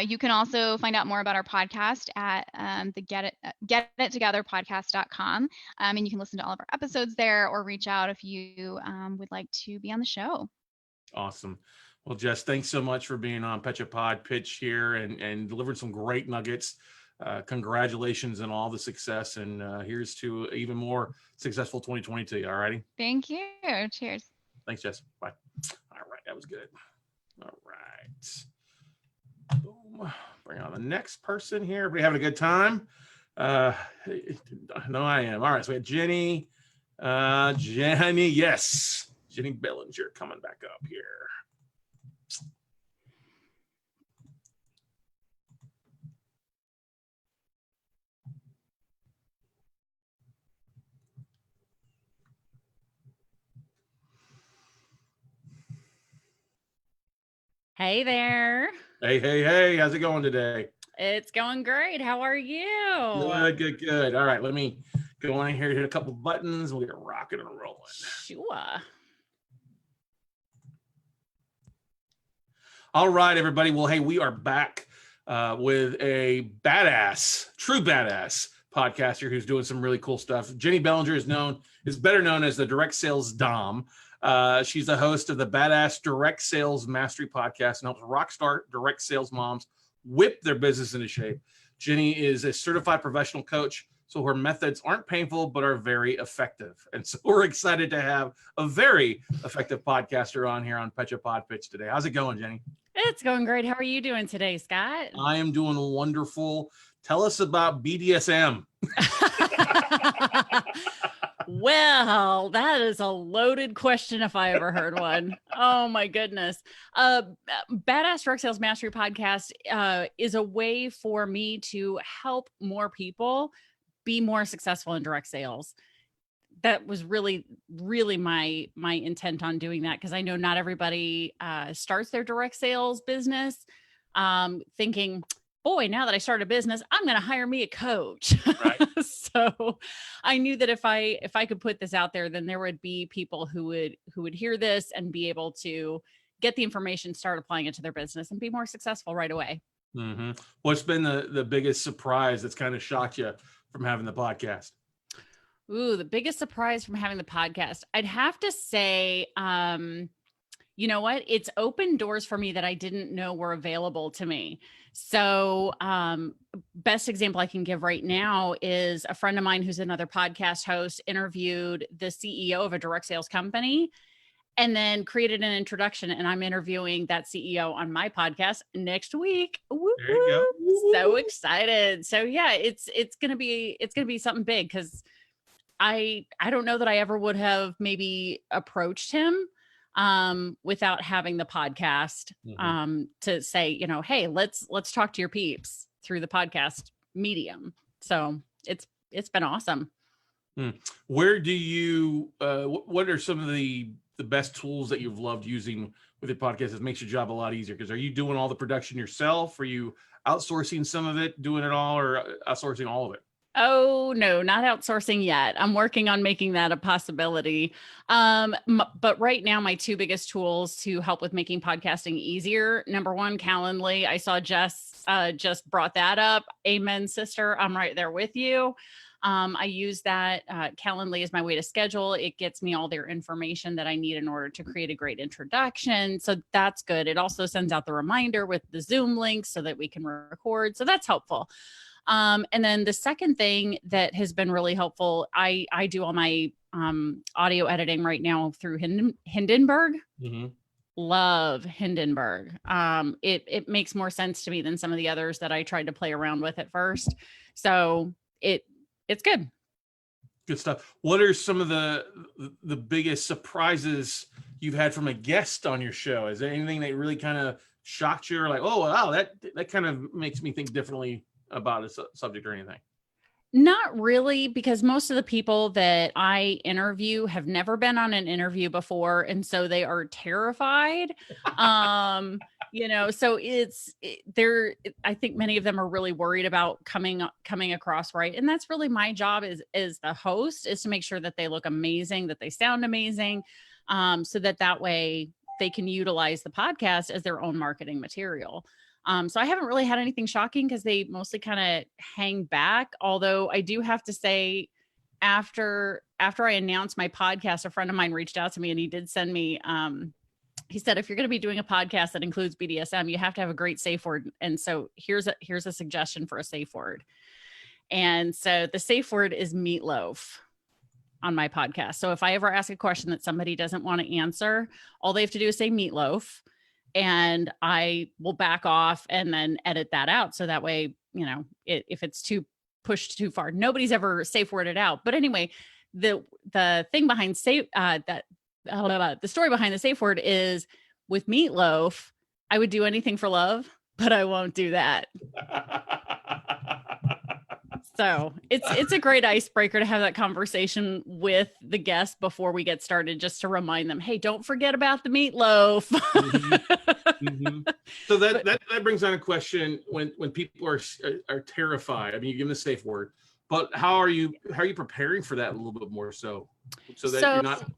You can also find out more about our podcast at the getittogetherpodcast.com. And you can listen to all of our episodes there, or reach out if you would like to be on the show. Awesome. Well, Jess, thanks so much for being on Pecha Pod Pitch here and delivering some great nuggets. Congratulations on all the success, and here's to even more successful 2022. All righty. Thank you. Cheers. Thanks, Jess. Bye. All right. That was good. All right. Boom. Bring on the next person here. Everybody having a good time? No, I am. All right. So we had Jenny. Yes. Jenny Bellinger coming back up here. Hey there. Hey. How's it going today? It's going great. How are you? Good. All right. Let me go on here, hit a couple buttons. We'll get rocking and rolling. Sure. All right, everybody. Well, hey, we are back with a true badass podcaster who's doing some really cool stuff. Jenny Bellinger is better known as the Direct Sales Dom. She's the host of the Badass Direct Sales Mastery podcast and helps rockstar direct sales moms whip their business into shape. Jenny is a certified professional coach, so her methods aren't painful, but are very effective. And so we're excited to have a very effective podcaster on here on Pecha Pod Pitch today. How's it going, Jenny? It's going great. How are you doing today, Scott? I am doing wonderful. Tell us about BDSM. Well, that is a loaded question if I ever heard one. Oh my goodness. Badass Direct Sales Mastery podcast is a way for me to help more people be more successful in direct sales. That was really my intent on doing that, because I know not everybody starts their direct sales business thinking, boy, now that I start a business, I'm going to hire me a coach. Right. So I knew that if I could put this out there, then there would be people who would hear this and be able to get the information, start applying it to their business, and be more successful right away. Mm-hmm. What's been the biggest surprise that's kind of shocked you from having the podcast? Ooh, the biggest surprise from having the podcast, I'd have to say, you know what? It's opened doors for me that I didn't know were available to me. So best example I can give right now is a friend of mine who's another podcast host interviewed the CEO of a direct sales company and then created an introduction. And I'm interviewing that CEO on my podcast next week. Woo-hoo. There you go. So excited. So yeah, it's gonna be something big, because I don't know that I ever would have maybe approached him without having the podcast to say, you know, hey, let's talk to your peeps through the podcast medium. So it's been awesome. Where do you what are some of the best tools that you've loved using with your podcast that makes your job a lot easier? Because are you doing all the production yourself? Are you outsourcing some of it, doing it all, or outsourcing all of it? Oh, no, not outsourcing yet. I'm working on making that a possibility. But right now, my two biggest tools to help with making podcasting easier. Number one, Calendly. I saw Jess just brought that up. Amen, sister. I'm right there with you. I use that. Calendly is my way to schedule. It gets me all their information that I need in order to create a great introduction. So that's good. It also sends out the reminder with the Zoom link so that we can record. So that's helpful. And then the second thing that has been really helpful, I do all my audio editing right now through Hindenburg. Mm-hmm. Love Hindenburg. It makes more sense to me than some of the others that I tried to play around with at first. So it's good. Good stuff. What are some of the biggest surprises you've had from a guest on your show? Is there anything that really kind of shocked you, or like, oh wow, that kind of makes me think differently about a subject or anything? Not really, because most of the people that I interview have never been on an interview before. And so they are terrified. You know, so I think many of them are really worried about coming across right. And that's really my job as the host, is to make sure that they look amazing, that they sound amazing, so that way they can utilize the podcast as their own marketing material. So I haven't really had anything shocking, because they mostly kind of hang back. Although I do have to say, after I announced my podcast, a friend of mine reached out to me and he did send me, he said, if you're going to be doing a podcast that includes BDSM, you have to have a great safe word. And so here's a suggestion for a safe word. And so the safe word is meatloaf on my podcast. So if I ever ask a question that somebody doesn't want to answer, all they have to do is say meatloaf, and I will back off and then edit that out. So that way, you know, if it's pushed too far, nobody's ever safe worded out. But anyway, the thing behind the story behind the safe word is, with meatloaf, I would do anything for love, but I won't do that. So it's a great icebreaker to have that conversation with the guest before we get started, just to remind them, hey, don't forget about the meatloaf. Mm-hmm. Mm-hmm. So that brings on a question: when people are terrified. I mean, you give them a safe word, but how are you preparing for that a little bit more so that you're not,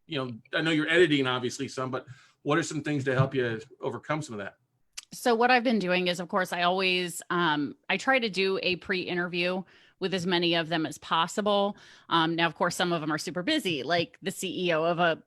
you know, I know you're editing obviously some, but what are some things to help you overcome some of that? So what I've been doing is, of course, I always I try to do a pre-interview with as many of them as possible. Now, of course, some of them are super busy, like the CEO of a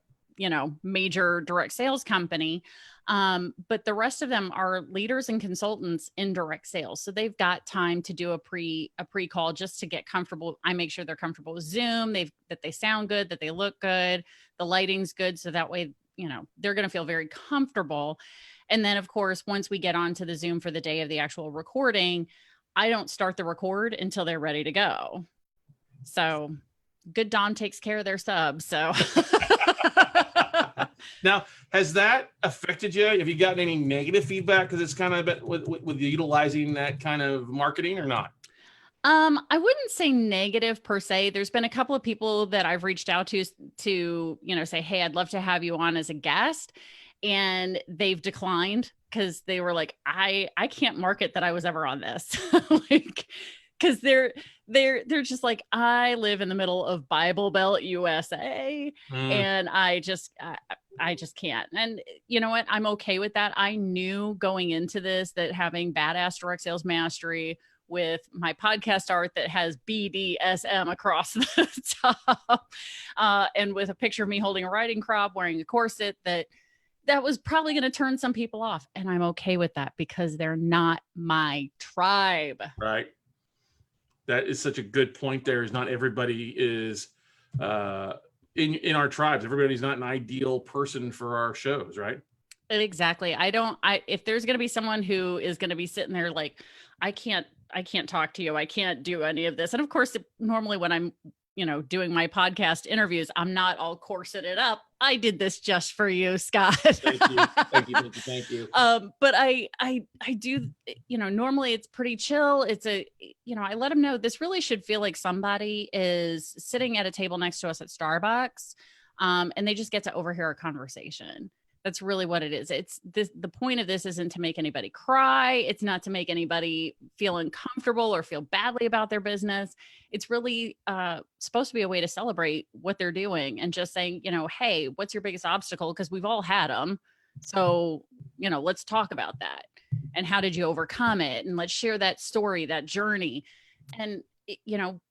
major direct sales company. But the rest of them are leaders and consultants in direct sales. So they've got time to do a pre-call just to get comfortable. I make sure they're comfortable with Zoom, that they sound good, that they look good, the lighting's good. So that way, they're going to feel very comfortable. And then, of course, once we get onto the Zoom for the day of the actual recording, I don't start the record until they're ready to go. So good Dom takes care of their subs. So now, has that affected you? Have you gotten any negative feedback because it's kind of a bit with utilizing that kind of marketing or not? I wouldn't say negative per se. There's been a couple of people that I've reached out to say, hey, I'd love to have you on as a guest. And they've declined because they were like, I can't market that I was ever on this. Because they're just like, I live in the middle of Bible Belt, USA, and I just can't. And you know what? I'm okay with that. I knew going into this that having badass direct sales mastery with my podcast art that has BDSM across the top, and with a picture of me holding a riding crop, wearing a corset, that was probably going to turn some people off. And I'm okay with that because they're not my tribe. Right. That is such a good point. There is not everybody is in our tribes. Everybody's not an ideal person for our shows, right? Exactly. If there's going to be someone who is going to be sitting there like, I can't talk to you. I can't do any of this. And of course, normally when I'm, doing my podcast interviews, I'm not all corseted up. I did this just for you, Scott. Thank you. But I do, normally it's pretty chill. It's I let them know this really should feel like somebody is sitting at a table next to us at Starbucks, and they just get to overhear our conversation. That's really what it is. The point of this isn't to make anybody cry. It's not to make anybody feel uncomfortable or feel badly about their business. It's really supposed to be a way to celebrate what they're doing and just saying, hey, what's your biggest obstacle? Because we've all had them. So, let's talk about that. And how did you overcome it? And let's share that story, that journey. And,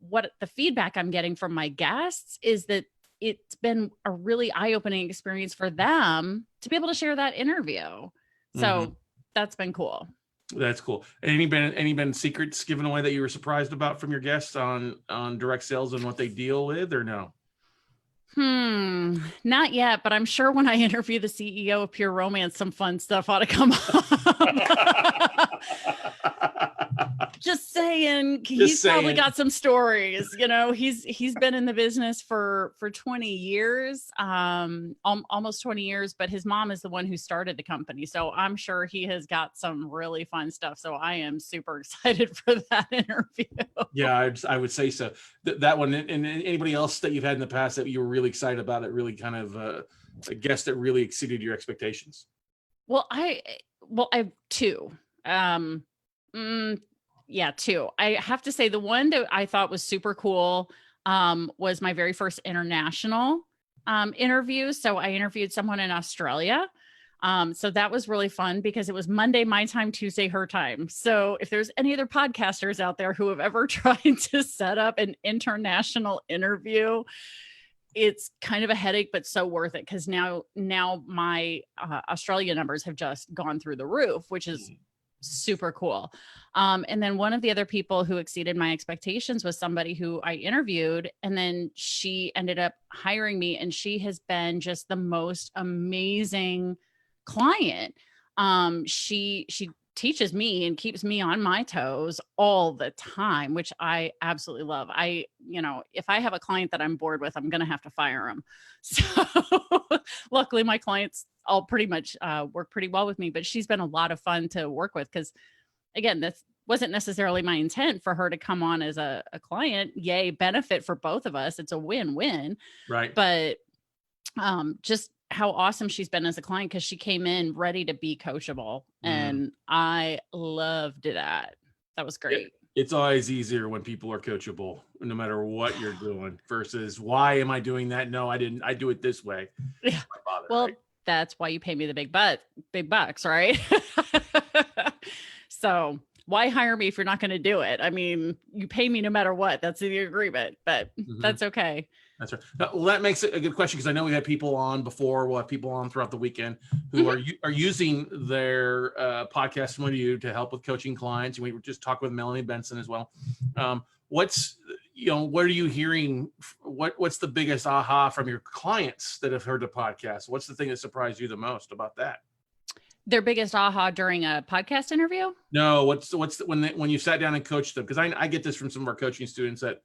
what the feedback I'm getting from my guests is that it's been a really eye-opening experience for them to be able to share that interview. So that's been cool. That's cool. Any been secrets given away that you were surprised about from your guests on direct sales and what they deal with, or no? Not yet, but I'm sure when I interview the CEO of Pure Romance, some fun stuff ought to come up. Just saying, he's probably got some stories. He's been in the business for 20 years, almost 20 years, but his mom is the one who started the company. So I'm sure he has got some really fun stuff. So I am super excited for that interview. Yeah, I would say so. That one, and anybody else that you've had in the past that you were really excited about, it really kind of a guest that really exceeded your expectations? Well, I have two. Yeah, two. I have to say the one that I thought was super cool was my very first international interview. So I interviewed someone in Australia. So that was really fun because it was Monday, my time, Tuesday, her time. So if there's any other podcasters out there who have ever tried to set up an international interview, it's kind of a headache, but so worth it. Cause now my Australia numbers have just gone through the roof, which is super cool. And then one of the other people who exceeded my expectations was somebody who I interviewed, and then she ended up hiring me, and she has been just the most amazing client. She teaches me and keeps me on my toes all the time, which I absolutely love. If I have a client that I'm bored with, I'm going to have to fire them. So luckily my clients all pretty much work pretty well with me, but she's been a lot of fun to work with. Cause again, this wasn't necessarily my intent for her to come on as a client. Yay, benefit for both of us. It's a win-win. Right. But just how awesome she's been as a client, because she came in ready to be coachable, and I loved that. That was great. It's always easier when people are coachable, no matter what you're doing, versus why am I doing that? No, I didn't. I do it this way. Yeah. Well, right? that's why you pay me the big bucks, right? So why hire me if you're not going to do it? I mean, you pay me no matter what. That's the agreement, but that's okay. That's right. Well, that makes it a good question, because I know we had people on before. We'll have people on throughout the weekend who are using their podcast with you to help with coaching clients. And we were just talking with Melanie Benson as well. What are you hearing? What's the biggest aha from your clients that have heard the podcast? What's the thing that surprised you the most about that? Their biggest aha during a podcast interview? No, when you sat down and coached them? Because I get this from some of our coaching students, that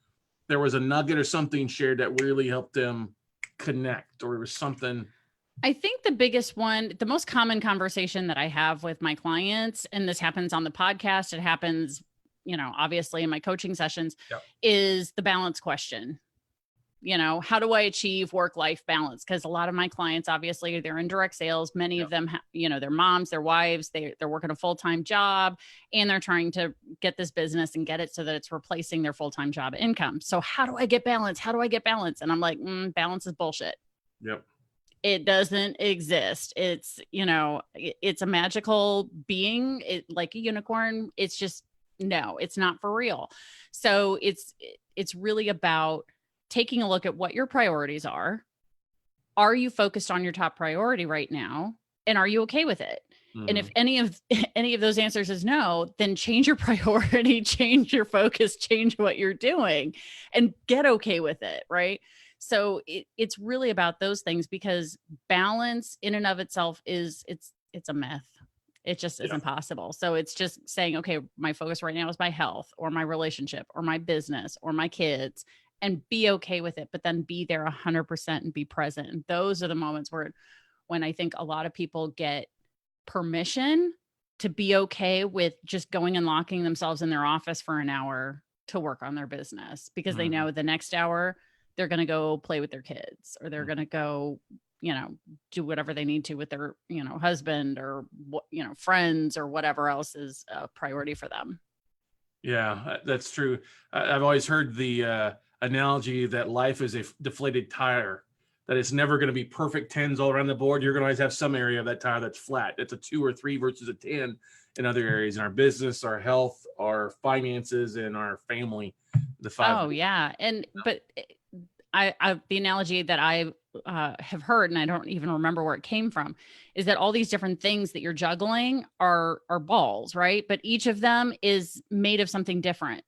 there was a nugget or something shared that really helped them connect, or it was something. I think the biggest one, the most common conversation that I have with my clients, and this happens on the podcast, it happens, obviously in my coaching sessions, is the balance question. How do I achieve work-life balance? Because a lot of my clients, obviously, they're in direct sales. Many of them, their moms, their wives, they're working a full-time job, and they're trying to get this business and get it so that it's replacing their full-time job income. So how do I get balance? How do I get balance? And I'm like, balance is bullshit. Yep. It doesn't exist. It's, it's a magical being, like a unicorn. It's just, no, it's not for real. So it's really about taking a look at what your priorities are. Are you focused on your top priority right now? And are you okay with it? And if any of those answers is no, then change your priority, change your focus, change what you're doing, and get okay with it. Right. So it's really about those things, because balance in and of itself it's a myth. It just isn't possible. So it's just saying, okay, my focus right now is my health or my relationship or my business or my kids, and be okay with it, but then be there 100% and be present. And those are the moments when I think a lot of people get permission to be okay with just going and locking themselves in their office for an hour to work on their business, because they know the next hour they're going to go play with their kids, or they're going to go, do whatever they need to with their, husband, or, friends, or whatever else is a priority for them. Yeah, that's true. I've always heard the analogy that life is a deflated tire, that it's never going to be perfect 10s all around the board. You're going to always have some area of that tire that's flat. It's a 2 or 3 versus a 10 in other areas, in our business, our health, our finances, and our family. The 5. Oh yeah. But the analogy that I have heard, and I don't even remember where it came from, is that all these different things that you're juggling are balls, right? But each of them is made of something different,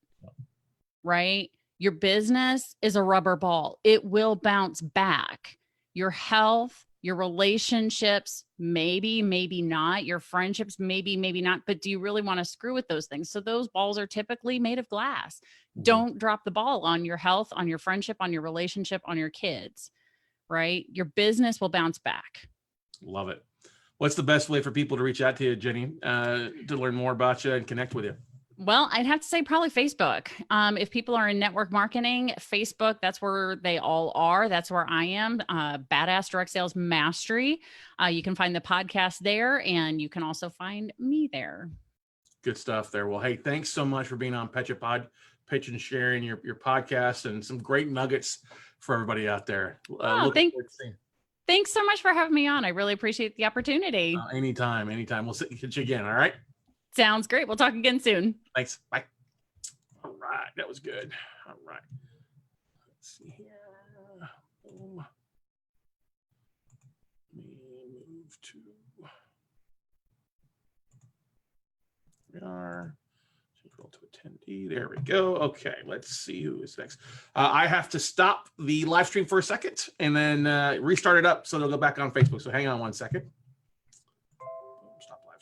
right? Your business is a rubber ball. It will bounce back. Your health, your relationships, maybe not. Your friendships, maybe not. But do you really want to screw with those things? So those balls are typically made of glass. Don't drop the ball on your health, on your friendship, on your relationship, on your kids, right? Your business will bounce back. Love it. What's the best way for people to reach out to you, Jenny, to learn more about you and connect with you? Well, I'd have to say probably Facebook. If people are in network marketing, Facebook, that's where they all are. That's where I am. Badass Direct Sales Mastery. You can find the podcast there, and you can also find me there. Good stuff there. Well, hey, thanks so much for being on Pecha Pod Pitch and sharing your podcast, and some great nuggets for everybody out there. Thanks so much for having me on. I really appreciate the opportunity. Anytime. We'll hit you again. All right. Sounds great. We'll talk again soon. Thanks. Bye. All right. That was good. All right. Let's see here. Let me move to. We are. Go to attendee. There we go. Okay. Let's see who is next. I have to stop the live stream for a second and then restart it up so it'll go back on Facebook. So hang on one second.